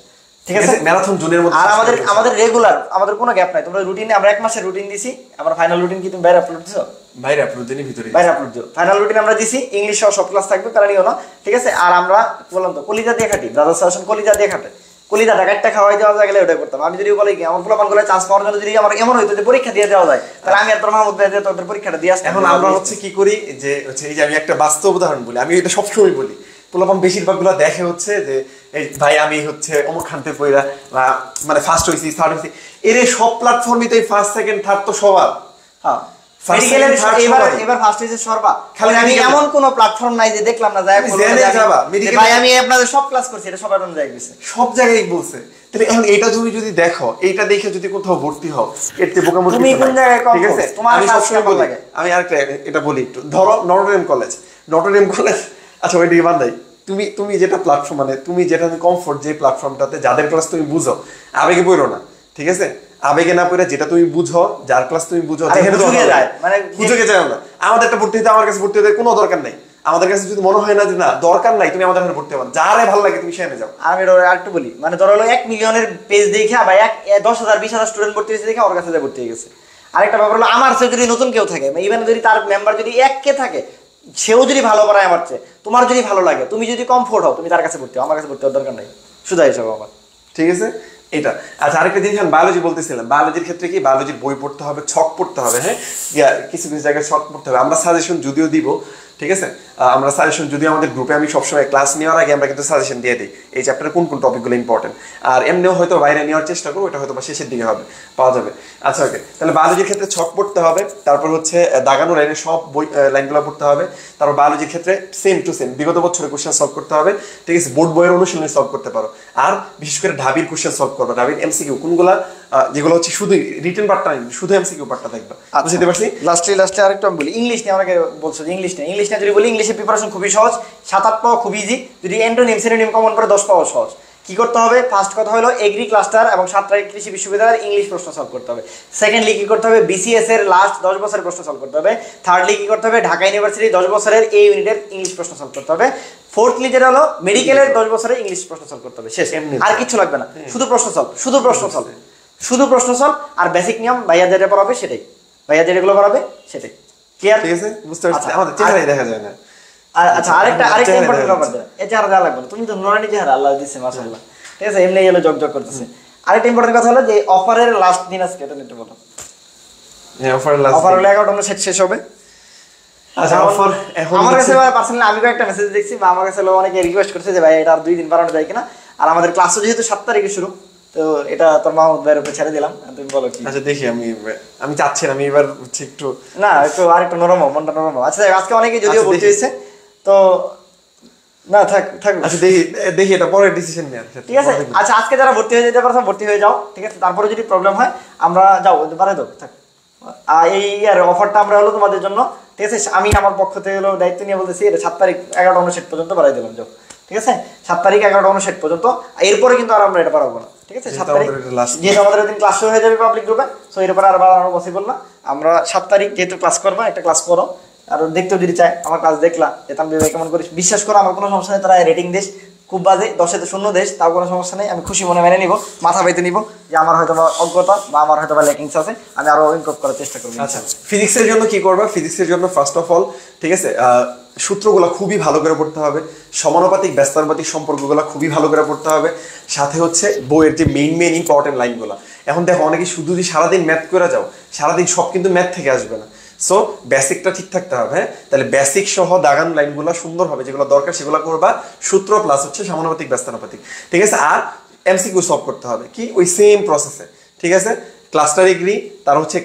ঠিক আছে, ম্যারাথন জুনের মধ্যে। আর আমাদের রেগুলার, আমাদের কোনো গ্যাপ নাই। তোমরা রুটিনে, আমরা 1 মাসের রুটিন দিছি। আমরা ফাইনাল রুটিন কি তুমি বাইরে আপলোড দিছো? বাইরে আপলোড দিই, ভিতরে বাইরে আপলোড দিও। ফাইনাল রুটিন আমরা দিছি, ইংলিশ সহ সব ক্লাস থাকবে, কারণ না। ঠিক আছে, আর আমরা বললাম তো কলিজা দিয়ে খাটি, ব্রাদার সাজেশন কলিজা দিয়ে খাটে, কলিজা ঢাকাটা খাওয়াই দেওয়া গেলে ওটা করতাম। আমি যদি বলি কি আমার পোলাপানগুলো চান্স পাওয়ার জন্য যদি আমার এমন হইতো যে পরীক্ষা দিয়ে দেওয়া যায়, তাহলে আমি আর তোর মাহমুদ ভাই তোদের পরীক্ষাটা দিয়ে আসতাম। এখন আমরা হচ্ছে কি করি যে হচ্ছে এই যে আমি একটা বাস্তব উদাহরণ বলি, আমি এটা সবসময় বলি, পোলাপান বেশিরভাগ গুলো দেখে হচ্ছে যে এই ভাই আমি হচ্ছে অমুক খানতে পইরা মানে ফার্স্ট হইছি, থার্ড হইছি, এর সব প্ল্যাটফর্মে তো এই ফার্স্ট সেকেন্ড থার্ড তো সবার। হ্যাঁ, মেডিকেলের এবার ফার্স্ট হইছে সরবা, খালি আমি এমন কোন প্ল্যাটফর্ম নাই যে দেখলাম না যায় ভাই আমি আপনাদের সব ক্লাস করছি, এটা সবার জন্য গেছে, সব জায়গায় বলছে। তাহলে এখন এটা তুমি যদি দেখো, এইটা দেখে যদি কোথাও ভর্তি হও, এর থেকে বোকামো তুমি কোন জায়গায় কম, ঠিক আছে? তোমার আমি সবসময় বলি, লাগে। আমি আরেকটা এটা বলি একটু, ধরো নটরডেম কলেজ, আচ্ছা ওইটা ইমান নাই, তুমি যেটা প্ল্যাটফর্ম, মানে তুমি যেটা কমফোর্ট, যে প্ল্যাটফর্মটাতে যাদের ক্লাস তুমি বুঝো, আবেগে পড়ো না, ঠিক আছে? আবেগে না পড়ে যেটা তুমি বুঝো, যার ক্লাস তুমি বুঝো, বুঝে যায় না। আমাদের একটা ভর্তি হতে, আমার কাছে ভর্তি হতে কোনো দরকার নাই। আমাদের কাছে যদি মনে হয় না যে না দরকার নাই, তুমি আমাদের এখানে ভর্তি হবা, যারে ভালো লাগে তুমি সেখানে যাও। আমি আরেকটু বলি, মানে ধরো 1 মিলিয়নের পেজ দেখে বা 10,000 20,000 স্টুডেন্ট ভর্তি হয়েছে দেখে ওর কাছে যা ভর্তি হয়ে গেছে। আরেকটা ব্যাপার হলো, আমার সাথে যদি নতুন কেউ থাকে, ইভেন যদি তার মেম্বার যদি 1K থাকে, সেও যদি ভালো পড়ায় আমার চেয়ে, তোমার যদি ভালো লাগে, তুমি যদি কমফোর্ট হও, তুমি তার কাছে ভর্তি হও, আমার কাছে ভর্তি হওয়ার দরকার নাই, শুধু হিসাবে আমার, ঠিক আছে? এটা আচ্ছা। আরেকটা জিনিস আমি বায়োলজি বলতেছিলাম, বায়োলজির ক্ষেত্রে কি, বায়োলজির বই পড়তে হবে, ছক পড়তে হবে, হ্যাঁ কিছু কিছু জায়গায় ছক পড়তে হবে। আমরা সাজেশন যদিও দিব, ঠিক আছে? আমরা সাজেশন যদিও আমাদের গ্রুপে, আমি সবসময় ক্লাস নেওয়ার আগে আমরা কিন্তু সাজেশন দিয়ে দিই, এই চ্যাপ্টারে কোন কোন টপিকগুলো ইম্পর্টেন্ট, আর এমনিও হয়তো বাইরে নেওয়ার চেষ্টা করবো, এটা হয়তো বা শেষের দিকে হবে, পাওয়া যাবে। আচ্ছা ওকে, তাহলে বায়োলজির ক্ষেত্রে ছক পড়তে হবে, তারপর হচ্ছে দাগানো লাইনে সব বই লাইনগুলো পড়তে হবে, তারপর বায়োলজির ক্ষেত্রে সেম টু সেম বিগত বছরের কোশ্চেন সলভ করতে হবে, ঠিক আছে? বোর্ড বইয়ের অনুশীলনী সলভ করতে পারো, আর বিশেষ করে ঢাবির কোশ্চেন সলভ করবে, ঢাবির এমসিকিউ কোনগুলা, যেগুলো হচ্ছে শুধু রিটেন পার্টটা নাই, শুধু এমসিকিউ পার্টটা দেখবা, বুঝতে পারছি? লাস্টে আরেকটা আমি বলি, ইংলিশ নিয়ে আমাকে বলছো যে ইংলিশ নিয়ে যদি বলি, ইংলিশের প্রিপারেশন খুবই সহজ, 7-8 পাওয়া খুব ইজি, যদি এন্টোনিম সিনোনিম কমন করে 10 পাওয়া সহজ। কি করতে হবে? ফার্স্ট কথা হলো এগ্রি ক্লাস্টার এবং সাতরাই কৃষি বিশ্ববিদ্যালয়ের ইংলিশ প্রশ্ন সলভ করতে হবে। সেকেন্ডলি কি করতে হবে? বিসিএস এর লাস্ট 10 বছরের প্রশ্ন সলভ করতে হবে। থার্ডলি কি করতে হবে? ঢাকা ইউনিভার্সিটি 10 বছরের এই ইউনিটের ইংলিশ প্রশ্ন সলভ করতে হবে। ফোর্থলি যেটা হলো মেডিকেলের 10 বছরের ইংলিশ প্রশ্ন সলভ করতে হবে, শেষ, আর কিছু লাগবে না, শুধু প্রশ্ন সলভ আর বেসিক নিয়ম ভাইয়া যেটা পড়াবে সেটাই, ভাইয়া যেগুলো পড়াবে সেটাই, ক্লিয়ার? ঠিক আছে, বুঝতে পারছি। আমাদের চেহারাই দেখা যায় না। আচ্ছা আরেকটা ইম্পর্টেন্ট ব্যাপার, এই চেহারা দেওয়া লাগবে না, তুমি তো নুরানি চেহারা আল্লাহ দিয়েছে মাশাআল্লাহ, ঠিক আছে? এমনি গেলে জগ করতেছে। আরেকটা ইম্পর্টেন্ট কথা হলো যে অফারের লাস্ট দিন আজকে, এটা নিতে বলো। হ্যাঁ, অফারের লাস্ট অফার হলো 11টা শেষ হবে। আচ্ছা, অফার এখন আমার কাছে পার্সোনালি আমি একটা মেসেজ দেখছি, বা আমার কাছে অনেকে রিকোয়েস্ট করছে যে ভাই এটা আর 2 দিন বাড়ানো যায় কিনা, আর আমাদের ক্লাসও যেহেতু 7 তারিখে শুরু, তো এটা তোর মাহমুদ ভাইয়ের উপরে ছেড়ে দিলাম, তুমি বলো কি? আচ্ছা দেখি, আমি চাচ্ছি না, আমি এবার হচ্ছে একটু না একটু আরেকটু নরম, মনটা নরম। আচ্ছা আজকে অনেকে যদিও ভর্তি হয়েছে, তো না থাক। আচ্ছা দেখি এটা পরে ডিসিশন নেওয়া, ঠিক আছে? আচ্ছা আজকে যারা ভর্তি হয়ে যেতে পারছো ভর্তি হয়ে যাও, ঠিক আছে? তারপরে যদি প্রবলেম হয় আমরা যাও বাড়াই দাও, থাক। এই আর অফারটা আমরা হলো তোমাদের জন্য, ঠিক আছে? আমি আমার পক্ষ থেকে হলো দায়িত্ব নিয়ে বলতেছি, এটা 7 তারিখ 11:59 পর্যন্ত বাড়াই দিলাম, যাও, ঠিক আছে? 7 তারিখ 11:59 পর্যন্ত, এরপরে কিন্তু আর আমরা এটা বাড়াবো না, ঠিক আছে? 7 তারিখ যেহেতু আমাদের দিন ক্লাস শুরু হয়ে যাবে পাবলিক গ্রুপে, সো এরপরে আর বাড়ানো পসিবল না। আমরা 7 তারিখ যেহেতু ক্লাস করবো, একটা ক্লাস করো, আর দেখতেও যদি চাই আমার ক্লাস দেখলা যেতাম ভাই কেমন করিস, বিশ্বাস করো আমার কোনো সমস্যা নেই। তারা রেটিং দেশ খুব বাজে, 10-তে 0 দেশ, তাও কোনো সমস্যা নেই, আমি খুশি মনে মেনে নিব, মাথা পাইতে নিব যে আমার হয়তো অজ্ঞতা বা আমার হয়তো ল্যাকিংস আছে, আমি আরো ইমপ্রুভ করার চেষ্টা করবো। আচ্ছা, ফিজিক্সের জন্য কি করবা? ফিজিক্সের জন্য ফার্স্ট অফ অল, ঠিক আছে, সূত্রগুলো খুবই ভালো করে পড়তে হবে, সমানুপাতিক ব্যস্তানুপাতিক সম্পর্কগুলো খুবই ভালো করে পড়তে হবে, সাথে হচ্ছে বইয়ের যে মেইন ইম্পর্টেন্ট লাইনগুলো। এখন দেখো অনেকে শুধু যদি সারাদিন ম্যাথ করে যাও, সারাদিন সব কিন্তু ম্যাথ থেকে আসবে না, সো বেসিকটা ঠিক থাকতে হবে। হ্যাঁ, তাহলে বেসিক সহ দাগান লাইনগুলো সুন্দর হবে, যেগুলো দরকার সেগুলো করবা, সূত্র প্লাস হচ্ছে সমানুপাতিক ব্যস্তানুপাতিক, ঠিক আছে? আর এমসিকিউ সলভ করতে হবে, কি ওই সেম প্রসেসে, ঠিক আছে? ক্লাস্টার এগ্রি, তার হচ্ছে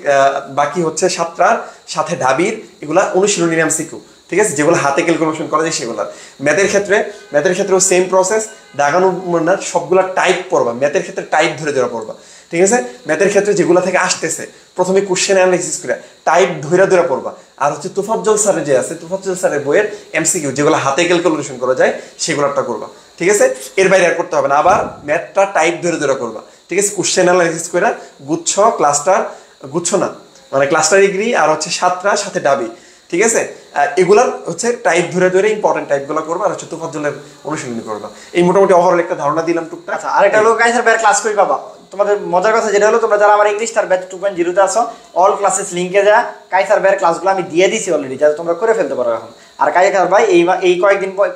বাকি হচ্ছে সাতটার সাথে ঢাবির, এগুলা অনুশীলনী এমসিকিউ, ঠিক আছে? যেগুলো হাতে ক্যালকুলেশন করা যায় সেগুলো। ম্যাথের ক্ষেত্রেও সেম প্রসেস, দাগানো সবগুলা টাইপ পড়বা, ম্যাথের ক্ষেত্রে টাইপ ধরে পড়বা, ঠিক আছে? ম্যাথের ক্ষেত্রে যেগুলো থেকে আসতেছে প্রথমে কোশ্চেন অ্যানালাইসিস করে টাইপ ধরে পড়বা। আর হচ্ছে তোফাজ্জল স্যারের যে আছে, তোফাজ্জল স্যারের বইয়ের এমসিকিউ যেগুলো হাতে ক্যালকুলেশন করা যায় সেগুলোটা করবা, ঠিক আছে? এর বাইরে আর করতে হবে না। আবার ম্যাথটা টাইপ ধরে করবা, ঠিক আছে? কোশ্চেন অ্যানালাইসিস করে গুচ্ছ ক্লাস্টার ডিগ্রি আর হচ্ছে সাতটা সাথে ডাবি, ঠিক আছে? এগুলার হচ্ছে টাইপ ধরে ইম্পর্টেন্ট টাইপগুলো করবা, আর হচ্ছে তোফাজ্জলের অনুশীলনী করবা। এই মোটামুটি ওভারঅল একটা ধারণা দিলাম টুকটাক। আচ্ছা, আরেকটা হলো গাইস আর ক্লাস কই পাবা? তোমাদের মজার কথা যেটা হলো, তোমরা যারা আমার ইংলিশ স্টার ব্যাচ 2.0 তে আছো, অল ক্লাসেস লিংকে যা কাইসার ভাইয়ের ক্লাসগুলো আমি দিয়ে দিছি অলরেডি, যাতে তোমরা করে ফেলতে পারো এখন। আর কাইসার ভাই এই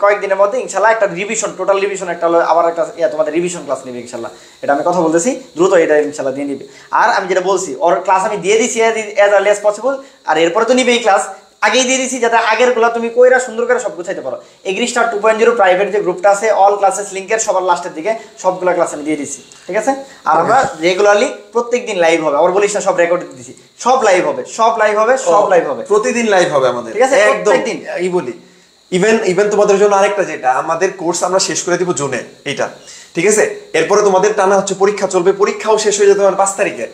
কয়েকদিনের মধ্যে ইনশাআল্লাহ একটা রিভিশন, টোটাল রিভিশন একটা হলো, আবার একটা তোমাদের রিভিশন ক্লাস নেবে ইনশাআল্লাহ। এটা আমি কথা বলতেছি, দ্রুত এটা ইনশাআল্লাহ দিয়ে নিবে। আর আমি যেটা বলছি, ওর ক্লাস আমি দিয়ে দিছি এজ আর্লি অ্যাজ পসিবল, আর এরপরে তো নিবে এই ক্লাস। আগেই দিয়ে দিছি, যাতে আগের গুলো তুমি কইরা সুন্দর করে সব গুছাইতে পারো। এগ্রি স্টার 2.0 প্রাইভেট যে গ্রুপটা আছে, অল ক্লাসেস লিংকের সবার লাস্টের দিকে সবগুলো ক্লাস আমি দিয়ে দিছি, ঠিক আছে। আর আমরা রেগুলারলি প্রত্যেকদিন লাইভ হবে, আবার বলিস না সব রেকর্ড দিছি, সব লাইভ হবে, সব লাইভ হবে, সব লাইভ হবে, প্রতিদিন লাইভ হবে আমাদের, ঠিক আছে, একদম প্রত্যেকদিন। এই বলি ইভেন তোমাদের জন্য আরেকটা, যেটা আমাদের কোর্স আমরা শেষ করে দিব জুনে, এইটা ঠিক আছে। এরপরে তোমাদের টানা হচ্ছে পরীক্ষা চলবে, পরীক্ষাও শেষ হয়ে যাবে তোমার 5 তারিখে,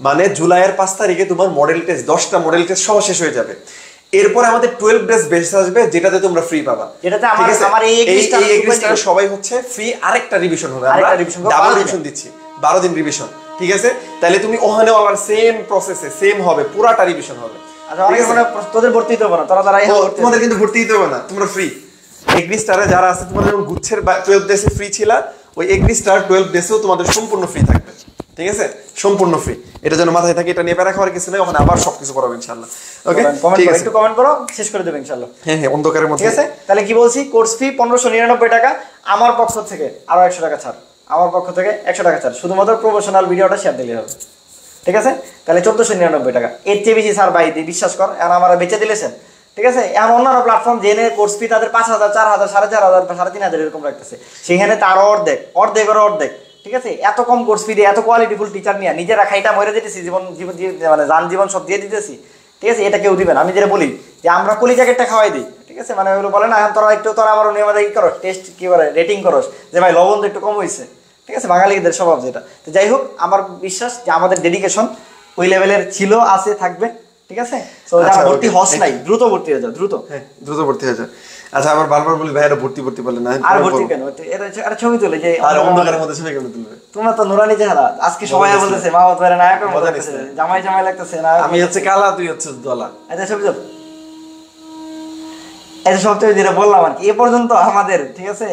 মানে জুলাইয়ের 5 তারিখে তোমার মডেল টেস্ট 10টা মডেল টেস্ট সহ শেষ হয়ে যাবে। এরপরে আমাদের 12 ডেজ বেস আসবে, যেটাতে তোমরা ফ্রি পাবা, যেটাতে আমার এই এগ্রিস্টার সবাই হচ্ছে ফ্রি। আরেকটা রিভিশন হবে, আমরা ডাবল রিভিশন দিচ্ছি, 12 দিন রিভিশন, ঠিক আছে। তাহলে তুমি ওখানেও আবার সেম প্রসেসে সেম হবে, পুরাটা রিভিশন হবে। আচ্ছা, অনেকে মানে তোদের ভর্তি হতে হবে না, তারা তোমাদের কিন্তু ভর্তি দিতে হবে না, তোমরা ফ্রি। এগ্রিস্টারে যারা আছে, তোমাদের যেমন গুচ্ছের 12 ডেসে ফ্রি ছিল, ওই এগ্রিস্টার 12 ডেসেও তোমাদের সম্পূর্ণ ফ্রি থাকবে, ঠিক আছে, সম্পূর্ণ ফ্রি। এটা যেন মাথায় থাকে, এটা নিয়ে প্যারা খাওয়ার কিছু নেই, ওখানে আবার সবকিছু পড়াবে ইনশাআল্লাহ। ওকে, ঠিক আছে, একটু কমেন্ট করো, শেষ করে দেব ইনশাআল্লাহ। হ্যাঁ, অন্ধকারের মধ্যে, ঠিক আছে। তাহলে কি বলছি, কোর্স ফি 1599 টাকা, আমার পক্ষ থেকে আরো 100 টাকা ছাড়, আমার পক্ষ থেকে 100 টাকা ছাড়, শুধুমাত্র প্রমোশনাল ভিডিওটা শেয়ার দিলেই হবে, ঠিক আছে। তাহলে 1499 টাকা, এর চেয়ে বেশি স্যার ভাই বিশ্বাস কর, এখন আমরা বেঁচে দিলেছেন, ঠিক আছে। এখন অন্যান্য প্ল্যাটফর্ম জেনে কোর্স ফি তাদের 5000, 4000, 4500, 3500 এরকম রাখতেছে, সেখানে তার অর্ধেক, ঠিক আছে। এত কম কোর্স ফি দিয়ে এত কোয়ালিটিফুল টিচার নিয়ে নিজেরা খাইটা মরে যেতেছি, জীবন মানে জীবন সব দিয়ে দিতেছি, ঠিক আছে। এটা কেউ দিবেন, আমি যেটা বলি যে আমরা কলি জ্যাকেটটা খাওয়াই দিই, ঠিক আছে। মানে ওগুলো বলে না, এখন তোরা আমার নিয়ম কি করো, টেস্ট কি বলে রেটিং করো, যে ভাই লবণ তো একটু কম হয়েছে, ঠিক আছে, বাঙালিদের স্বভাব যেটা। তো যাই হোক, আমার বিশ্বাস যে আমাদের ডেডিকেশন ওই লেভেলের ছিল, আছে, থাকবে, ঠিক আছে। তো যারা ভর্তি হস নাই, দ্রুত ভর্তি হয়ে যাও, দ্রুত ভর্তি হয়ে যাও। আচ্ছা, আবার বারবার বলি ভাই, এটা ভর্তি বলে না, আর ভর্তি কেন, এটা ছবি তুলে যে আর অন্ধকারের মধ্যে ছবি কেন তুলবে? তোমরা তো নুরানি চেহারা, আজকে সবাই বলতেছে মাহমুদ ভাই নায়কের মতো লাগতেছে, জামাই লাগতেছে না, আমি হচ্ছে কালা, তুই হচ্ছে দলা। আচ্ছা, ছবি তো এটা সবচেয়ে যেটা বললাম আর কি, এ পর্যন্ত আমাদের, ঠিক আছে,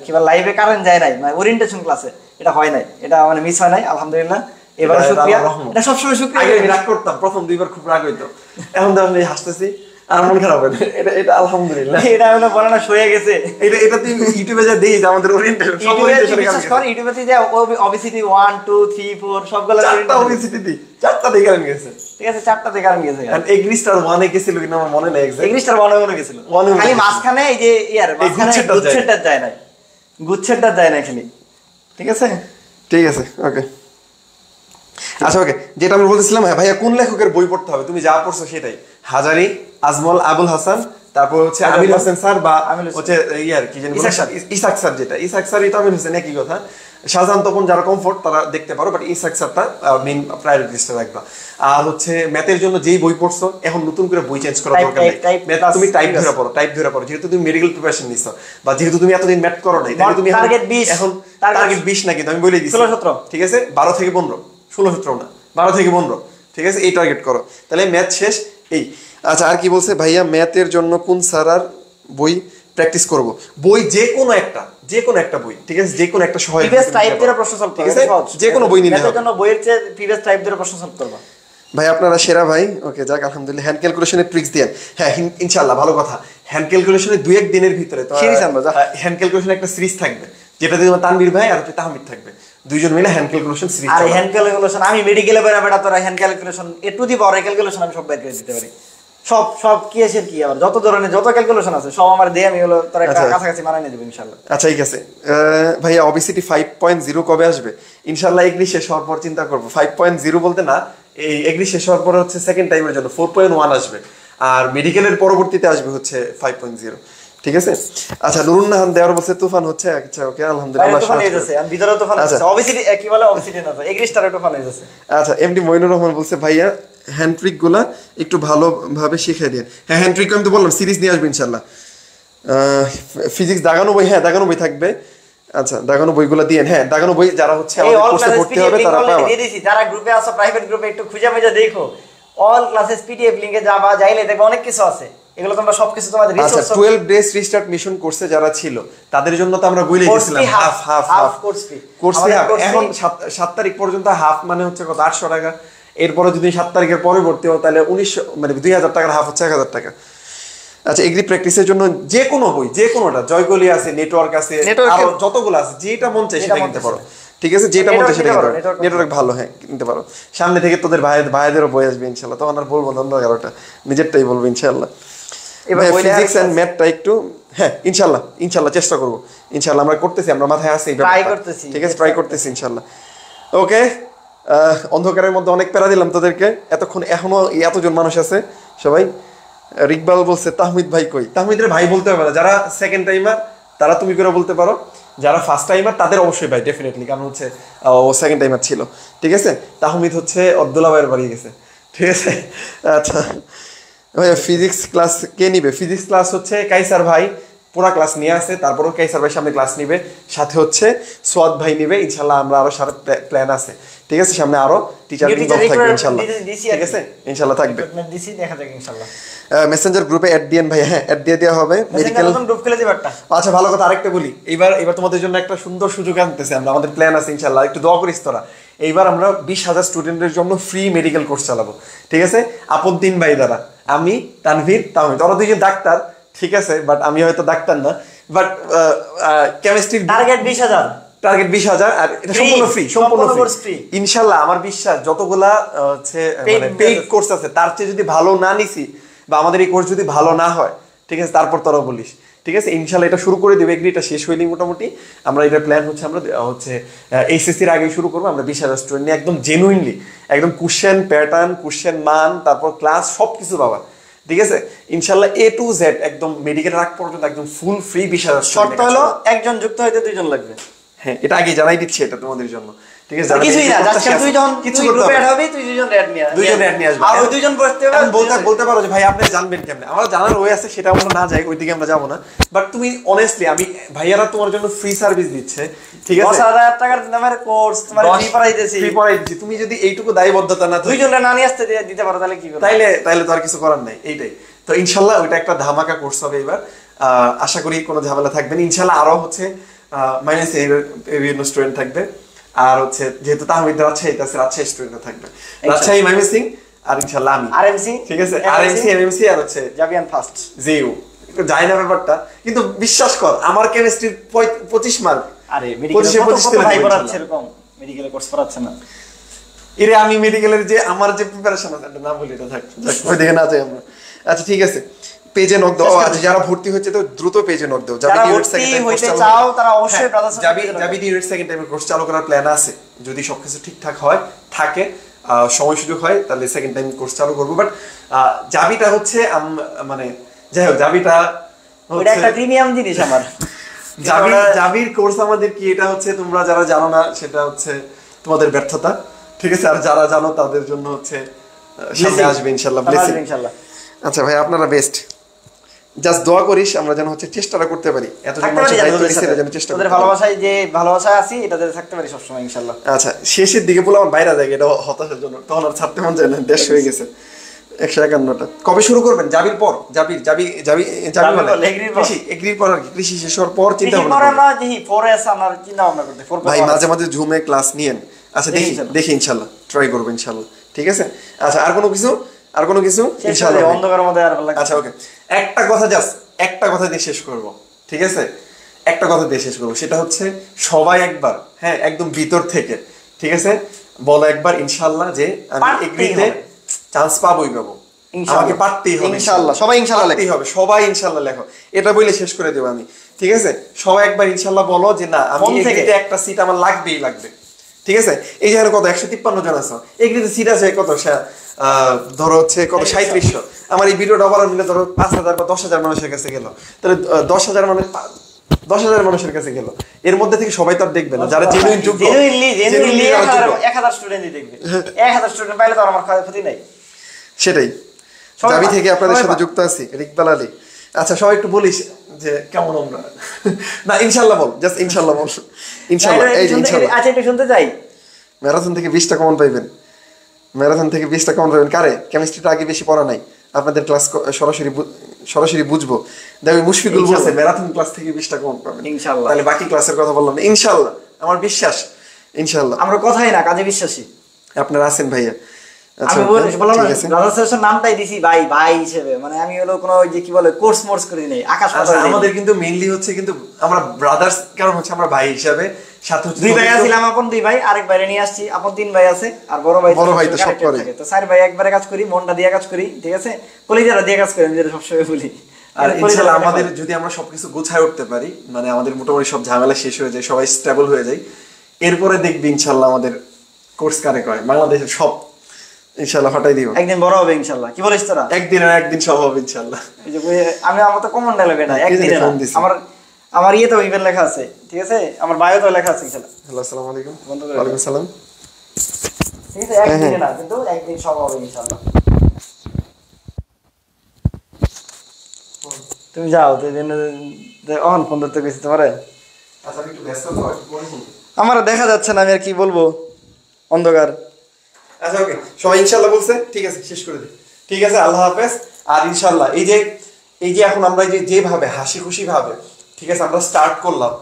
কি বলে লাইভে কারেন্ট যায় নাই, মানে ওরিয়েন্টেশন ক্লাসে এটা হয় নাই, এটা মানে মিস হয় নাই, আলহামদুলিল্লাহ। এবারে শুকরিয়া, এটা সবসময় শুকরিয়া। আগে আমি রাগ করতাম, প্রথম 2 বার খুব রাগ হইতো, এখন তো আমি হাসতেছি, আর মন খারাপ হয় না। এটা আলহামদুলিল্লাহ, এটা হলো বলে না সয়ে গেছে। এটা তুই ইউটিউবে যা দেখিস আমাদের ওরিয়েন্টেশন, সব ওরিয়েন্টেশনে কাজ করে। ইউটিউবে তুই যা ওবিসিটি 1 2 3 4 সবগুলো চারটা ওবিসিটি দি, চারটা দেখে আন গেছে, ঠিক আছে, চারটা দেখে আন গেছে। আর এগ্রিস্টার 1 এ গেছিল কিনা আমার মনে নাই, এগ্রিস্টার 1 এ গেছিল, খালি মাঝখানে এই যে মাঝখানে গুচ্ছেরটা যায় না, খালি, ঠিক আছে, ঠিক আছে, ওকে। আচ্ছা, ওকে, যেটা আমি বলতেছিলাম, হ্যাঁ ভাইয়া, কোন লেখকের বই পড়তে হবে? তুমি যা পড়ছো সেটাই, হাজারি, আজমল, আবুল হাসান, তারপর হচ্ছে আমির হোসেন স্যার, বা হচ্ছে ইয়ার কি জানি ইসাক স্যার, যেটা ইসাক স্যারই তো আমির হোসেন, একই কথা। শাহজাহান তখন যারা কমফোর্ট তারা দেখতে পারো, বাট ইসাক স্যারটা মেইন প্রায়োরিটি লিস্টে রাখবা। আর হচ্ছে ম্যাথের জন্য যেই বই পড়ছো, এখন নতুন করে বই চেঞ্জ করার দরকার নেই, তুমি টাইপ ধরে পড়ো, যেহেতু তুমি মেডিকেল প্রিপারেশন নিছো, বা যেহেতু তুমি এতদিন ম্যাথ করো নাই, তাহলে তুমি টার্গেট 20, এখন টার্গেট 20 না, কিন্তু আমি বলে দিচ্ছি 16 17, ঠিক আছে, 12 থেকে 15, 16 17 না, 12 থেকে 15, ঠিক আছে, এই টার্গেট করো, তাহলে ম্যাথ শেষ। এই আচ্ছা, আর কি বলছে ভাইয়া, ম্যাথের জন্য কোন স্যার বই প্র্যাকটিস করব? বই যে কোনো একটা বই, ঠিক আছে, যে কোনো একটা সহায়ক প্রিভিয়াস টাইপ দিয়ে প্রশ্ন সলভ করবে, যে কোনো বই নিলে হবে, জন্য বইয়ের চেয়ে প্রিভিয়াস টাইপ দিয়ে প্রশ্ন সলভ করবে। ভাই আপনারা সেরা ভাই, ওকে, যাক আলহামদুলিল্লাহ। হ্যান্ড ক্যালকুলেশনের ট্রিক্স দেন, হ্যাঁ ইনশাআল্লাহ, ভালো কথা। হ্যান্ড ক্যালকুলেশনে 2-1 দিনের ভিতরে তো সিরিজ আনবো, হ্যান্ড ক্যালকুলেশন একটা সিরিজ থাকবে, যেটাতে তোমার তানভীর ভাই আর তাহমিদ থাকবে, দুইজন মিলে হ্যান্ড ক্যালকুলেশন সিরিজ। আর হ্যান্ড ক্যালকুলেশন আমি মেডিকেলে বেটা তোরা hand calculation A to the power calculation আমি সব বের করে দিতে পারি, সব কি আছে কি, আবার যত ধরনের যত ক্যালকুলেশন আছে সব আমার দিয়ে আমি হলো তোরা একটা কাছাকাছি বানাই দেব ইনশাআল্লাহ। আচ্ছা, ঠিক আছে ভাইয়া, অবিসিটি 5.0 কবে আসবে? ইনশাআল্লাহ এগ্রি শেষ হওয়ার পর চিন্তা করব। 5.0 বলতে না, এই এগ্রি শেষ হওয়ার পর হচ্ছে সেকেন্ড টাইমের জন্য 4.1 আসবে, আর মেডিকেলের পরবর্তীতে আসবে হচ্ছে 5.0, ঠিক আছে। আচ্ছা, নুরুন্নাহান দেওয়ার বলছে তুফান হচ্ছে, আচ্ছা ওকে, আলহামদুলিল্লাহ। তুফান হয়ে যাচ্ছে, আমি ভিতরে তুফান আছে, অবিসিটি কি বলে, অবিসিটি না তো এগ্রি স্টারে তুফান হয়ে যাচ্ছে। আচ্ছা, এমডি মইনুর রহমান বলছে ভাইয়া, হ্যান্ড ট্রিক গুলা একটু ভালোভাবে শিখিয়ে দিন। হ্যাঁ, হ্যান্ড ট্রিক আমি তো বললাম সিরিজ নিয়ে আসবে ইনশাআল্লাহ। ফিজিক্স দাগানো বই, হ্যাঁ দাগানো বই থাকবে। আচ্ছা, দাগানো বইগুলো দিয়েন, হ্যাঁ দাগানো বই যারা হচ্ছে আমাদের কোর্সে ভর্তি হবে তারা পাবে। দিয়ে দিছি, যারা গ্রুপে আছো প্রাইভেট গ্রুপে একটু খুঁজে দেখো, অল ক্লাসেস পিডিএফ লিংকে যাবা, যাইলে দেখবে অনেক কিছু আছে, এগুলো তোমরা সবকিছু তোমাদের রিসোর্স। আচ্ছা, 12 ডেজ রিস্টার্ট মিশন কোর্সে যারা ছিল তাদের জন্য তো আমরা বলে দিয়েছিলাম হাফ কোর্স ফি। এখন 7 তারিখ পর্যন্ত হাফ মানে হচ্ছে কত, 800 টাকা। এরপরে যদি 7 তারিখের পরে ভর্তি হও তাহলে 1900 মানে 2000 টাকার হাফ হচ্ছে 1000 টাকা। আচ্ছা, এগ্রি প্র্যাকটিসের জন্য যে কোনো বই, যে কোনোটা, জয়কলি আছে, নেটওয়ার্ক আছে, আরো যতগুলো আছে, যেটা মন চায় সেটা কিনতে পারো, ঠিক আছে, যেটা Network মধ্যে সেটা নিতে কিনতে পারো, পারো, network নেটওয়ার্ক ভালো, হ্যাঁ কিনতে পারো। সামনে থেকে তোদের ভাইদেরও বই আসবে ইনশাল্লাহ, তখন আর বলবো না অন্য কারোটা, নিজেরটাই বলবো ইনশাল্লাহ। এবার বইলে ফিজিক্স আরেকটা এন্ড ম্যাথটা একটু, হ্যাঁ ইনশাল্লাহ ইনশাল্লাহ চেষ্টা করবো, ইনশাল্লাহ আমরা করতেছি, আমরা মাথায় আছে এই Try ব্যাপারটা। করতেছি, ঠিক আছে, ট্রাই করতেছি ইনশাল্লাহ। ওকে, অন্ধকারের মধ্যে অনেক প্যারা দিলাম তোদেরকে এতক্ষণ, এখনো এতজন মানুষ আছে সবাই। রিকবাল বলছে তাহমিদ ভাই কই, তাহমিদের ভাই বলতে হবে না, যারা সেকেন্ড টাইমার তারা তুমি করে বলতে পারো, যারা ফার্স্ট টাইমার তাদের অবশ্যই ভাই ডেফিনেটলি, কারণ হচ্ছে ও সেকেন্ড টাইমার ছিল। ঠিক আছে, তাহমিদ হচ্ছে আব্দুল্লাহ ভাইয়ের বাড়ি গেছে। ঠিক আছে, আচ্ছা ভাইয়া ফিজিক্স ক্লাস কে নিবে? ফিজিক্স ক্লাস হচ্ছে কাইসার ভাই পুরা ক্লাস নিয়ে আসে, তারপরও কাইসার ভাই সামনে ক্লাস নিবে, সাথে হচ্ছে সোয়াদ ভাই নিবে ইনশাল্লাহ, আমরা আরো সারা প্ল্যান আছে। ঠিক আছে, সামনে আরো টিচার New teacher থাকবে recruitment ইনশাল্লাহ। দিছি ঠিক আছে ইনশাল্লাহ থাকবে। দিছি, দেখা যাক ইনশাআল্লাহ। মেসেঞ্জার গ্রুপে অ্যাড দিয়েন ভাই, হ্যাঁ অ্যাড দিয়ে দেওয়া হবে। মেডিকেল গ্রুপ খুলে দিবা একটা। আচ্ছা ভালো কথা, আরেকটা বলি, এবার তোমাদের জন্য একটা সুন্দর সুযোগ আনতেছে আমরা, আমাদের প্ল্যান আছে ইনশাল্লাহ, একটু দোয়া করিস তোরা। এইবার আমরা 20,000 স্টুডেন্টের জন্য ফ্রি মেডিকেল কোর্স চালাবো। ঠিক আছে, আপদ্দিন ভাই দ্বারা, আমি, তানভীর, তাহমিদ, ওরা দুইজন ডাক্তার। ঠিক আছে, বাট আমি হয়তো ডাক্তার না, বাট কেমিস্ট্রির টার্গেট 20,000, টার্গেট 20,000, আর এটা Free, সম্পূর্ণ ফ্রি, সম্পূর্ণ সম্পূর্ণ course ফ্রি free। ইনশাল্লাহ। আমার বিশ্বাস যতগুলা হচ্ছে মানে পেইড কোর্স আছে তার চেয়ে যদি ভালো না নিছি, বা আমাদের এই কোর্স যদি ভালো না হয়, ঠিক আছে, তারপর তোরা বলিস। ঠিক আছে, ইনশাল্লাহ এটা শুরু করে দেবে, এগ্রিটা শেষ হইলেই মোটামুটি আমরা এটা প্ল্যান হচ্ছে, আমরা হচ্ছে এইচএসসির আগে শুরু করবো। আমরা 20,000 স্টুডেন্ট নিয়ে একদম জেনুইনলি, একদম কোশ্চেন প্যাটার্ন, কোশ্চেন মান, তারপর ক্লাস সবকিছু পাবা। ঠিক আছে, ইনশাল্লাহ এ টু জেড একদম মেডিকেল রাখ পর্যন্ত একদম ফুল ফ্রি 20,000। শর্ত হলো একজন যুক্ত হইতে দুইজন লাগবে। হ্যাঁ এটা আগে জানাই দিচ্ছি, এটা তোমাদের জন্য। ঠিক আছে, কিছুই না, জাস্ট দুইজন কিছু তুই গ্রুপে অ্যাড হবি, তুই দুইজন অ্যাড নিয়ে দুইজন অ্যাড নিয়ে আসবে, আর ওই দুইজন বসতে হবে। বলতে পারো যে ভাই আপনি জানবেন কেমনে, আমরা জানার ওয়ে আছে, সেটা আমরা না যাই, ওইদিকে আমরা যাবো না। বাট তুমি অনেস্টলি, আমি ভাইয়ারা তোমার জন্য ফ্রি সার্ভিস দিচ্ছে। ঠিক আছে, 10,000 টাকার দামের কোর্স তোমার ফ্রি পড়াইতেছি, ফ্রি পড়াই দিচ্ছি। তুমি যদি এইটুকু দায়বদ্ধতা না দুইজনটা না নিয়ে আসতে দিতে পারো, তাহলে কি করবে? তাইলে তো আর কিছু করার নাই, এইটাই তো। ইনশাল্লাহ ওইটা একটা ধামাকা কোর্স হবে এবার, আশা করি কোনো ঝামেলা থাকবে না ইনশাল্লাহ। আরো হচ্ছে মাইনাস বিভিন্ন স্টুডেন্ট থাকবে, আর হচ্ছে যেহেতু তাহমিদ রাজশাহী আছে, রাজশাহী স্টুডেন্ট থাকবে, রাজশাহী মাইনাস সিং, আর ইনশাল্লাহ আমি আরএমসি। ঠিক আছে, আরএমসি এমএমসি, আর হচ্ছে জাবিয়ান ফার্স্ট জিইউ। যাই না ব্যাপারটা, কিন্তু বিশ্বাস কর আমার কেমিস্ট্রি 25 মার্ক। আরে মেডিকেল ভাই পড়াচ্ছে এরকম, মেডিকেল কোর্স পড়াচ্ছে না এরে। আমি মেডিকেলের যে আমার যে প্রিপারেশন আছে, না বলি এটা থাক, ওই দিকে না যাই আমরা। আচ্ছা ঠিক আছে, পেজে নক দাও। আচ্ছা যারা ভর্তি হচ্ছে তো দ্রুত পেজে নক দাও। যারা ভর্তি হইতে চাও তারা অবশ্যই ব্রাদার্স যাবি ডিরেক্ট সেকেন্ড টাইমে কোর্স চালু করার প্ল্যান আছে, যদি সবকিছু ঠিকঠাক হয়, থাকে সময় সুযোগ হয়, তাহলে সেকেন্ড টাইম কোর্স চালু করবো। বাট যাবিটা হচ্ছে মানে যাই হোক, যাবিটা ওটা একটা প্রিমিয়াম জিনিস আমার। জাবির কোর্স আমাদের কি, এটা হচ্ছে তোমরা যারা জানো না সেটা হচ্ছে তোমাদের ব্যর্থতা। ঠিক আছে, আর যারা জানো তাদের জন্য হচ্ছে সামনে আসবে ইনশাআল্লাহ ব্লেসিং। আচ্ছা ভাই আপনারা বেস্ট, জাস্ট দোয়া করিস আমরা যেন হচ্ছে চেষ্টাটা করতে পারি, এতজন মানুষের দায়িত্ব নিছি যেন চেষ্টা করতে পারি। ভালোবাসায় যে ভালোবাসায় আছি এটাতে থাকতে পারি সবসময় ইনশাআল্লাহ। আচ্ছা শেষের দিকে বলে আমার বাইরে যায়, এটা হতাশার জন্য, তখন আর ছাড়তে মন যায় না, 150 হয়ে গেছে, 151টা। কবে শুরু করবেন? জাবির পর, জাবি মানে কৃষি এগ্রির পর আর কি, কৃষি শেষ হওয়ার পর চিন্তা ভাবনা ভাই। মাঝে মাঝে জুমে ক্লাস নিয়েন। আচ্ছা দেখি ইনশাআল্লাহ ট্রাই করবো ইনশাআল্লাহ। ঠিক আছে, আচ্ছা আর কোনো কিছু ইনশাআল্লাহ অন্ধকারের মধ্যে আর ভালো লাগে। আচ্ছা ওকে, একটা কথা দিয়ে শেষ করব। ঠিক আছে, একটা কথা দিয়ে শেষ করবো, সেটা হচ্ছে সবাই একবার, হ্যাঁ একদম ভিতর থেকে, ঠিক আছে বলো একবার ইনশাআল্লাহ যে আমি এগ্রিতে চান্স পাবোই পাবো, আমাকে পারতেই হবে ইনশাআল্লাহ। সবাই ইনশাআল্লাহ পারতেই হবে, সবাই ইনশাআল্লাহ লেখো, এটা বলে শেষ করে দেবো আমি। ঠিক আছে, সবাই একবার ইনশাআল্লাহ বলো যে না আমি এগ্রিতে একটা সিট আমার লাগবেই লাগবে। ঠিক আছে, এই যে কত 153 জন আছে এগ্রিতে সিট আছে কত, ধরো হচ্ছে কত 3700। আমার এই ভিডিওটা ওভারঅল মিলে ধরো 5,000 বা 10,000 মানুষের কাছে গেল, তাহলে 10,000 মানুষ 10,000 মানুষের কাছে গেল, এর মধ্যে থেকে সবাই তো আর দেখবে না, যারা জেনুইন যোগ্য, জেনুইনলি 1000 স্টুডেন্টই দেখবে। 1000 স্টুডেন্ট পাইলে তো আমার ক্ষতি নাই। সেটাই, জাবি থেকে আপনাদের সাথে যুক্ত আছি রিকবাল আলী। আচ্ছা সবাই একটু বলিস যে কেমন আমরা না ইনশাআল্লাহ বল, জাস্ট ইনশাআল্লাহ বল। ইনশাআল্লাহ এই যে ইনশাআল্লাহ। আচ্ছা একটু শুনতে চাই, ম্যারাথন থেকে 20টা কমন পাইবেন, ম্যারাথন থেকে 20টা কমন পাবেন। কারে? কেমিস্ট্রিটা আগে বেশি পড়া নাই, আপনাদের ক্লাস সরাসরি বুঝবো। দেখো মুশফিকুল বলছে ম্যারাথন ক্লাস থেকে 20টা কমন পাবেন ইনশাআল্লাহ। তাহলে বাকি ক্লাসের কথা বললাম না, ইনশাআল্লাহ আমার বিশ্বাস ইনশাআল্লাহ। আমরা কথাই না কাজে বিশ্বাসী, আপনারা আছেন ভাইয়া। আমি বললাম রাজা নামটাই দিছি ভাই, ভাই হিসেবে, মানে আমি হলো কোনো যে কি বলে কোর্স মোর্স করি নাই, আকাশ পাতাল। আমাদের কিন্তু মেইনলি হচ্ছে কিন্তু আমরা ব্রাদার্স, কারণ হচ্ছে আমরা ভাই হিসাবে সাথে হচ্ছে দুই ভাই ছিলাম, আপন দুই ভাই, আরেক বাইরে নিয়ে আসছি, আপন তিন ভাই আছে, আর বড় ভাই তো সব করে। তো চার ভাই একবারে কাজ করি, মনটা দিয়ে কাজ করি, ঠিক আছে, কলিজাটা দিয়ে কাজ করি, আমি যেটা সবসময় বলি। আর ইনশাআল্লাহ আমাদের যদি আমরা সবকিছু গোছায় উঠতে পারি, মানে আমাদের মোটামুটি সব ঝামেলা শেষ হয়ে যায়, সবাই স্টেবল হয়ে যায়, এরপরে দেখবি ইনশাআল্লাহ আমাদের কোর্স কারেক্ট হয়, বাংলাদেশের সব ইনশাআল্লাহ হটাই দিব। একদিন বড় হবে ইনশাআল্লাহ, কি বলিস তোরা? একদিন সব হবে ইনশাআল্লাহ। এই যে আমি, আমার তো কমন ডায়লগ এটা, একদিনে না। আমার ইয়েতেও ইভেন লেখা আছে, ঠিক আছে, আমার বায়োতেও লেখা আছে ইনশাআল্লাহ। হ্যালো, আসসালামু আলাইকুম। বন্ধ করে ওয়ালাইকুম আসসালাম। ঠিক আছে, একদিনে না, কিন্তু একদিন সব হবে ইনশাআল্লাহ। তুমি যাও তো, অন ফোন ধরতে গেছি তোমারে। আচ্ছা, আমি একটু ব্যস্ত তো, একটু পরে ফোন। আমার দেখা যাচ্ছে না, আমি আর কি বলবো, অন্ধকার। আচ্ছা ওকে, সবাই ইনশাআল্লাহ বলছে, ঠিক আছে শেষ করে দিই। ঠিক আছে, আল্লাহ হাফেজ। আর ইনশাআল্লাহ এই যে এখন আমরা যেভাবে হাসি খুশি ভাবে, ঠিক আছে, আমরা স্টার্ট করলাম,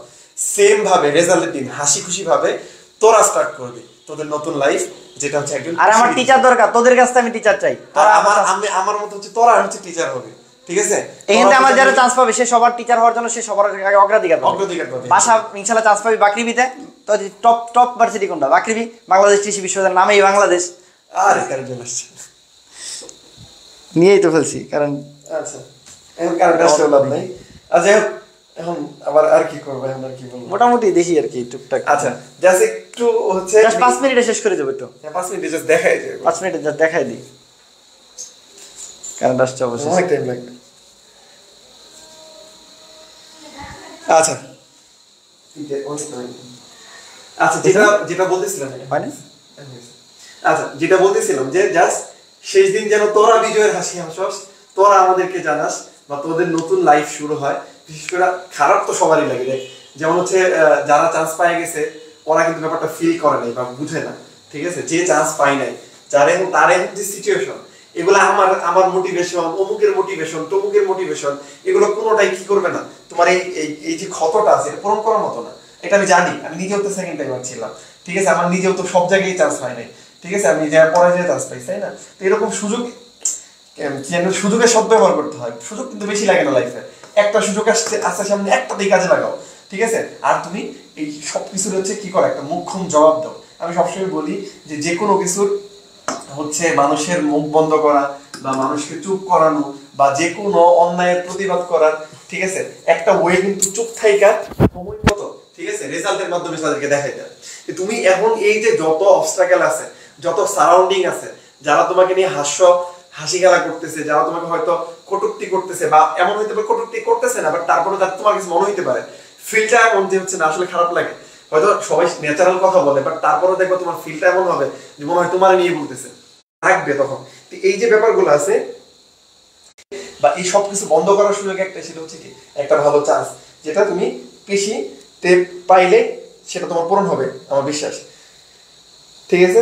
সেম ভাবে রেজাল্টের দিন হাসি খুশি ভাবে তোরা স্টার্ট করবি তোদের নতুন লাইফ, যেটা হচ্ছে একজন। আর আমার টিচার দরকার, তোদের কাছে আমি টিচার চাই। আর আমার মত হচ্ছে তোরা হচ্ছে টিচার হবে, ঠিক আছে। এখানে আমার যারা চান্স পাবে, সে সবার টিচার হওয়ার জন্য সে সবার আগে অগ্রাধিকার পাবে। বাসা ইনশাআল্লাহ চান্স পাবি বাকৃবিতে। তো টপ ভার্সিটি কোনটা? বাকৃবি, বাংলাদেশ কৃষি বিশ্ববিদ্যালয়, নামেই বাংলাদেশ। আর কারেন্ট চলে আসছে, নিয়েই তো ফেলছি কারণ। আচ্ছা, এখন কারেন্ট আসলে লাভ নাই। আচ্ছা এখন আবার আর কি করবো, এখন আর কি বলবো, মোটামুটি দেখি আর কি টুকটাক। আচ্ছা জাস্ট একটু হচ্ছে 5 মিনিটে শেষ করে দেবো, একটু 5 মিনিট জাস্ট দেখাই যাবে, 5 মিনিটে যা দেখাই দিই। কারেন্ট আসছে অবশ্যই, অনেক টাইম লাগবে। আচ্ছা আচ্ছা, যেটা বলতেছিলাম, হয় না? আচ্ছা যেটা বলতেছিলাম যে জাস্ট শেষ দিন যেন তোরা বিজয়ের হাসি হাসস, তোরা আমাদেরকে জানাস, বা তোদের নতুন লাইফ শুরু হয়। বিশেষ করে খারাপ তো সবারই লাগে, যেমন হচ্ছে যারা চান্স পায় গেছে ওরা কিন্তু ব্যাপারটা ফিল করে নাই বা বুঝে না, ঠিক আছে। যে চান্স পায় নাই, তার এখন যে সিচুয়েশন, এগুলো আমার মোটিভেশন, অমুকের মোটিভেশন, তমুকের মোটিভেশন, এগুলো কোনোটাই কি করবে না তোমার এই যে ক্ষতটা আছে এটা পূরণ করার মতো না। এটা আমি জানি, আমি নিজেও তো সেকেন্ড টাইমার ছিলাম, ঠিক আছে, আমার নিজেও তো সব জায়গায় চান্স হয় নাই, ঠিক আছে, আমি যা পরে যে চান্স পাইছি, তাই না। তো এরকম সুযোগের সদ্ব্যবহার করতে হয়। সুযোগ কিন্তু বেশি লাগে না লাইফে, একটা সুযোগ আসছে সামনে, একটাতেই কাজে লাগাও, ঠিক আছে। আর তুমি এই সবকিছুর হচ্ছে কি করো, একটা মুখ্যম জবাব দাও। আমি সবসময় বলি যে কোনো কিছুর হচ্ছে মানুষের মুখ বন্ধ করা বা মানুষকে চুপ করানো বা যে কোনো অন্যায়ের প্রতিবাদ করার, ঠিক আছে, একটা ওয়ে কিন্তু চুপ থাইকা সময় মতো, ঠিক আছে, রেজাল্টের মাধ্যমে তাদেরকে দেখাই দেয়। তুমি এখন এই যে যত অবস্ট্রাগল আছে, যত সারাউন্ডিং আছে, যারা তোমাকে নিয়ে হাসি খেলা করতেছে, যারা তোমাকে হয়তো কটূক্তি করতেছে, বা এমন হইতে পারে কটূক্তি করতেছে না, বাট তারপরে তোমার কাছে মনে হইতে পারে ফিলটা এমন যে হচ্ছে না, আসলে খারাপ লাগে, হয়তো সবাই ন্যাচারাল কথা বলে, বাট তারপরে দেখো তোমার ফিলটা এমন হবে যে মনে হয় তোমার নিয়ে বলতেছে, থাকবে তখন। এই যে ব্যাপারগুলো আছে বা এই সব কিছু বন্ধ করার সুযোগ একটা, সেটা হচ্ছে কি একটা ভালো চান্স, যেটা তুমি কৃষিতে পাইলে সেটা তোমার পূরণ হবে, আমার বিশ্বাস, ঠিক আছে।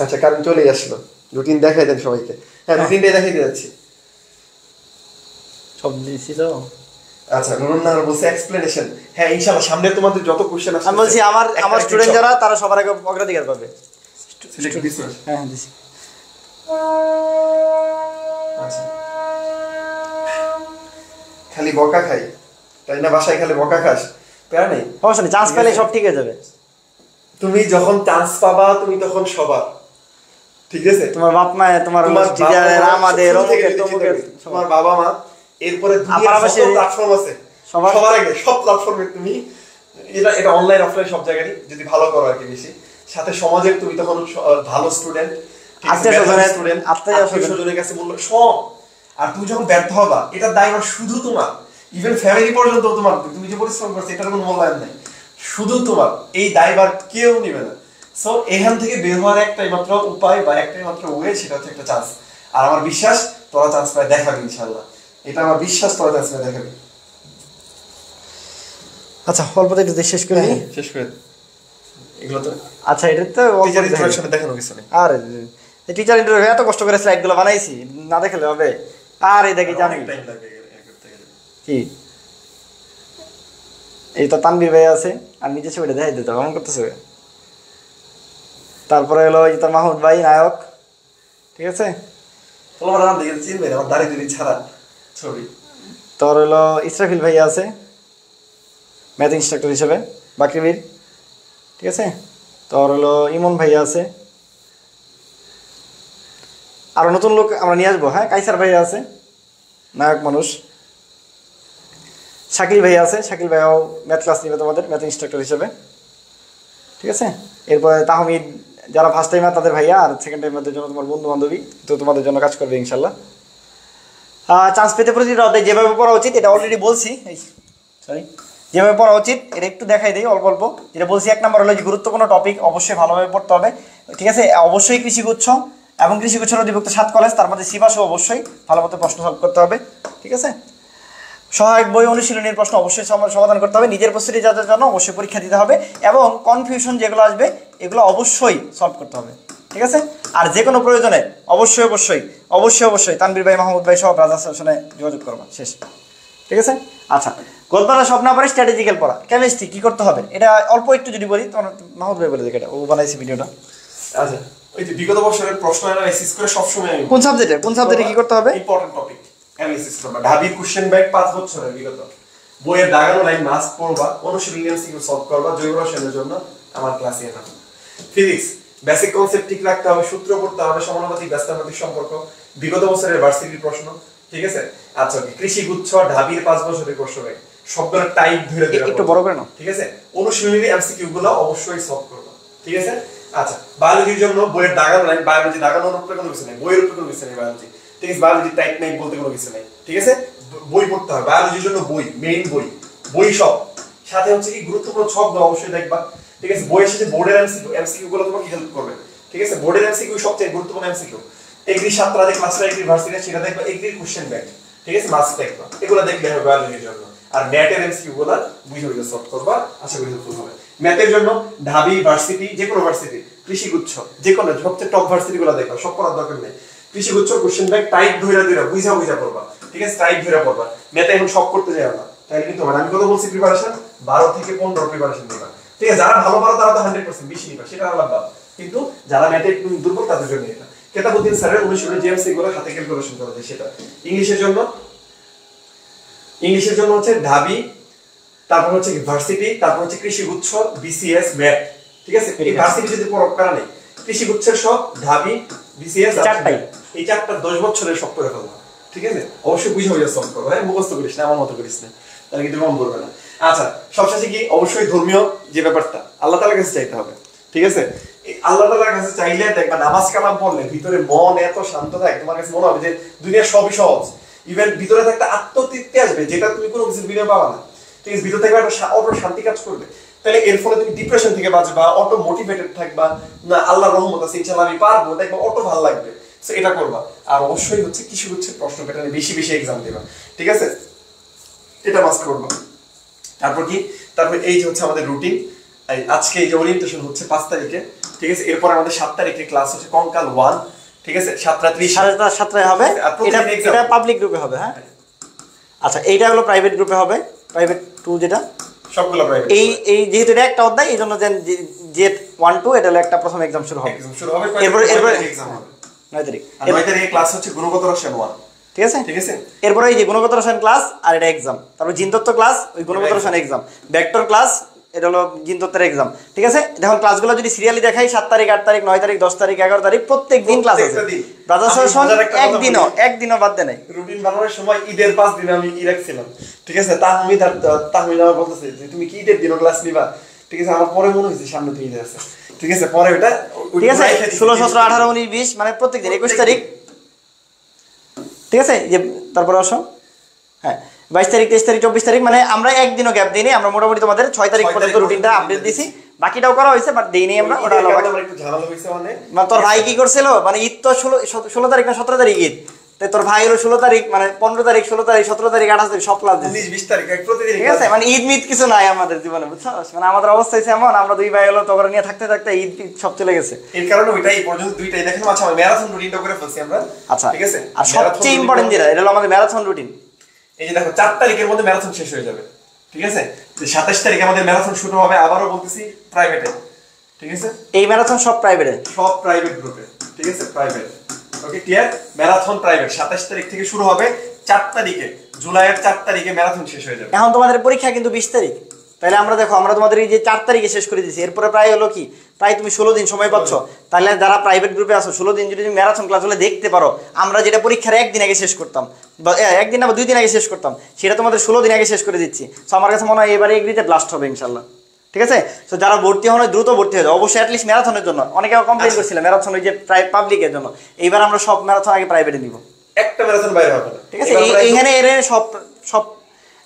আচ্ছা কারণ চলে আসলো, রুটিন দেখাই দেন সবাইকে। হ্যাঁ, রুটিনটাই দেখাই দিয়ে যাচ্ছি, সব দিয়েছি তো। আচ্ছা নুরুন্নাহর বলছে এক্সপ্লেনেশন। হ্যাঁ ইনশাআল্লাহ সামনে তোমাদের যত কোশ্চেন আসছে, আমি বলছি আমার স্টুডেন্ট যারা, তারা সবার আগে অগ্রাধিকার পাবে। হ্যাঁ দিছি। আচ্ছা খালি বকা খাই, তাই না, বাসায় খালি বকা খাস, প্যারা নেই, সমস্যা নেই, চান্স পেলে সব ঠিক হয়ে যাবে। তুমি যখন চান্স পাবা তুমি তখন সবার, ঠিক আছে, তোমার বাপ মা, তোমার টিচার, আমাদের তোমার বাবা মা, এরপরে দুনিয়ার যত প্ল্যাটফর্ম আছে সবার আগে সব প্ল্যাটফর্মে তুমি, এটা অনলাইন অফলাইন সব জায়গায় যদি ভালো করো আর কি বেশি, সাথে সমাজের তুমি তখন ভালো স্টুডেন্ট, আত্মীয়-স্বজনের কাছে মূল্য সব। আর তুমি যখন ব্যর্থ হবা, এটা দায়ভার শুধু তোমার, ইভেন ফ্যামিলি পর্যন্ত তোমার, তুমি যে পরিশ্রম করছো এটার কোনো মূল্যায়ন নাই, শুধু তোমার, এই দায়ভার কেউ নিবে না। সো এখান থেকে বের হওয়ার একটাই মাত্র উপায় বা একটাই মাত্র ওয়ে, সেটা হচ্ছে একটা চান্স। আর আমার বিশ্বাস তোরা চান্স পায় দেখাবি ইনশাআল্লাহ, এটা আমার বিশ্বাস, তোরা চান্স পায় দেখাবি। আচ্ছা অল্পতে একটু শেষ করে দিই, শেষ করে এগুলো তো। আচ্ছা এটা তো টিচার ইন্টারঅ্যাকশনে দেখানো কিছু নেই। আর টিচার ইন্টারভিউ এত কষ্ট করে স্লাইডগুলো বানাইছি, না দেখলে হবে? আর এই দেখি জানি টাইম লাগবে কি, এই তো তানবীর ভাই আছে, আর নিচে ছবিটা দেখাই দিতে কেমন করতেছে। তারপরে হলো এই তো মাহমুদ ভাই নায়ক, ঠিক আছে। তোমার নাম দেখে চিনবে না, আমার দাড়ি ছাড়া ছবি। তোর হলো ইসরাফিল ভাই আছে, ম্যাথ ইনস্ট্রাক্টর হিসেবে, বাকরিবির, ঠিক আছে। তোর হলো ইমন ভাইয়া আছে, আরও নতুন লোক আমরা নিয়ে আসবো, হ্যাঁ। কাইসার ভাইয়া আছে, নায়ক মানুষ। শাকিল ভাইয়া আছে, শাকিল ভাইয়াও ম্যাথ ক্লাস নেবে তোমাদের ম্যাথ ইনস্ট্রাক্টর হিসেবে, ঠিক আছে। এরপরে তাহমিদ, যারা ফার্স্ট টাইমার তাদের ভাইয়া, আর সেকেন্ড টাইমারদের জন্য তোমার বন্ধু বান্ধবী, তো তোমাদের জন্য কাজ করবে ইনশাল্লাহ। চান্স পেতে প্রতিটা অধ্যায় যেভাবে পড়া উচিত এটা অলরেডি বলছি, সরি, যেভাবে পড়া উচিত এটা একটু দেখাই দিই অল্প অল্প। যেটা বলছি, 1 নম্বর হলো যে গুরুত্বপূর্ণ টপিক অবশ্যই ভালোভাবে পড়তে হবে, ঠিক আছে। অবশ্যই কৃষিগুচ্ছ এবং কৃষিগুচ্ছের অধিভুক্ত 7 কলেজ, তার মধ্যে সিবাসও অবশ্যই ভালো মতো প্রশ্ন সলভ করতে হবে, ঠিক আছে। সহায়ক বই অনুশীলনের প্রশ্ন অবশ্যই সমাধান করতে হবে, নিজের প্রস্তুতি যাদের জন্য অবশ্যই পরীক্ষা দিতে হবে, এবং কনফিউশন যেগুলো আসবে এগুলো অবশ্যই সলভ করতে হবে, ঠিক আছে। আর যে কোনো প্রয়োজনে অবশ্যই অবশ্যই অবশ্যই অবশ্যই তানভীর ভাই, মাহমুদ ভাই সহ ব্রাদার্স সেশনে যোগাযোগ করবা, শেষ, ঠিক আছে। আচ্ছা, গল্পটা সব না পারে স্ট্র্যাটেজিক্যাল পড়া। কেমিস্ট্রি কী করতে হবে এটা অল্প একটু যদি বলি, তখন মাহমুদ ভাই বলে দেখে, এটা ও বানাইছে ভিডিওটা। আচ্ছা, ওই যে বিগত বছরের প্রশ্ন অ্যানালাইসিস করে সবসময় আমি কোন সাবজেক্টে কি করতে হবে? ইম্পর্টেন্ট টপিক অ্যানালাইসিস করবা। ঢাবির কোশ্চেন ব্যাংক 5 বছরের বিগত বইয়ের দাগানো লাইন মাস্ক পড়বা, অনুশীলনী এমসিকিউ সলভ করবা জৈব রসায়নের জন্য আমার ক্লাসে এটা। ফিজিক্স বেসিক কনসেপ্ট ঠিক রাখতে হবে, সূত্র পড়তে হবে, সমানুপাতিক ব্যস্তানুপাতিক সম্পর্ক, বিগত বছরের ভার্সিটির প্রশ্ন, ঠিক আছে। আচ্ছা, কৃষি গুচ্ছ ঢাবির 5 বছরের কোশ্চেন ব্যাংক সবগুলো টাইপ ধরে ধরে একটু বড় করে নাও, ঠিক আছে। অনুশীলনী এমসিকিউ গুলো অবশ্যই সলভ করবা, ঠিক আছে। আচ্ছা, বায়োলজির জন্য বইয়ের দাগানো লাইন, বায়োলজি দাগানোর উপরে কোনো কিছু নেই, বইয়ের উপরে কোনো কিছু নেই বায়োলজি, ঠিক আছে। বায়োলজি টাইপ নাই বলতে কোনো কিছু নেই, ঠিক আছে। বই পড়তে হবে বায়োলজির জন্য, বই মেইন বই সব, সাথে হচ্ছে কি গুরুত্বপূর্ণ ছকগুলো অবশ্যই দেখবা, ঠিক আছে। বইয়ের সাথে বোর্ডের এমসিকিউ গুলো তোমাকে হেল্প করবে, ঠিক আছে। বোর্ডের এমসিকিউ সবচেয়ে গুরুত্বপূর্ণ এমসিকিউ, এগ্রি 7 যে ক্লাসটা এগ্রি ভার্সিটি সেটা দেখবা, এগ্রির কোশ্চেন ব্যাংক, ঠিক আছে, মাস্ক দেখবা, এগুলো দেখলে হবে বায়োলজির জন্য। আর ম্যাথের এমসিকিউ গুলো বুঝে বুঝে সলভ করবা, আশা করি হেল্পফুল হবে। ম্যাথের জন্য ঢাবি ভার্সিটি, যে কোনো ভার্সিটি, কৃষিগুচ্ছ, যে কোনো সবচেয়ে টপ ভার্সিটি গুলো দেখবা, সব করার দরকার নেই। কৃষিগুচ্ছ কোশ্চেন ব্যাংক টাইপ ধইরা বুঝা পড়বা, ঠিক আছে, টাইপ ধইরা পড়বা। ম্যাথে এখন সব করতে যাও না, তাইলে কিন্তু আমি কত বলছি প্রিপারেশন 12 থেকে 15 প্রিপারেশন নিবা, ঠিক আছে। যারা ভালো পারো তারা তো 100% বেশি নিবা, সেটা আলাদা, কিন্তু যারা ম্যাথে একটু দুর্বল তাদের জন্য এটা। কেতাবুদ্দিন স্যারের অনুশীলনী জেএমসি গুলো হাতে ক্যালকুলেশন করা যায় সেটা। ইংলিশের জন্য হচ্ছে ঢাবি, তারপর হচ্ছে ভার্সিটি, তারপর হচ্ছে কৃষিগুচ্ছ, বিসিএস, ম্যাথ, ঠিক আছে। এই ভার্সিটি যদি পড়ার কারণ নেই, কৃষিগুচ্ছের সব, ঢাবি, বিসিএস, চারটাই, এই চারটা 10 বছরের সব করে ফেলবা, ঠিক আছে। অবশ্যই বুঝে বুঝে সলভ করবা, হ্যাঁ, মুখস্থ করিস না, আমার মতো করিস না, তাহলে কিন্তু মন পড়বে না। আচ্ছা, সবশেষে কি অবশ্যই ধর্মীয় যে ব্যাপারটা আল্লাহ তাআলার কাছে চাইতে হবে, ঠিক আছে। এই আল্লাহ তাআলার কাছে চাইলে দেখবা নামাজ কালাম পড়লে ভিতরে মন এত শান্ত থাকে, তোমার কাছে মনে হবে যে দুনিয়ার সবই সহজ। ইভেন ভিতরে একটা আত্মতৃপ্তি আসবে যেটা তুমি কোনো কিছু ভিডিও পাবা না, ঠিক আছে। ভিতর থেকে একটা অটো শান্তি কাজ করবে, তাহলে এর ফলে তুমি ডিপ্রেশন থেকে বাঁচবা, অটো মোটিভেটেড থাকবা, না আল্লাহর রহমত আছে ইনশাআল্লাহ আমি পারবো, দেখবা অটো ভালো লাগবে, সো এটা করবা। আর অবশ্যই হচ্ছে কিছু প্রশ্ন প্যাটার্নে বেশি বেশি এক্সাম দিবা, ঠিক আছে, এটা মাস্ট করবা। তারপর এই যে হচ্ছে আমাদের রুটিন, আজকে এই যে ওরিয়েন্টেশন হচ্ছে 5 তারিখে, ঠিক আছে। এরপর আমাদের 7 তারিখে ক্লাস হচ্ছে কঙ্কাল 1, ঠিক আছে, 7:30 7:30 হবে, এটা পাবলিক গ্রুপে হবে, হ্যাঁ। আচ্ছা, এইটা হলো প্রাইভেট গ্রুপে হবে, প্রাইভেট 2 যেটা, সবগুলো প্রাইভেট। এই যেহেতু এটা একটা অধ্যায়, এইজন্য জেট 1 2 এটা হলো একটা প্রথম এক্সাম শুরু হবে, এরপর এক্সাম হবে 9 তারিখ। আর 9 তারিখে ক্লাস হচ্ছে গুণগত রসায়ন 1, ঠিক আছে। এরপরে এই যে গুণগত রসায়ন ক্লাস আর এটা এক্সাম, তারপর জিনতত্ত্ব ক্লাস, ওই গুণগত রসায়ন এক্সাম, ভেক্টর ক্লাস, এটা হলো জিনতত্ত্বের এক্সাম, ঠিক আছে। দেখুন ক্লাসগুলো যদি সিরিয়ালি দেখাই, 7 তারিখ, 8 তারিখ, 9 তারিখ, 10 তারিখ, 11 তারিখ প্রত্যেক দিন ক্লাস আছে। ব্রাদার্স সেশন একদিনও বাদ দেয় নাই। রুটিন বানানোর সময় ঈদের 5 দিন আমি রাখছিলাম, ঠিক আছে। তাহমিদ আমার বলতেছে যে তুমি কি ঈদের দিনও ক্লাস নিবা, ঠিক আছে। আমার পরে মনে হয়েছে সামনে তো ঈদ আছে, ঠিক আছে, পরে ওটা, ঠিক আছে। 16 17 18 19 20 মানে প্রত্যেক দিন 21 তারিখ, ঠিক আছে। যে তারপরে আসো, হ্যাঁ, 22 তারিখ, 23 তারিখ, 24 তারিখ, মানে আমরা একদিনও গ্যাপ দিইনি। আমরা মোটামুটি তোমাদের 6 তারিখ পর্যন্ত রুটিনটা আপডেট দিছি, বাকিটাও করা হয়েছে বাট দেইনি আমরা, ওটা হলো একটু ঝামেলা হইছে। মানে তোর ভাই কি করছিল, মানে ঈদ তো 16 তারিখ না 17 তারিখ ঈদ, তাই তোর ভাই হলো 16 তারিখ, মানে 15 তারিখ, 16 তারিখ, 17 তারিখ, 28 তারিখ সব ক্লাস দিচ্ছে, 19 20 তারিখ প্রতিদিন, ঠিক আছে। মানে ঈদ মিদ কিছু নাই আমাদের জীবনে, বুঝছো। মানে আমাদের অবস্থা হচ্ছে এমন, আমরা 2 ভাই হলো তোর নিয়ে থাকতে থাকতে ঈদ সব চলে গেছে। এর কারণে ওইটাই এই পর্যন্ত দুইটাই দেখেন। আচ্ছা, আমরা ম্যারাথন রুটিনটা করে ফেলছি আমরা, আচ্ছা, ঠিক আছে। আর সবচেয়ে ইম্পর্টেন্ট যেটা, এটা হলো আমাদের ম্যারাথন রুটিন। এই যে দেখো 4 তারিখের মধ্যে ম্যারাথন শেষ হয়ে যাবে, ঠিক আছে। 27 তারিখে আমাদের ম্যারাথন শুরু হবে, আবারও বলতেছি প্রাইভেটে, ঠিক আছে। এই ম্যারাথন সব প্রাইভেটে, সব প্রাইভেট গ্রুপে, ঠিক আছে, প্রাইভেট, ওকে, ক্লিয়ার। ম্যারাথন প্রাইভেট 27 তারিখ থেকে শুরু হবে, 4 তারিখে, জুলাইয়ের 4 তারিখে ম্যারাথন শেষ হয়ে যাবে। এখন তোমাদের পরীক্ষা কিন্তু 20 তারিখ, তাহলে আমরা দেখো আমরা তোমাদের এই যে 4 তারিখে শেষ করে দিয়েছি, এরপরে প্রায় হলো কি প্রায় তুমি 16 দিন সময় পাচ্ছ। তাহলে যারা প্রাইভেট গ্রুপে আছো 16 দিন যদি তুমি ম্যারাথন ক্লাসগুলো দেখতে পারো, আমরা যেটা পরীক্ষার একদিন আগে শেষ করতাম বা একদিন না বা 2 দিন আগে শেষ করতাম, সেটা তোমাদের 16 দিন আগে শেষ করে দিচ্ছি। সো আমার কাছে মনে হয় এবারে এগ্রিতে ব্লাস্ট হবে ইনশাল্লাহ। ঠিক আছে, তো যারা ভর্তি হন দ্রুত ভর্তি হয়ে যাও অবশ্যই, অ্যাটলিস্ট ম্যারাথনের জন্য। অনেকে কমপ্লেন করছিল ম্যারাথন ওই যে পাবলিকের জন্য, এইবার আমরা সব ম্যারাথন আগে প্রাইভেটে নিব। একটা ম্যারাথন বাইরে হবে না, ঠিক আছে, এইখানে এর সব সব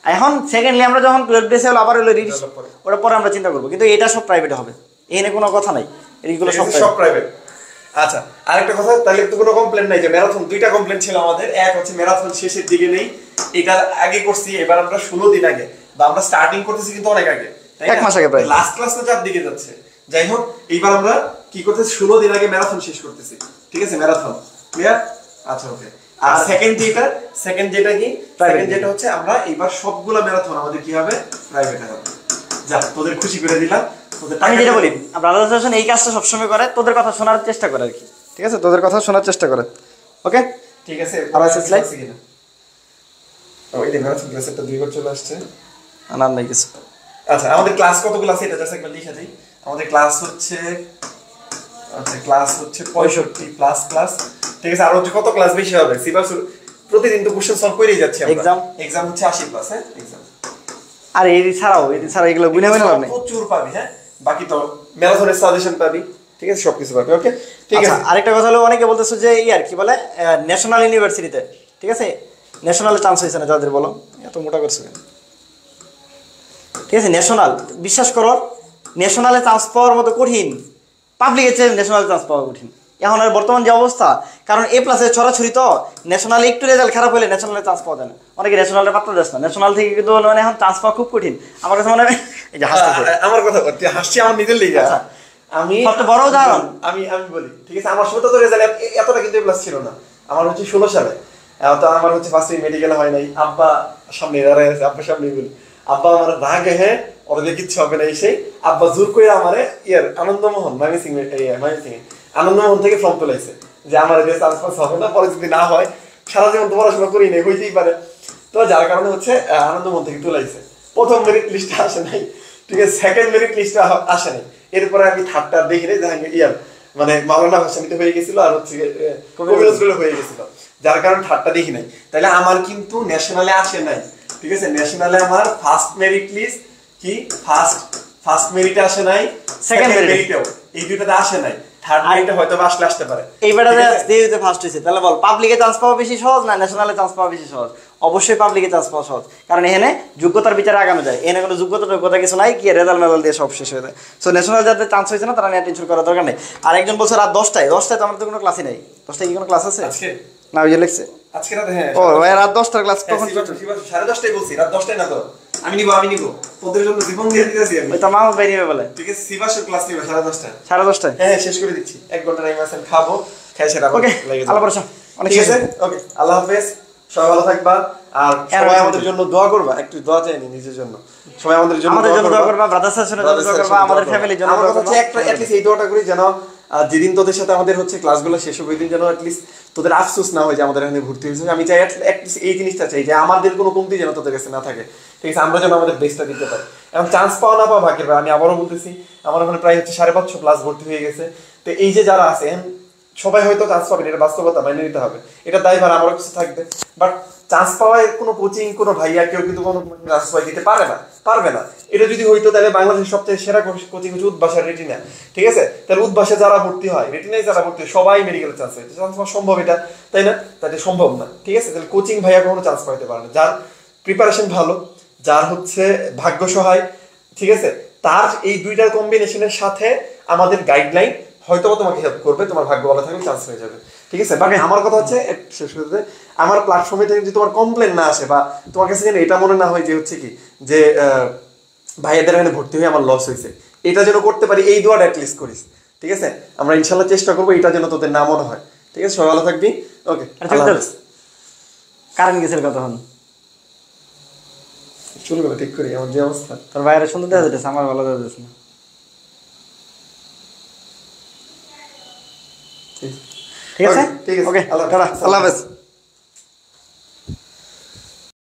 এখন সেকেন্ডলি আমরা যখন 12 ডেসে হলো আবার হলো রিলিজ, ওটা পরে আমরা চিন্তা করবো, কিন্তু এটা সব প্রাইভেটে হবে, এখানে কোনো কথা নাই, এইগুলো সব প্রাইভেট। আচ্ছা, আরেকটা কথা, তাহলে তো কোনো কমপ্লেন নাই যে ম্যারাথন, 2টা কমপ্লেন ছিল আমাদের। এক হচ্ছে ম্যারাথন শেষের দিকে নেই, এটা আগে করছি, এবার আমরা 16 দিন আগে, বা আমরা স্টার্টিং করতেছি কিন্তু অনেক আগে, 1 মাস আগে প্রায়, লাস্ট ক্লাস তো 4 দিকে যাচ্ছে। যাই হোক, এইবার আমরা কি করতেছি, 16 দিন আগে ম্যারাথন শেষ করতেছি। ঠিক আছে, ম্যারাথন ক্লিয়ার? আচ্ছা, ওকে। আর সেকেন্ড যেটা কি, সেকেন্ড যেটা হচ্ছে আমরা এইবার সবগুলা ম্যারাথন আমাদের কি হবে, প্রাইভেটে হবে। যা, তোদের খুশি করে দিলাম। আমি যেটা বলি, ব্রাদার অ্যাসোসিয়েশন এই কাজটা সবসময় করে, তোদের কথা শোনার চেষ্টা করে আর কি। ঠিক আছে, তোদের কথা শোনার চেষ্টা করে। ওকে, ঠিক আছে। আর আছে স্লাইড কিনা ওই যে ম্যারাথন ক্লাসেরটা 2 বার চলে আসছে, আনার নাই কিছু। আচ্ছা, আমাদের ক্লাস কতগুলো আছে এটা জাস্ট একবার লিখে দেই। আমাদের ক্লাস হচ্ছে, আচ্ছা ক্লাস হচ্ছে 65 প্লাস ক্লাস। ঠিক আছে, আর হচ্ছে কত ক্লাস বেশি হবে, সিলেবাস প্রতিদিন তো কোশ্চেন সলভ করেই যাচ্ছি আমরা। এক্সাম হচ্ছে 80 প্লাস। হ্যাঁ, এক্সাম আর এই ছাড়াও এগুলো গুনে গুনে লাভ নেই, প্রচুর পাবি। হ্যাঁ, বাকি তো ম্যারাথনের সাজেশন পাবি। ঠিক আছে, সবকিছু পাবি। ওকে, ঠিক আছে। আরেকটা কথা হলো, অনেকে বলতেছো যে ইয়ার কি বলে ন্যাশনাল ইউনিভার্সিটিতে, ঠিক আছে ন্যাশনালে চান্স হয়েছে না যাদের, বলো এত মোটা করছো কেন? ঠিক আছে, ন্যাশনাল বিশ্বাস করো, ন্যাশনালে চান্স পাওয়ার মতো কঠিন, পাবলিকের চেয়ে ন্যাশনালে চান্স পাওয়া কঠিন এখন আর বর্তমান যে অবস্থা। কারণ এ প্লাসের ছড়াছড়ি, তো ন্যাশনালে একটু রেজাল্ট খারাপ হলে ন্যাশনালে চান্স পাওয়া যায় না, অনেকে ন্যাশনালে পাত্তা দেয় না, ন্যাশনাল থেকে কিন্তু মানে এখন চান্স পাওয়া খুব কঠিন। আমার কাছে মনে হয় এই যে আমার কথা হাসছি আমার নিজের লেগে। আমি সবচেয়ে বড় উদাহরণ আমি বলি, ঠিক আছে, আমার সময় তো রেজাল্ট এতটা কিন্তু প্লাস ছিল না। আমার হচ্ছে 16 সালে, তো আমার হচ্ছে ফার্স্ট মেডিকেল হয় নাই। আব্বা সামনে দাঁড়ায় আছে, আব্বার সামনে বলি, আব্বা আমার রাগে, হ্যাঁ ওদের কিচ্ছু হবে না, এসে আব্বা জোর করে আমারে আনন্দমোহন আনন্দমোহন থেকে ফর্ম তোলাইছে যে আমার যে চান্স পাস হবে না, পরে যদি না হয় সারা জীবন তো পড়াশোনা করি নাই, হইতেই পারে। তো যার কারণে হচ্ছে আনন্দমোহন থেকে তোলাইছে। প্রথম মেরিট লিস্টে আসে নাই, ঠিক আছে, সেকেন্ড মেরিট লিস্টে আসে নাই। এরপরে আমি থার্ডটা দেখি রে জাহাঙ্গীর মানে মাওলানা ভাসানিতে হয়ে গেছিল, আর হচ্ছে কবিরাজগুলো হয়ে গেছিল, যার কারণে থার্ডটা দেখি নাই। তাহলে আমার কিন্তু ন্যাশনালে আসে নাই। ঠিক আছে, ন্যাশনালে আমার ফার্স্ট মেরিট লিস্ট কি, ফার্স্ট মেরিটে আসে নাই, সেকেন্ড মেরিটেও এই দুইটাতে আসে নাই, থার্ড মেরিটে হয়তো আসতে পারে। এইবারে দেইতে ফার্স্ট হইছে, তাহলে বল পাবলিকে চান্স পাওয়া বেশি সহজ না ন্যাশনালে চান্স পাওয়া বেশি সহজ? অবশ্যই পাবলিকে চান্স পাওয়া সহজ, কারণ এখানে যোগ্যতার বিচারে আগানো যায়, এখানে কোনো যোগ্যতা কিছু নাই, কি রেজাল্ট মেজাল দিয়ে সব শেষ হয়ে যায়। সো ন্যাশনাল যাদের চান্স হয়েছে না তারা নিয়ে টেনশন করার দরকার নেই। আর একজন বলছে রাত 10টায় তো আমার তো কোনো ক্লাসই নাই। 10টায় কি কোনো ক্লাস আছে আজকে? না, ওই যে লিখছে আজকে রাতে। হ্যাঁ, ও ভাই রাত 10টার ক্লাস কখন? 10:30 বলছি, রাত 10টায় না তো। আমি নিব তোদের জন্য জীবন দিয়ে দিতেছি আমি। ওই তো মাহমুদ ভাই নিবে বলে। ঠিক আছে, সিবাসের ক্লাস নিবে 10:30টায়। 10:30টায়? হ্যাঁ, শেষ করে দিচ্ছি, 1 ঘন্টা টাইম আছে, খাবো, খাই সেটা ওকে, আল্লাহ ভরসা। ঠিক আছে, ওকে, আল্লাহ হাফেজ, সবাই ভালো থাকবা। আর সবাই আমাদের জন্য দোয়া করবা, একটু দোয়া চাইনি নিজের জন্য, সবাই আমাদের জন্য দোয়া করবা, ব্রাদার্স সেশনের জন্য দোয়া করবা, আমাদের ফ্যামিলির জন্য দোয়া করবা। একটা এটলিস্ট এই দোয়াটা করি যেন যেদিন তোদের সাথে আমাদের হচ্ছে ক্লাসগুলো শেষ হবে, ওই দিন যেন এটলিস্ট তোদের আফসোস না হয় যে আমাদের এখানে ভর্তি হয়েছে। আমি চাই এটলিস্ট এই জিনিসটা চাই যে আমাদের কোনো কমতি যেন তোদের কাছে না থাকে। ঠিক আছে, আমরা যেন আমাদের বেস্টটা দিতে পারি। এবং চান্স পাওয়া না পাওয়া ভাগ্যের, আমি আবারও বলতেছি, আমার ওখানে প্রায় হচ্ছে 550 প্লাস ভর্তি হয়ে গেছে। তো এই যে যারা আছে সবাই হয়তো চান্স পাবেন, এটা বাস্তবতা মেনে নিতে হবে, এটা দায়ভার আমারও কিছু থাকবে। বাট চান্স পাওয়ায় কোনো কোচিং, কোনো ভাইয়া কেউ কিন্তু কোনো চান্স পাই দিতে পারবে না। এটা যদি হইতো তাহলে বাংলাদেশের সবচেয়ে সেরা কোচিং হচ্ছে উদ্ভাসের রেটিনা। ঠিক আছে, তাহলে উদ্ভাসে যারা ভর্তি হয়, রেটিনায় যারা ভর্তি হয়, সবাই মেডিকেলের চান্স হয়। চান্স পাওয়া সম্ভব এটা, তাই না? তাই সম্ভব না। ঠিক আছে, তাহলে কোচিং ভাইয়া কখনো চান্স পাইতে পারে না। যার প্রিপারেশন ভালো, যার হচ্ছে ভাগ্য সহায়, ঠিক আছে, তার এই দুইটার কম্বিনেশনের সাথে আমাদের গাইডলাইন হয়তো তোমাকে হেল্প করবে, তোমার ভাগ্য ভালো থাকলে চান্স হয়ে যাবে। ঠিক আছে, বাকি আমার কথা হচ্ছে শেষ করতে, আমার প্ল্যাটফর্মে থেকে যদি তোমার কমপ্লেন না আসে, বা তোমার কাছে যেন এটা মনে না হয় যে হচ্ছে কি যে ভাইয়াদের এখানে ভর্তি হয়ে আমার লস হয়েছে, এটা যেন করতে পারি, এই দোয়াটা অ্যাটলিস্ট করিস। ঠিক আছে, আমরা ইনশাল্লাহ চেষ্টা করবো এটা যেন তোদের না মনে হয়। ঠিক আছে, সবাই ভালো থাকবি। ওকে, কারেন্ট গেছিল কতক্ষণ? চুলগুলো ঠিক করি, আমার যে অবস্থা। তোর বাইরে সুন্দর দেখা যাচ্ছে, আমার ভালো দেখা যাচ্ছে না। ঠিক আছে, ঠিক আছে, ওকে, আল্লাহ হাফেজ।